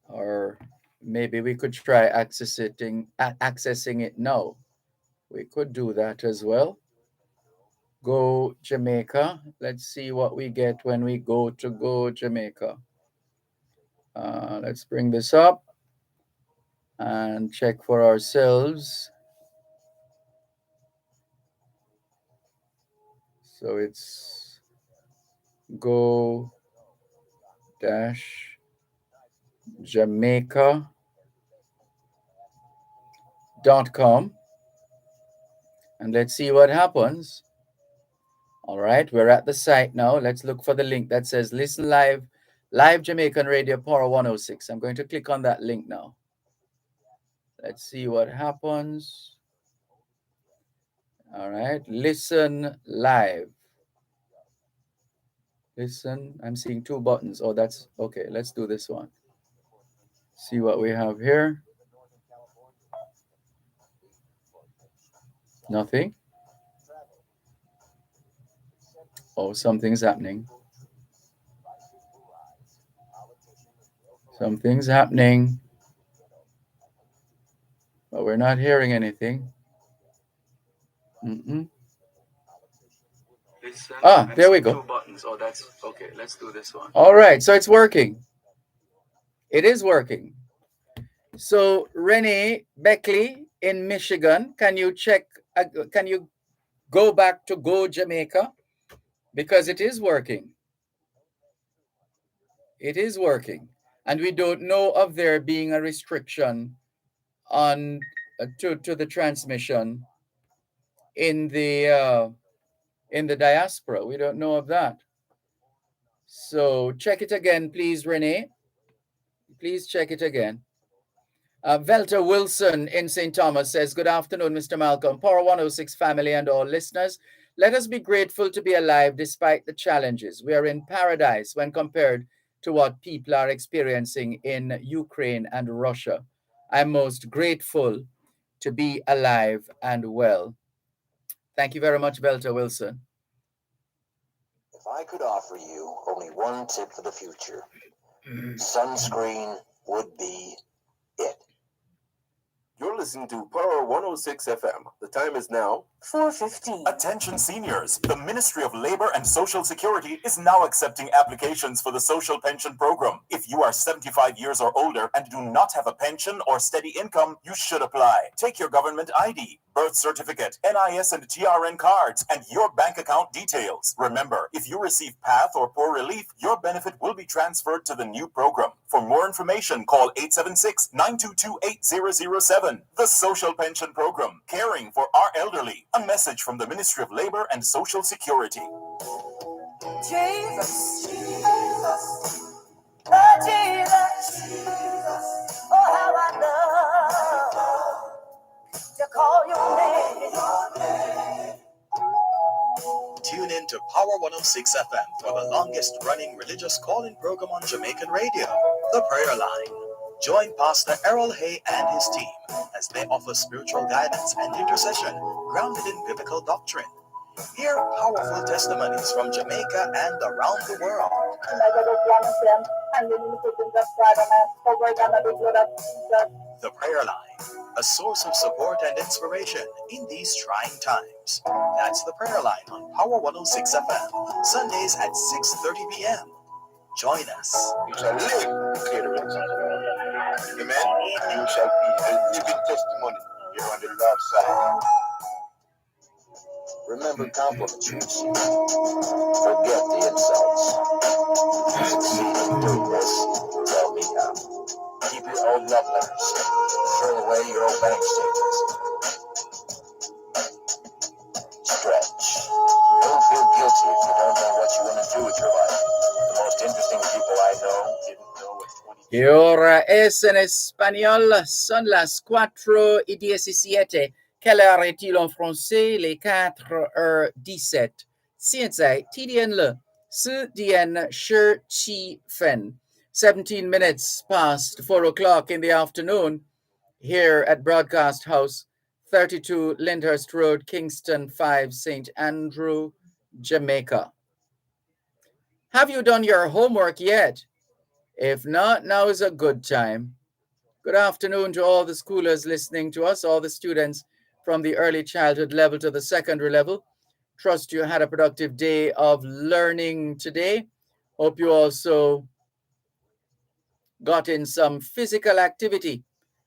Speaker 1: or maybe we could try accessing it now. We could do that as well. Go Jamaica. Let's see what we get when we go Jamaica. Let's bring this up and check for ourselves. So it's go dash Jamaica.com, and let's see what happens. All right, we're at the site now. Let's look for the link that says listen live Jamaican Radio Power 106. I'm going to click on that link now. Let's see what happens. All right, listen live. Listen, I'm seeing two buttons. Oh, that's okay. Let's do this one. See what we have here. Nothing. Oh, something's happening. Something's happening. But we're not hearing anything. There we go. Oh, that's okay. Let's do this one. All right, so it's working. It is working. So Renee Beckley in Michigan, can you check? Can you go back to Go Jamaica? Because it is working. It is working, and we don't know of there being a restriction on to the transmission in the diaspora. We don't know of that. So check it again, please, Renee. Please check it again. Velta Wilson in St. Thomas says, good afternoon, Mr. Malcolm, Power 106 family and all listeners. Let us be grateful to be alive despite the challenges. We are in paradise when compared to what people are experiencing in Ukraine and Russia. I'm most grateful to be alive and well. Thank you very much, Velta Wilson.
Speaker 3: If I could offer you only one tip for the future, sunscreen would be it.
Speaker 8: You're listening to Power 106 FM. The time is now
Speaker 11: 4:15.
Speaker 10: Attention seniors, the Ministry of Labor and Social Security is now accepting applications for the social pension program. If you are 75 years or older and do not have a pension or steady income, you should apply. Take your government ID, birth certificate, NIS and TRN cards, and your bank account details. Remember, if you receive PATH or poor relief, your benefit will be transferred to the new program. For more information, call 876-922-8007. The Social Pension Program, caring for our elderly. A message from the Ministry of Labor and Social Security.
Speaker 5: Jesus, Jesus, oh Jesus, Jesus, oh how I love to call your name.
Speaker 9: Tune in to Power 106 FM for the longest running religious call-in program on Jamaican radio, The Prayer Line. Join Pastor Errol Hay and his team as they offer spiritual guidance and intercession grounded in biblical doctrine. Hear powerful testimonies from Jamaica and around the world. The Prayer Line, a source of support and inspiration in these trying times. That's The Prayer Line on Power 106 FM, Sundays at 6:30 p.m. Join us.
Speaker 6: You shall live, declare the works of the Lord. Amen. You shall be a living testimony. You're on the Lord's side.
Speaker 3: Remember compliments you receive. Forget the insults. Succeed in doing this. Tell me how. Keep your old love letters. Throw away your old bank statements. Stretch. Don't feel guilty if you don't know what you want to do with your life. The most interesting people I know didn't know at 20.
Speaker 1: Y ahora es en español, son las 4:17. Quelle heure est-il en français? Les 4:17. 现在几点了？10:17. 17 minutes past 4 o'clock in the afternoon here at Broadcast House, 32 Lyndhurst Road, Kingston 5, St. Andrew, Jamaica. Have you done your homework yet? If not, now is a good time. Good afternoon to all the schoolers listening to us, all the students from the early childhood level to the secondary level. Trust you had a productive day of learning today. Hope you also got in some physical activity,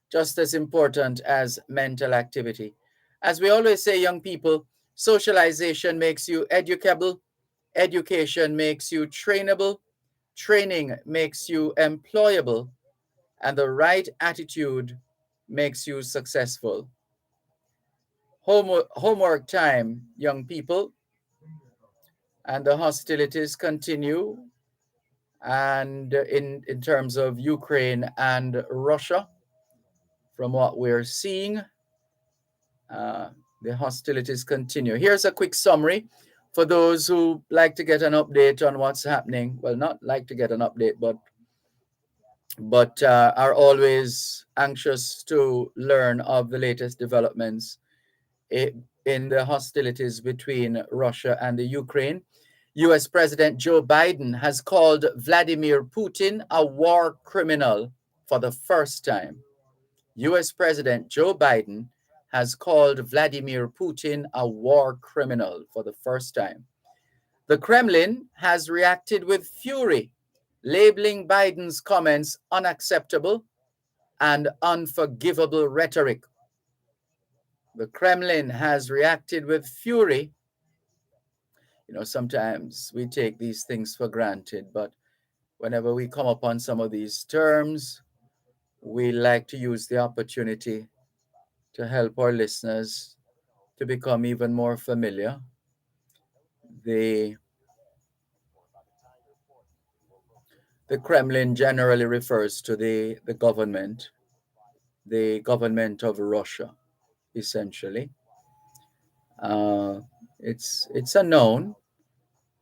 Speaker 1: just as important as mental activity. As we always say, young people, socialization makes you educable, education makes you trainable, training makes you employable, and the right attitude makes you successful. Homework time, young people, and the hostilities continue. And in terms of Ukraine and Russia, from what we're seeing, the hostilities continue. Here's a quick summary for those who like to get an update on what's happening. Well, not like to get an update, but are always anxious to learn of the latest developments in the hostilities between Russia and the Ukraine. US President Joe Biden has called Vladimir Putin a war criminal for the first time. US President Joe Biden has called Vladimir Putin a war criminal for the first time. The Kremlin has reacted with fury, labeling Biden's comments unacceptable and unforgivable rhetoric. The Kremlin has reacted with fury. You know, sometimes we take these things for granted, but whenever we come upon some of these terms, we like to use the opportunity to help our listeners to become even more familiar. The Kremlin generally refers to the government of Russia, essentially. It's a known.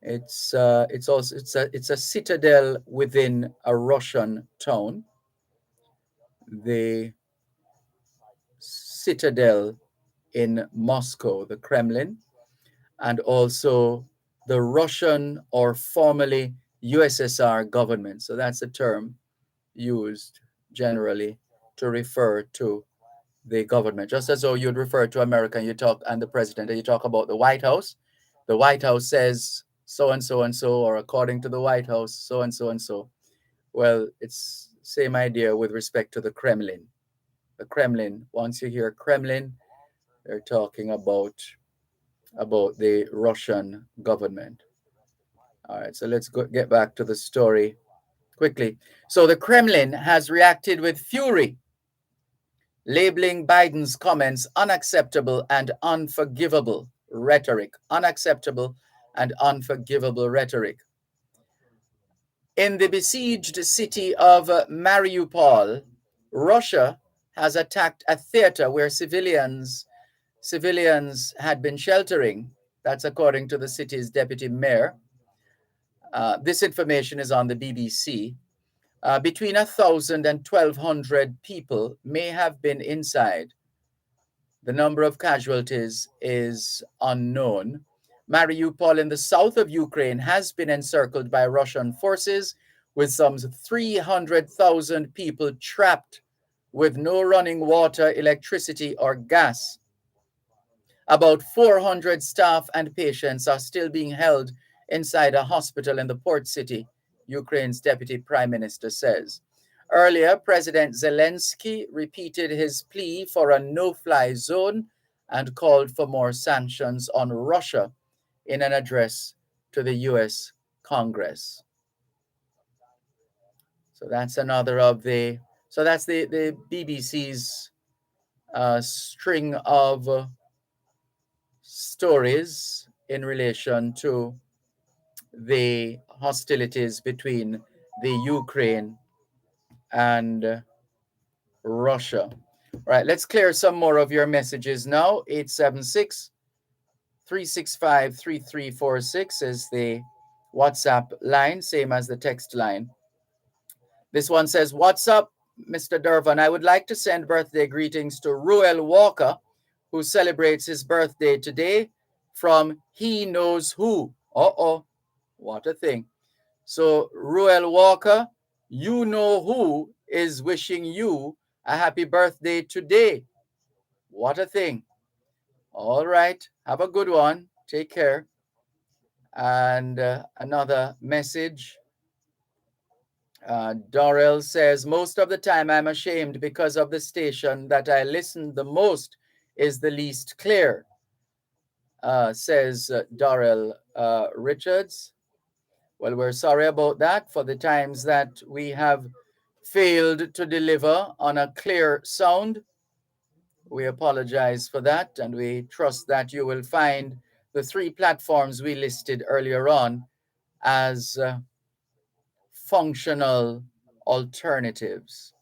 Speaker 1: It's also it's a citadel within a Russian town. The citadel in Moscow, the Kremlin, and also the Russian or formerly USSR government. So that's a term used generally to refer to the government, just as though you'd refer to America and you talk and the president and you talk about the White House. The White House says so and so and so, or according to the White House, so and so and so. Well, it's same idea with respect to the Kremlin. The Kremlin, once you hear Kremlin, they're talking about the Russian government. All right, so let's get back to the story quickly. So the Kremlin has reacted with fury, labeling Biden's comments unacceptable and unforgivable rhetoric. Unacceptable and unforgivable rhetoric. In the besieged city of Mariupol, Russia has attacked a theater where civilians had been sheltering. That's according to the city's deputy mayor. This information is on the BBC. Between 1,000 and 1,200 people may have been inside. The number of casualties is unknown. Mariupol in the south of Ukraine has been encircled by Russian forces, with some 300,000 people trapped with no running water, electricity, or gas. About 400 staff and patients are still being held inside a hospital in the port city, Ukraine's deputy prime minister says. Earlier, President Zelensky repeated his plea for a no-fly zone and called for more sanctions on Russia in an address to the U.S. Congress. So that's another of the, so that's the BBC's string of stories in relation to the hostilities between the Ukraine and Russia. All right, let's clear some more of your messages now. 876-365-3346 is the WhatsApp line, same as the text line. This one says, "What's up, Mr. Dervan? I would like to send birthday greetings to Ruel Walker, who celebrates his birthday today, from He Knows Who." Uh-oh, what a thing. So, Ruel Walker, you know who is wishing you a happy birthday today. What a thing. All right. Have a good one. Take care. And another message. Dorrell says, most of the time I'm ashamed because of the station that I listen the most is the least clear, says Dorrell Richards. Well, we're sorry about that for the times that we have failed to deliver on a clear sound. We apologize for that, and we trust that you will find the 3 platforms we listed earlier on as functional alternatives.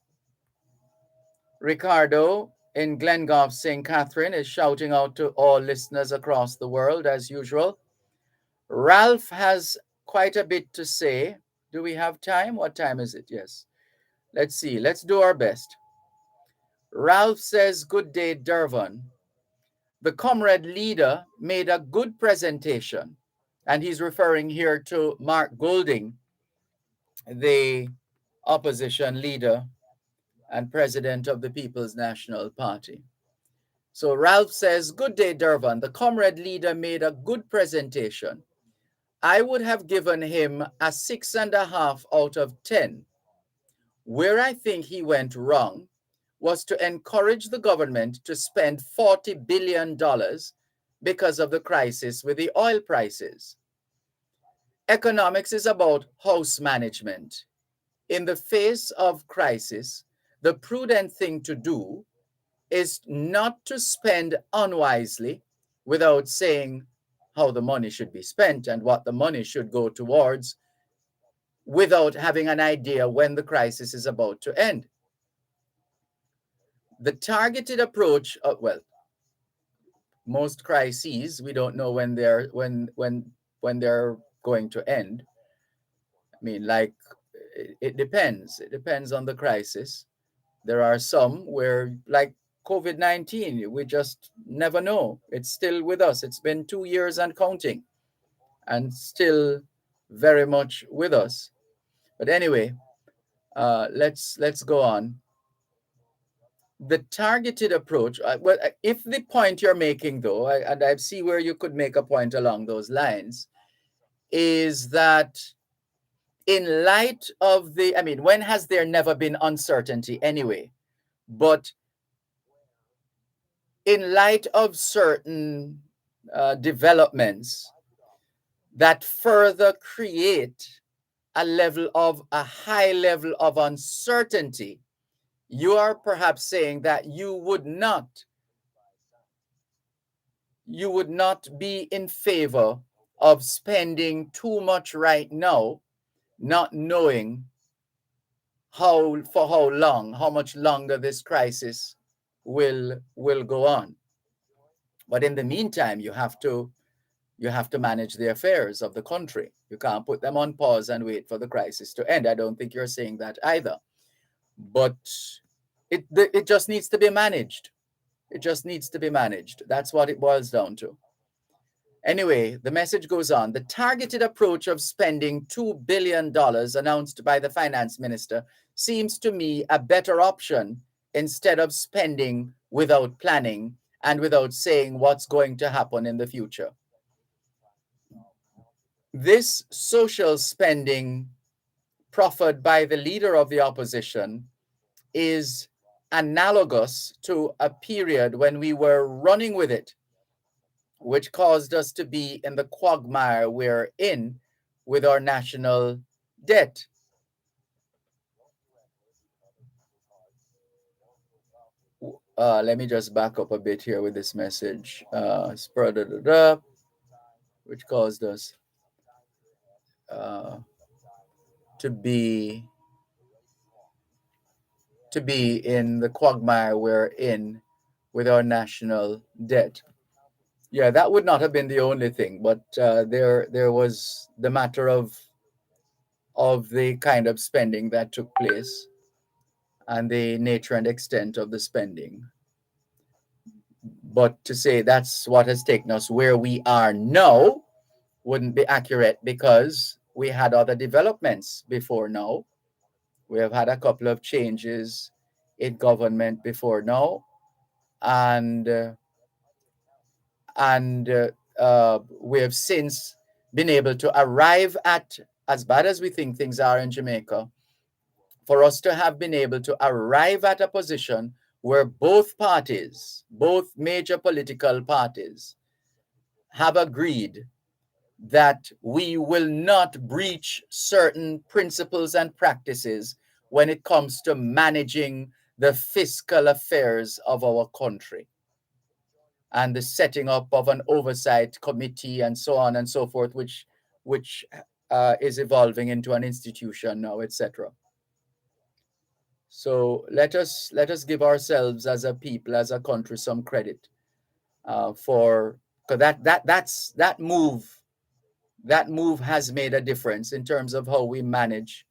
Speaker 1: Ricardo in Glengoff, St. Catherine, is shouting out to all listeners across the world as usual. Ralph has quite a bit to say. Do we have time? What time is it? Yes. Let's see. Let's do our best. Ralph says, good day, Dervan. The comrade leader made a good presentation, and he's referring here to Mark Golding, the opposition leader and president of the People's National Party. So Ralph says, good day, Dervan. The comrade leader made a good presentation. I would have given him a 6.5 out of 10. Where I think he went wrong was to encourage the government to spend $40 billion because of the crisis with the oil prices. Economics is about house management. In the face of crisis, the prudent thing to do is not to spend unwisely without saying how the money should be spent and what the money should go towards, without having an idea when the crisis is about to end. The targeted approach, well, most crises, we don't know when they're going to end. I mean, like, it depends. It depends on the crisis. There are some where, like COVID-19, we just never know. It's still with us. It's been 2 years and counting, and still very much with us. But anyway, let's go on. The targeted approach, well, if the point you're making, though, and I see where you could make a point along those lines, is that in light of the, I mean, when has there never been uncertainty anyway? But in light of certain developments that further create a high level of uncertainty, you are perhaps saying that you would not be in favor of spending too much right now, not knowing how much longer this crisis will go on. But in the meantime, you have to manage the affairs of the country. You can't put them on pause and wait for the crisis to end. I don't think you're saying that either. But it just needs to be managed. It just needs to be managed. That's what it boils down to. Anyway, the message goes on. The targeted approach of spending $2 billion announced by the finance minister seems to me a better option instead of spending without planning and without saying what's going to happen in the future. This social spending proffered by the leader of the opposition is analogous to a period when we were running with it, which caused us to be in the quagmire we're in with our national debt. Let me just back up a bit here with this message. Which caused us to be in the quagmire we're in with our national debt. Yeah, that would not have been the only thing, but there was the matter of the kind of spending that took place and the nature and extent of the spending. But to say that's what has taken us where we are now wouldn't be accurate, because we had other developments before now. We have had a couple of changes in government before now, and we have since been able to arrive at, as bad as we think things are in Jamaica, for us to have been able to arrive at a position where both parties, both major political parties, have agreed that we will not breach certain principles and practices when it comes to managing the fiscal affairs of our country and the setting up of an oversight committee and so on and so forth, which is evolving into an institution now, etc. So let us give ourselves as a people, as a country, some credit for, because that move has made a difference in terms of how we manage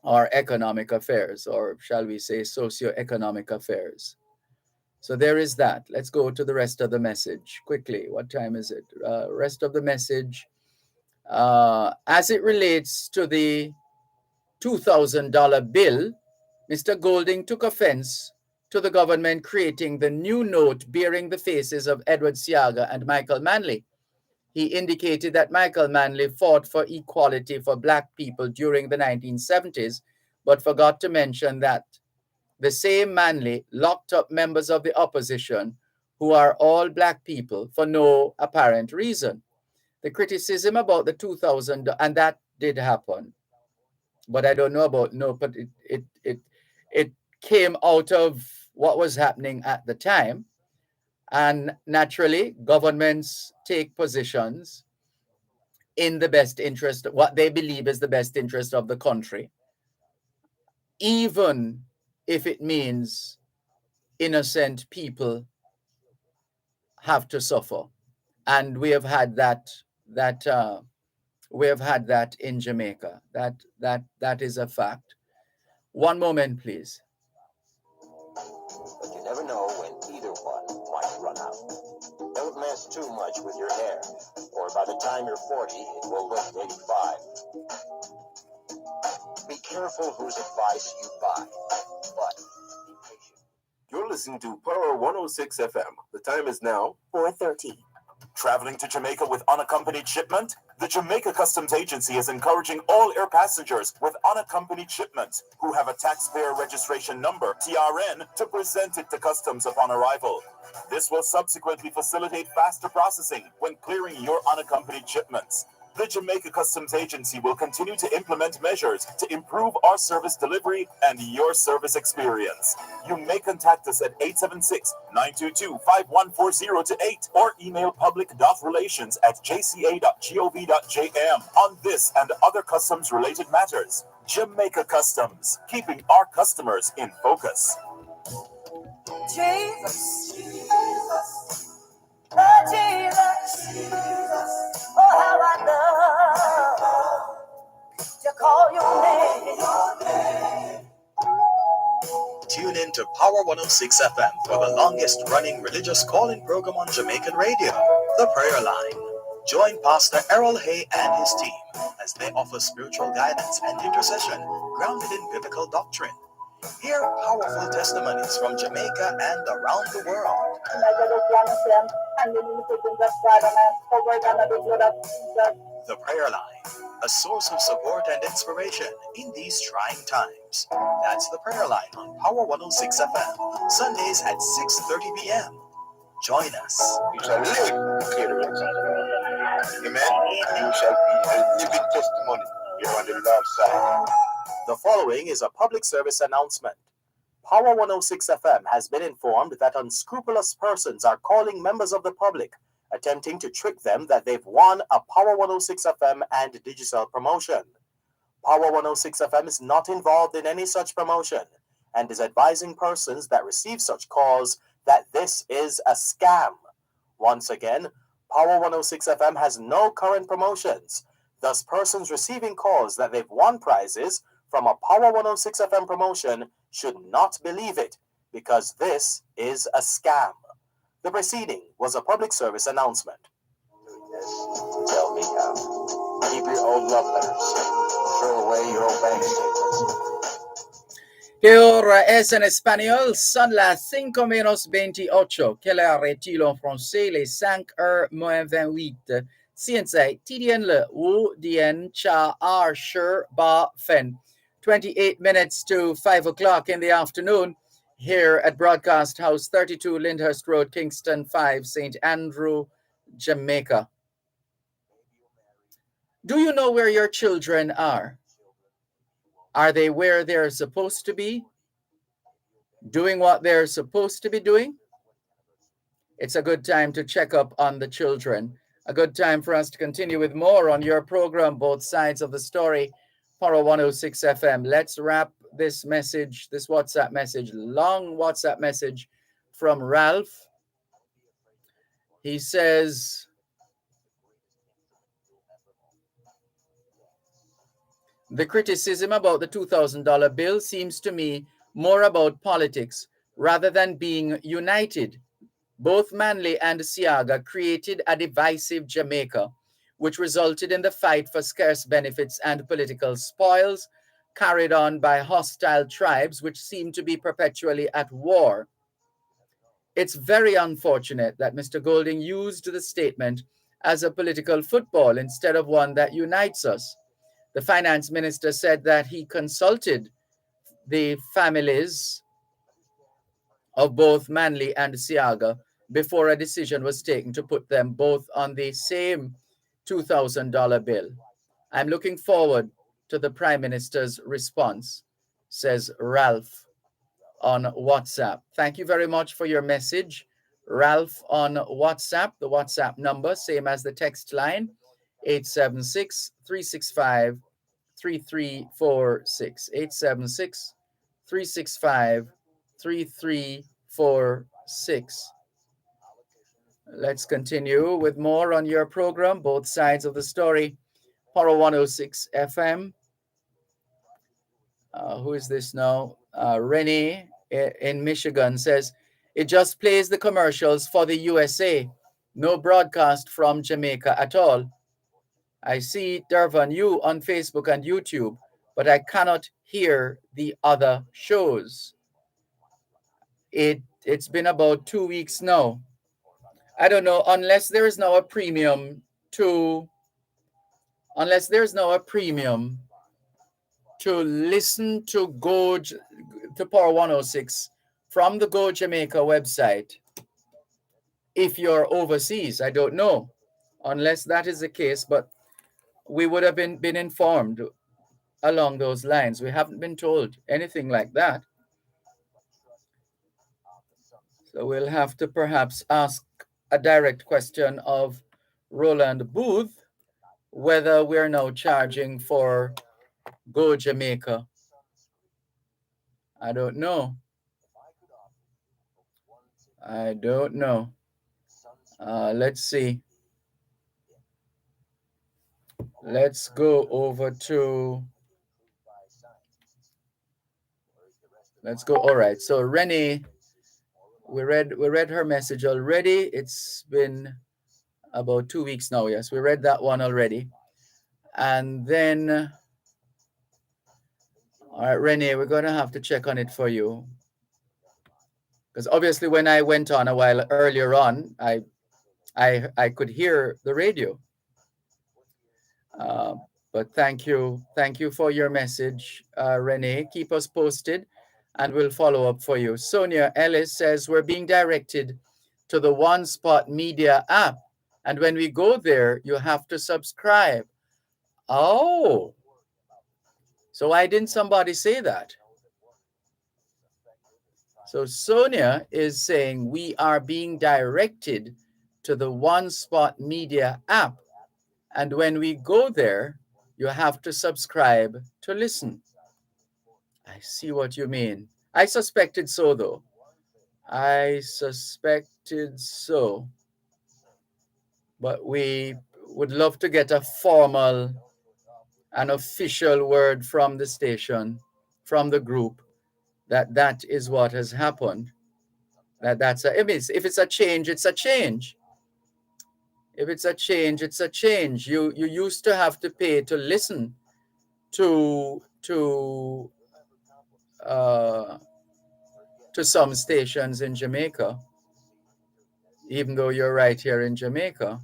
Speaker 1: our economic affairs, or shall we say socio-economic affairs. So there is that. Let's go to the rest of the message quickly. What time is it? Rest of the message. As it relates to the $2,000 bill, Mr. Golding took offense to the government creating the new note bearing the faces of Edward Seaga and Michael Manley. He indicated that Michael Manley fought for equality for Black people during the 1970s, but forgot to mention that the same Manley locked up members of the opposition who are all Black people for no apparent reason. The criticism about the 2000, and that did happen, but I don't know about but it came out of what was happening at the time, and naturally governments take positions in the best interest, what they believe is the best interest of the country, even if it means innocent people have to suffer. And we have had that in Jamaica. That is a fact. One moment, please.
Speaker 3: But you never know when either one might run out. Don't mess too much with your hair, or by the time you're 40, it will look 85. Be careful whose advice you buy, but be patient.
Speaker 8: You're listening to Power 106 FM. The time is now
Speaker 3: 4:30.
Speaker 10: Traveling to Jamaica with unaccompanied shipment? The Jamaica Customs Agency is encouraging all air passengers with unaccompanied shipment who have a taxpayer registration number, TRN, to present it to customs upon arrival. This will subsequently facilitate faster processing when clearing your unaccompanied shipments. The Jamaica Customs Agency will continue to implement measures to improve our service delivery and your service experience. You may contact us at 876-922-5140 to 8 or email public.relations@jca.gov.jm on this and other customs-related matters. Jamaica Customs, keeping our customers in focus.
Speaker 5: Jesus, oh Jesus, oh how I love to call your name.
Speaker 9: Tune in to Power 106 FM for the longest running religious calling program on Jamaican radio, The Prayer Line. Join Pastor Errol Hay and his team as they offer spiritual guidance and intercession grounded in biblical doctrine. Hear powerful testimonies from Jamaica and around the world. The Prayer Line, a source of support and inspiration in these trying times. That's The Prayer Line on Power 106 FM, Sundays at 6:30 p.m. Join us.
Speaker 3: You shall live. Amen. You shall be a living testimony. You're on the Lord's side.
Speaker 9: The following is a public service announcement. Power 106 FM has been informed that unscrupulous persons are calling members of the public, attempting to trick them that they've won a Power 106 FM and Digicel promotion. Power 106 FM is not involved in any such promotion and is advising persons that receive such calls that this is a scam. Once again, Power 106 FM has no current promotions. Thus, persons receiving calls that they've won prizes from a Power 106 FM promotion should not believe it, because this is a scam. The preceding was a public service announcement.
Speaker 3: happiness. Tell me how. Keep your old love letters. Throw away your old bank statements.
Speaker 1: ¿Qué hora es en español? Son las 5:28. Quelle heure est-il en français? Les 5:28. 现在几点了？5点cha ar shir ba fen. 28 minutes to 5 o'clock in the afternoon here at Broadcast House 32 Lyndhurst Road, Kingston 5, St. Andrew, Jamaica. Do you know where your children are? Are they where they're supposed to be? Doing what they're supposed to be doing? It's a good time to check up on the children. A good time for us to continue with more on your program, Both Sides of the Story, Paro 106 FM. Let's wrap this message, this WhatsApp message, long WhatsApp message from Ralph. He says, the criticism about the $2,000 bill seems to me more about politics rather than being united. Both Manley and Siaga created a divisive Jamaica, which resulted in the fight for scarce benefits and political spoils carried on by hostile tribes which seem to be perpetually at war. It's very unfortunate that Mr. Golding used the statement as a political football instead of one that unites us. The finance minister said that he consulted the families of both Manley and Siaga before a decision was taken to put them both on the same $2,000 bill. I'm looking forward to the Prime Minister's response, says Ralph on WhatsApp. Thank you very much for your message, Ralph on WhatsApp. The WhatsApp number, same as the text line, 876-365-3346. 876-365-3346. Let's continue with more on your program, Both Sides of the Story, Paro 106 FM. Who is this now? Renee in Michigan says, it just plays the commercials for the USA. No broadcast from Jamaica at all. I see Dervan, you on Facebook and YouTube, but I cannot hear the other shows. It's been about 2 weeks now. I don't know, unless there is now a premium to listen to Power 106 from the Go Jamaica website. If you're overseas, I don't know, unless that is the case, but we would have been informed along those lines. We haven't been told anything like that. So we'll have to perhaps ask a direct question of Roland Booth whether we're now charging for Go Jamaica. I don't know. Let's see. Let's go over to. All right. So Renee, we read her message already. It's been about 2 weeks now. Yes, we read that one already. And then, all right, Renee, we're going to have to check on it for you. Because obviously when I went on a while earlier on, I could hear the radio. But thank you for your message, Renee. Keep us posted and we'll follow up for you. Sonia Ellis says we're being directed to the One Spot Media app. And when we go there, you have to subscribe. Oh, so why didn't somebody say that? So Sonia is saying we are being directed to the One Spot Media app. And when we go there, you have to subscribe to listen. I see what you mean. I suspected so, though. But we would love to get a formal, an official word from the station, from the group, that is what has happened. If it's a change, it's a change. If it's a change, it's a change. You used to have to pay to listen to some stations in Jamaica, even though you're right here in Jamaica.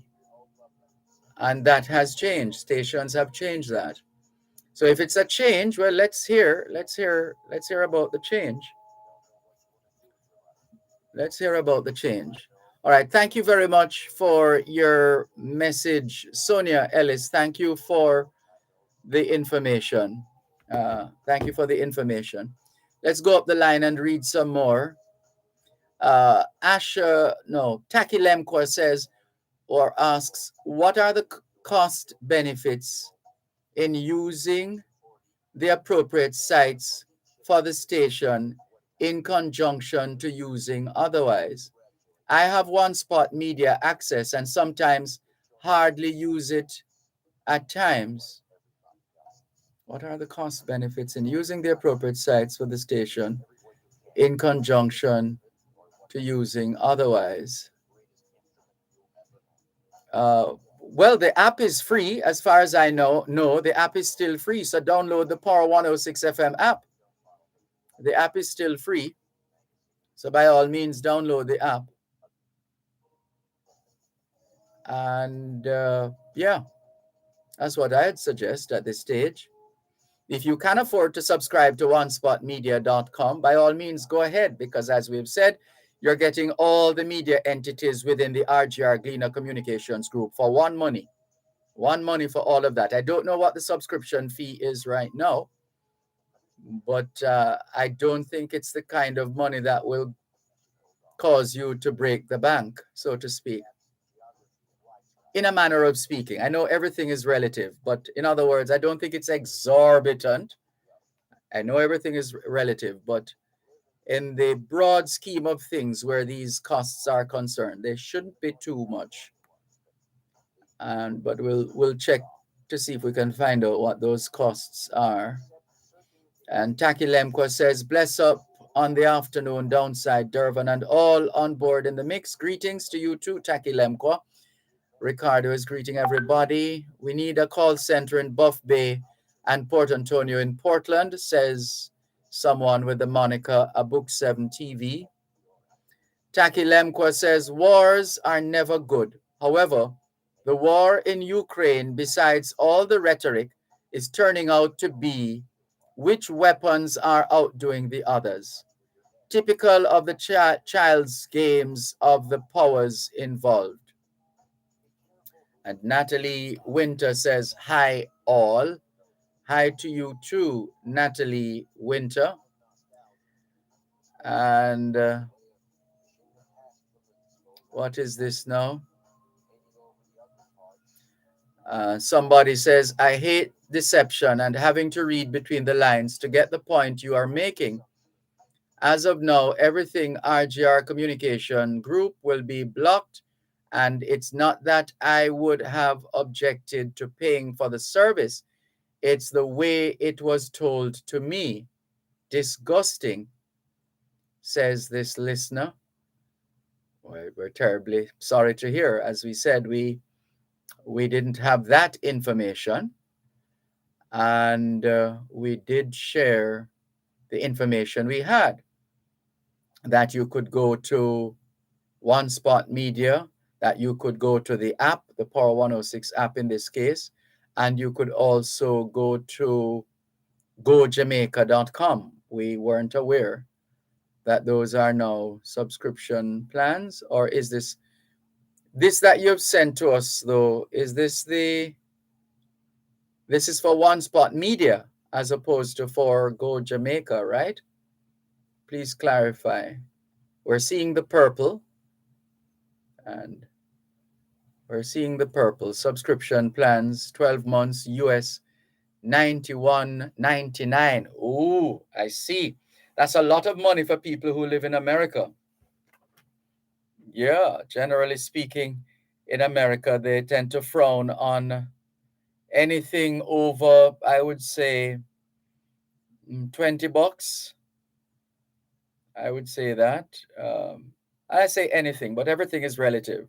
Speaker 1: And that has changed. Stations have changed that. So if it's a change, well, let's hear about the change. Let's hear about the change. All right. Thank you very much for your message, Sonia Ellis. Thank you for the information. Thank you for the information. Let's go up the line and read some more. Taki Lemkor says or asks, what are the cost benefits in using the appropriate sites for the station in conjunction to using otherwise? I have one spot media access and sometimes hardly use it at times. What are the cost benefits in using the appropriate sites for the station in conjunction to using otherwise? Well, the app is free as far as I know. No, the app is still free. So download the Power 106 FM app. The app is still free. So by all means, download the app. And yeah, that's what I'd suggest at this stage. If you can afford to subscribe to onespotmedia.com, by all means, go ahead, because as we've said, you're getting all the media entities within the RGR Gleaner Communications Group for one money for all of that. I don't know what the subscription fee is right now, but I don't think it's the kind of money that will cause you to break the bank, so to speak. In a manner of speaking, I know everything is relative, but in other words, I don't think it's exorbitant. I know everything is relative, but in the broad scheme of things where these costs are concerned, they shouldn't be too much. But we'll check to see if we can find out what those costs are. And Taki Lemko says, bless up on the afternoon downside, Dervan, and all on board in the mix. Greetings to you too, Taki Lemko. Ricardo is greeting everybody. We need a call center in Buff Bay and Port Antonio in Portland, says someone with the moniker A Book 7 TV. Taki Lemko says, wars are never good. However, the war in Ukraine, besides all the rhetoric, is turning out to be which weapons are outdoing the others. Typical of the child's games of the powers involved. And Natalie Winter says, hi all. Hi to you too, Natalie Winter. And what is this now? Somebody says, I hate deception and having to read between the lines to get the point you are making. As of now, everything RGR Communication Group will be blocked. And it's not that I would have objected to paying for the service. It's the way it was told to me. Disgusting, says this listener. Well, we're terribly sorry to hear. As we said, we didn't have that information. And we did share the information we had, that you could go to One Spot Media, that you could go to the app, the Power 106 app in this case, and you could also go to gojamaica.com. We weren't aware that those are now subscription plans. Or is this that you've sent to us, though, is this is for One Spot Media as opposed to for Go Jamaica, right? Please clarify. We're seeing the purple, and we're seeing the purple subscription plans, 12 months, US $91.99. Ooh, I see. That's a lot of money for people who live in America. Yeah, generally speaking, in America, they tend to frown on anything over, I would say, $20. I would say that. I say anything, but everything is relative.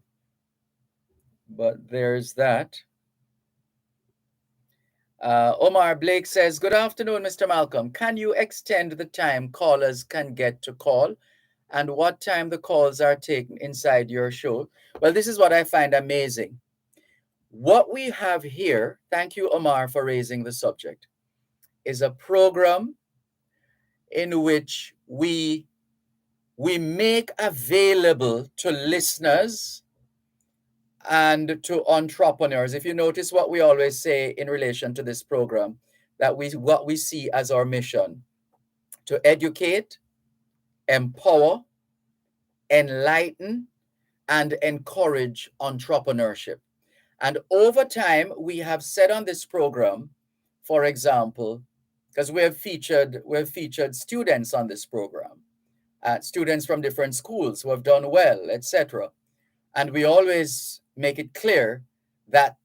Speaker 1: But there's that. Omar Blake says, good afternoon, Mr. Malcolm. Can you extend the time callers can get to call and what time the calls are taken inside your show? Well, this is what I find amazing. What we have here, thank you, Omar, for raising the subject, is a program in which we make available to listeners and to entrepreneurs. If you notice what we always say in relation to this program, that what we see as our mission to educate, empower, enlighten, and encourage entrepreneurship. And over time, we have said on this program, for example, because we have featured students on this program, students from different schools who have done well, etc. And we always make it clear that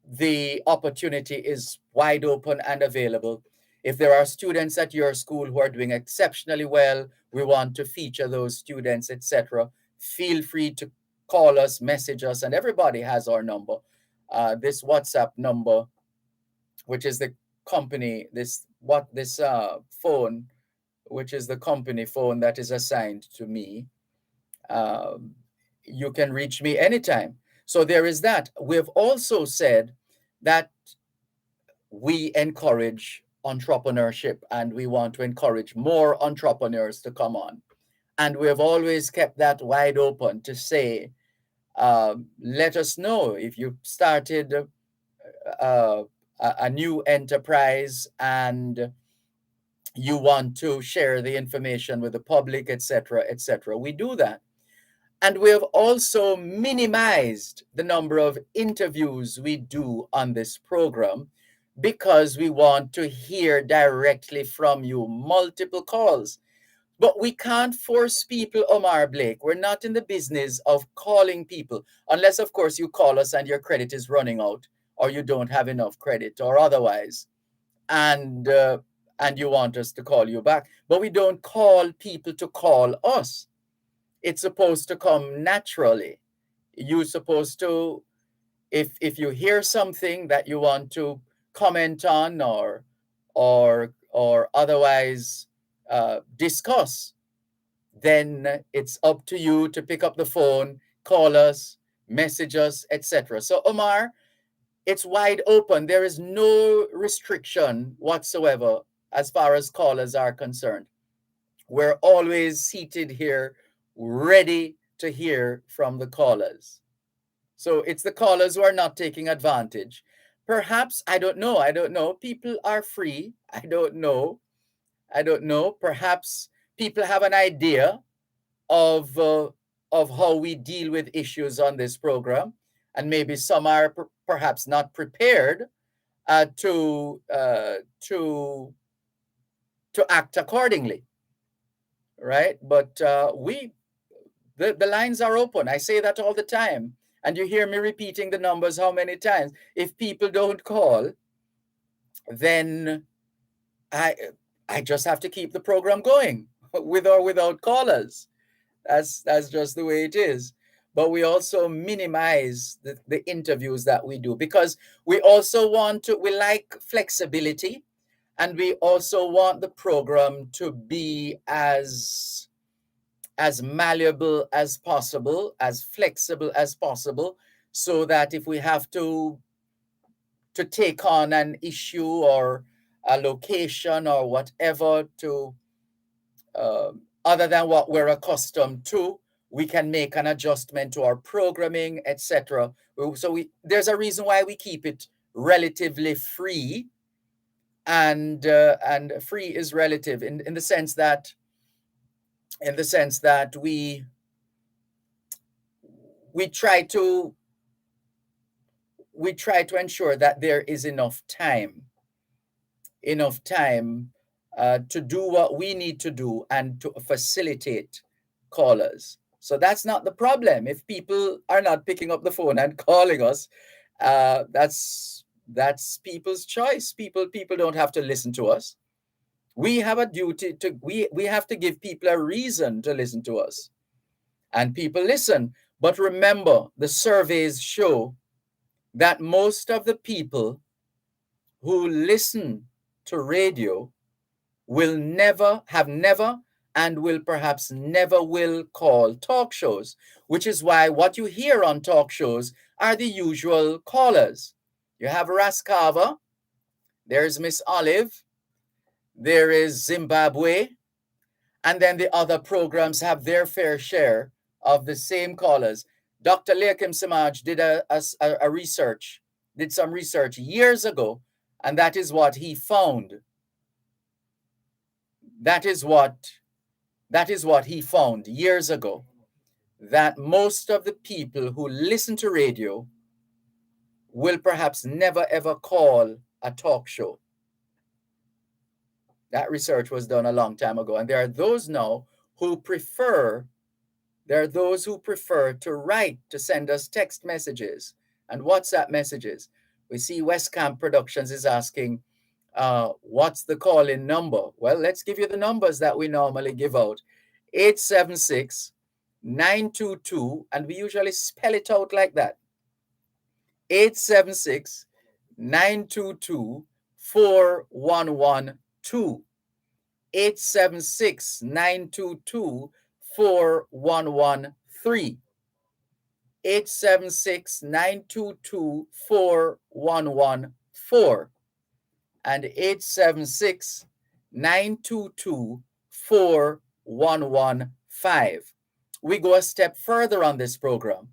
Speaker 1: the opportunity is wide open and available. If there are students at your school who are doing exceptionally well, we want to feature those students, etc. Feel free to call us, message us, and everybody has our number. This WhatsApp number, which is the company, this phone, which is the company phone that is assigned to me. You can reach me anytime. So there is that. We've also said that we encourage entrepreneurship and we want to encourage more entrepreneurs to come on. And we have always kept that wide open to say, let us know if you started a new enterprise and you want to share the information with the public, etc., etc. We do that. And we have also minimized the number of interviews we do on this program because we want to hear directly from you, multiple calls. But we can't force people, Omar Blake. We're not in the business of calling people, unless, of course, you call us and your credit is running out or you don't have enough credit or otherwise, and you want us to call you back. But we don't call people to call us. It's supposed to come naturally. You're supposed to, if you hear something that you want to comment on or otherwise discuss, then it's up to you to pick up the phone, call us, message us, etc. So Omar, it's wide open. There is no restriction whatsoever as far as callers are concerned. We're always seated here ready to hear from the callers. So it's the callers who are not taking advantage. Perhaps, I don't know. People are free. I don't know. Perhaps people have an idea of how we deal with issues on this program, and maybe some are perhaps not prepared to act accordingly, right? But the lines are open. I say that all the time, and you hear me repeating the numbers how many times. If people don't call, then I just have to keep the program going with or without callers. That's just the way it is. But we also minimize the interviews that we do because we also we like flexibility, and we also want the program to be as malleable as possible, as flexible as possible, so that if we have to take on an issue or a location or whatever to other than what we're accustomed to, we can make an adjustment to our programming, etc. So there's a reason why we keep it relatively free, and free is relative in the sense that we try to ensure that there is enough time to do what we need to do and to facilitate callers. So that's not the problem. If people are not picking up the phone and calling us, that's people's choice. People don't have to listen to us. We have a duty to we have to give people a reason to listen to us, and people listen. But remember, the surveys show that most of the people who listen to radio will never, and will perhaps never will call talk shows, which is why what you hear on talk shows are the usual callers. You have Raskava, there's Miss Olive, there is Zimbabwe, and then the other programs have their fair share of the same callers. Dr. Leakim Samaj did did some research years ago, and that is what he found. That is what he found years ago, that most of the people who listen to radio will perhaps never ever call a talk show. That research was done a long time ago, and there are those now who prefer to write, to send us text messages and WhatsApp messages. We see West Camp Productions is asking, what's the call-in number? Well, let's give you the numbers that we normally give out. 876-922, and we usually spell it out like that. 876-922-4112. 876-922-4113. 876-922-4114. And 876-922-4115. We go a step further on this program.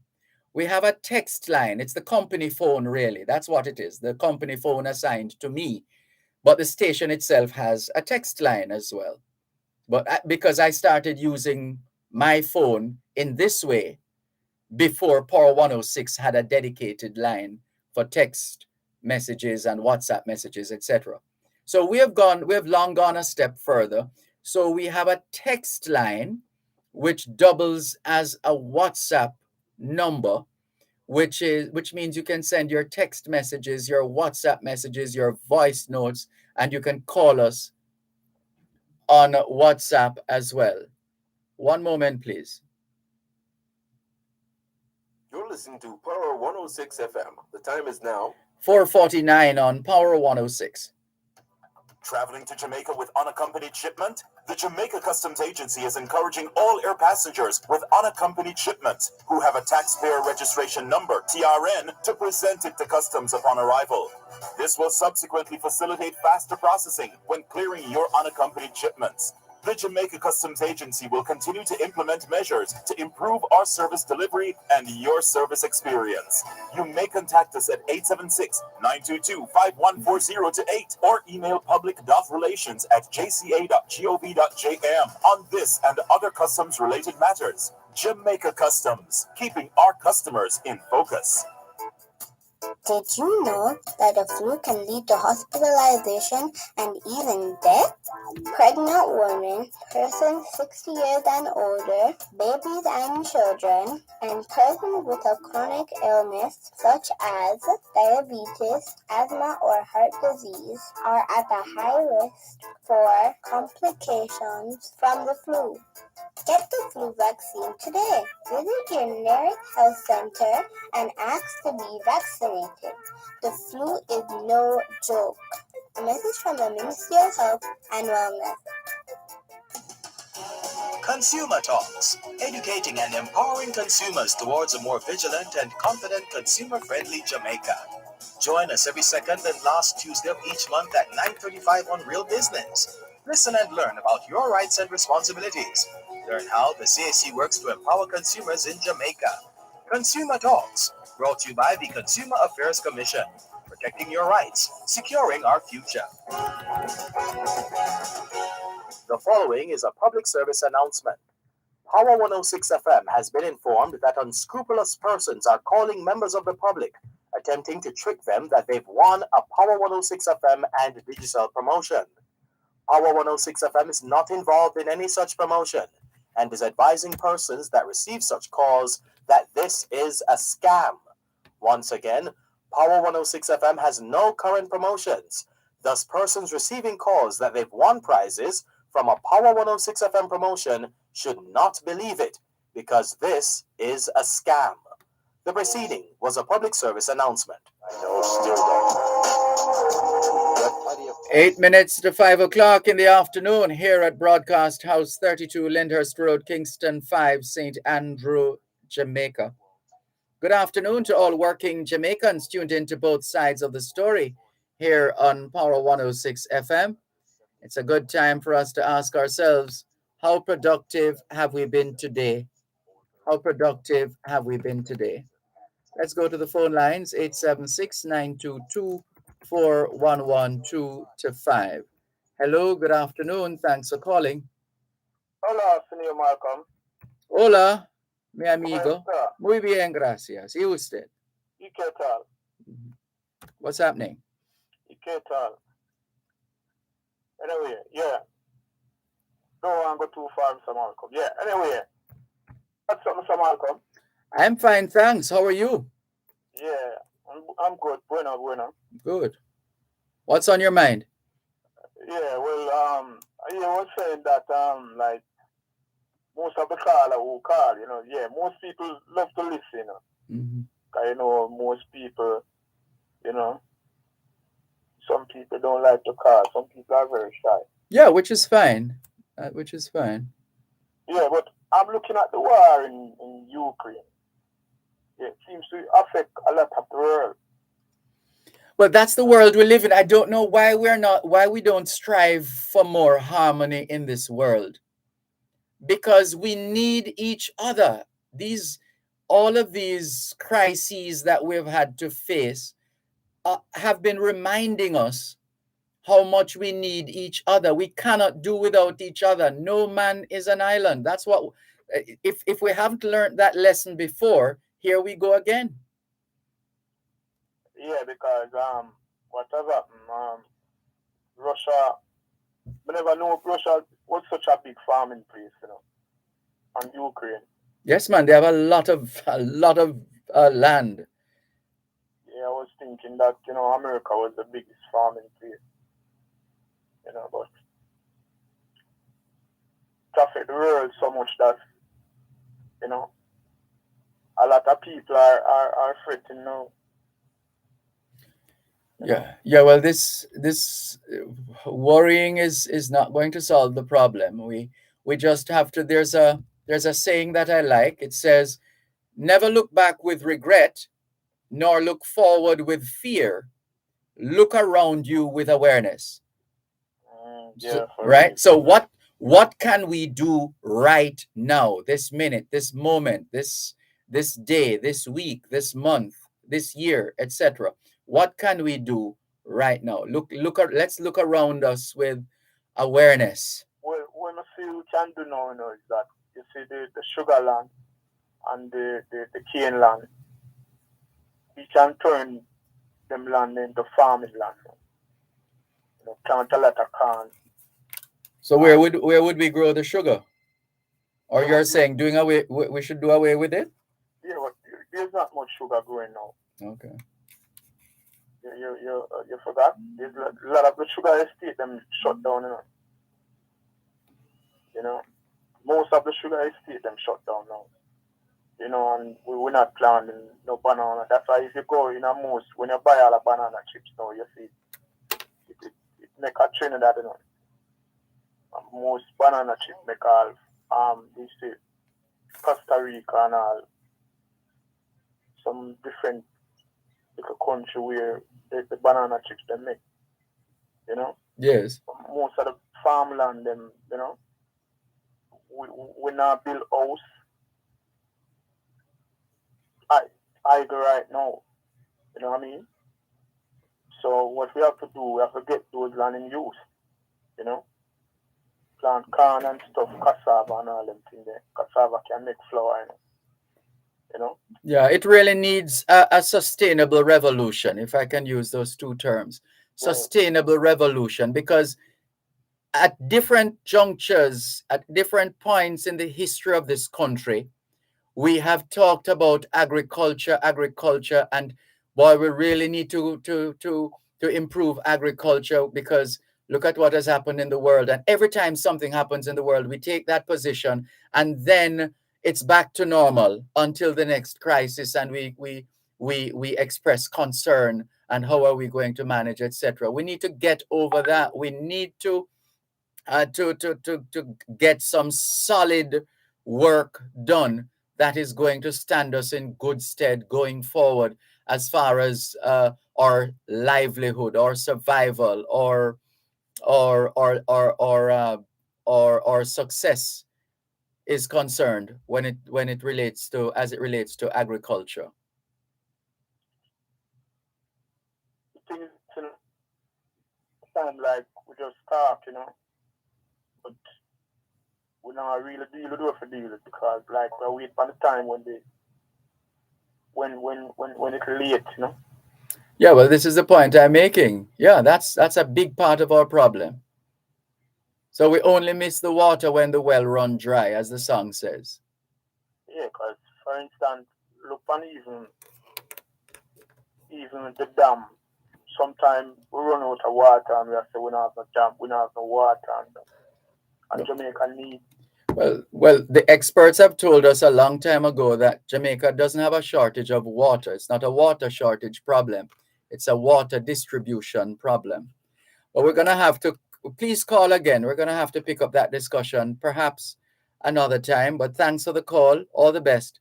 Speaker 1: We have a text line. It's the company phone, really. That's what it is, the company phone assigned to me. But the station itself has a text line as well. But because I started using my phone in this way before Power 106 had a dedicated line for text messages and WhatsApp messages, etc. So we have long gone a step further. So we have a text line which doubles as a WhatsApp number, which means you can send your text messages, your WhatsApp messages, your voice notes, and you can call us on WhatsApp as well. One moment, please.
Speaker 8: You're listening to Power 106 FM. The time is now
Speaker 1: 4:49 on Power 106.
Speaker 10: Traveling to Jamaica with unaccompanied shipment? The Jamaica Customs Agency is encouraging all air passengers with unaccompanied shipment who have a taxpayer registration number, TRN, to present it to customs upon arrival. This will subsequently facilitate faster processing when clearing your unaccompanied shipments. The Jamaica Customs Agency will continue to implement measures to improve our service delivery and your service experience. You may contact us at 876-922-5140-8 or email public.relations@jca.gov.jm on this and other customs-related matters. Jamaica Customs, keeping our customers in focus.
Speaker 13: Did you know that the flu can lead to hospitalization and even death? Pregnant women, persons 60 years and older, babies and children, and persons with a chronic illness such as diabetes, asthma, or heart disease are at a high risk for complications from the flu. Get the flu vaccine today. Visit your nearest health center and ask to be vaccinated. The flu is no joke. A message from the Ministry of Health and Wellness.
Speaker 9: Consumer Talks, educating and empowering consumers towards a more vigilant and confident consumer-friendly Jamaica. Join us every second and last Tuesday of each month at 9:35 on Real Business. Listen and learn about your rights and responsibilities. Learn how the CAC works to empower consumers in Jamaica. Consumer Talks, brought to you by the Consumer Affairs Commission. Protecting your rights, securing our future. The following is a public service announcement. Power 106 FM has been informed that unscrupulous persons are calling members of the public, attempting to trick them that they've won a Power 106 FM and digital promotion. Power 106 FM is not involved in any such promotion and is advising persons that receive such calls that this is a scam. Once again, Power 106 FM has no current promotions. Thus, persons receiving calls that they've won prizes from a Power 106 FM promotion should not believe it. because this is a scam. The proceeding was a public service announcement.
Speaker 3: I know still don't.
Speaker 1: 8 minutes to 5 o'clock in the afternoon here at Broadcast House 32 Lyndhurst Road, Kingston 5, St. Andrew, Jamaica. Good afternoon to all working Jamaicans tuned into both sides of the story here on Power 106 FM. It's a good time for us to ask ourselves, how productive have we been today? How productive have we been today? Let's go to the phone lines, 876-922-4112-5. Hello, good afternoon. Thanks for calling.
Speaker 7: Hola, señor Malcolm.
Speaker 1: Hola, mi amigo.
Speaker 7: ¿Cómo está?
Speaker 1: Muy bien, gracias. ¿Y usted?
Speaker 7: ¿Y qué tal?
Speaker 1: What's happening?
Speaker 7: ¿Y qué tal? Anyway, yeah. Don't want to go too far, Mr. Malcolm. Yeah, anyway. What's up, Mr. Malcolm?
Speaker 1: I'm fine, thanks. How are you?
Speaker 7: Yeah, I'm good. Bueno, bueno.
Speaker 1: Good. What's on your mind?
Speaker 7: Yeah, well, you was saying that, like, most of the caller who call, yeah, most people love to listen, Cause, most people, some people don't like to call. Some people are very shy.
Speaker 1: Yeah, which is fine. Which is fine.
Speaker 7: Yeah, but I'm looking at the war in Ukraine. It seems to affect a lot of the world.
Speaker 1: Well, that's the world we live in. I don't know why we don't strive for more harmony in this world. Because we need each other. All of these crises that we've had to face have been reminding us how much we need each other. We cannot do without each other. No man is an island. That's what, if we haven't learned that lesson before, here we go again.
Speaker 7: Yeah, because whatever Russia, we never know Russia was such a big farming place, and Ukraine.
Speaker 1: Yes, man, they have a lot of land.
Speaker 7: Yeah, I was thinking that America was the biggest farming place, but it affects the world so much that a lot of people are fretting now.
Speaker 1: Yeah. Well, this worrying is not going to solve the problem. We just have to. There's a saying that I like. It says, "Never look back with regret, nor look forward with fear. Look around you with awareness." Right. So what can we do right now, this minute, this moment, this day, this week, this month, this year, etc.? What can we do right now? Let's look around us with awareness.
Speaker 7: Well, what I see we can do now, is that you see the sugar land and the cane land. We can turn them land into farming land. Plant a lot of corn.
Speaker 1: So where would we grow the sugar? Or you're saying we should do away with it?
Speaker 7: Yeah, but there's not much sugar growing now.
Speaker 1: Okay.
Speaker 7: You forgot? There's a lot of the sugar estate them shut down, Most of the sugar estate them shut down now. And we're not planting no banana. That's why if you go in a most, when you buy all the banana chips now, you see it make a Trinidad, And most banana chips make all they say Costa Rica and all some different little country where the banana chips they make.
Speaker 1: Yes.
Speaker 7: Most of the farmland them, we not build house. I go right now. You know what I mean? So what we have to do, we have to get those land in use. Plant corn and stuff, cassava and all them things there. Cassava can make flour,
Speaker 1: Yeah, it really needs a sustainable revolution, if I can use those two terms. Sustainable revolution, because at different junctures, at different points in the history of this country, we have talked about agriculture, and boy, we really need to improve agriculture, because look at what has happened in the world. And every time something happens in the world, we take that position, and then it's back to normal until the next crisis, and we express concern and how are we going to manage, etc. We need to get over that. We need to get some solid work done that is going to stand us in good stead going forward as far as our livelihood, or survival, or success is concerned when it relates to, as it relates to agriculture.
Speaker 7: Things sound like we just talk, but we not really deal with it for deal with, because like we wait for the time when it's late,
Speaker 1: Yeah, well, this is the point I'm making. Yeah, that's a big part of our problem. So we only miss the water when the well run dry, as the song says.
Speaker 7: Yeah, because for instance, look on even the dam. Sometimes we run out of water and we have to say we don't have no dam, we don't have no water, and Jamaica need.
Speaker 1: Well, the experts have told us a long time ago that Jamaica doesn't have a shortage of water. It's not a water shortage problem. It's a water distribution problem. But we're going to have to, please call again. We're going to have to pick up that discussion perhaps another time. But thanks for the call. All the best.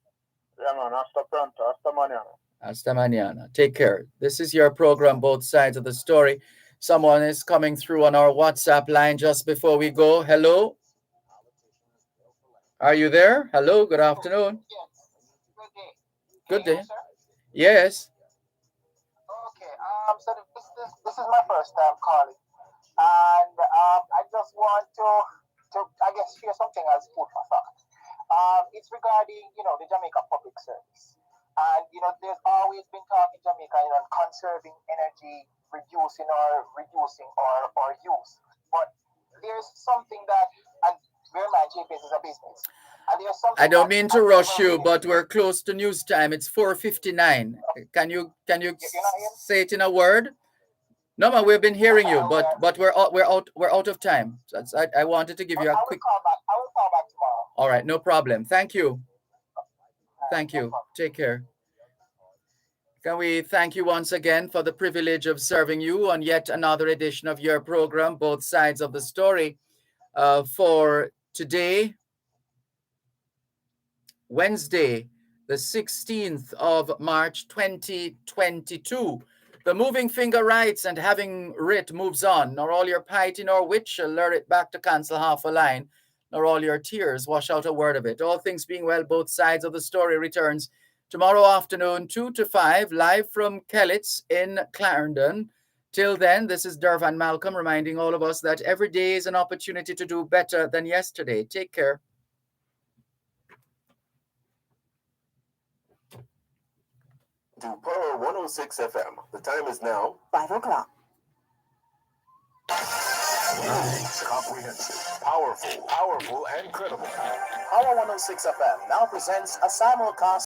Speaker 7: Yeah, man. Hasta pronto. Hasta mañana.
Speaker 1: Hasta mañana. Take care. This is your program, Both Sides of the Story. Someone is coming through on our WhatsApp line just before we go. Hello? Are you there? Hello, good afternoon. Good day. Yes.
Speaker 14: Okay, so this is my first time calling, and I just want to I guess share something as food for thought. It's regarding the Jamaica Public Service, and there's always been talk in Jamaica on conserving energy, reducing our use, but there's something that, and bear in mind, JPS is a business.
Speaker 1: I don't mean to rush you, but we're close to news time. It's 4:59. Can you say it in a word? No, man, we've been hearing you, but we're out of time. So I wanted to give you a quick.
Speaker 14: I will call back tomorrow.
Speaker 1: All right, no problem. Thank you. Thank you. Take care. Can we thank you once again for the privilege of serving you on yet another edition of your program, Both Sides of the Story, for today, Wednesday, the 16th of March, 2022. The moving finger writes, and having writ moves on. Nor all your piety nor wit shall lure it back to cancel half a line, nor all your tears wash out a word of it. All things being well, Both Sides of the Story returns tomorrow afternoon, 2 to 5, live from Kellits in Clarendon. Till then, this is Dervan Malcolm reminding all of us that every day is an opportunity to do better than yesterday. Take care.
Speaker 8: To Power 106 FM. The time is now
Speaker 4: 5 o'clock.
Speaker 12: Comprehensive, powerful, and credible.
Speaker 9: Power 106 FM now presents a simulcast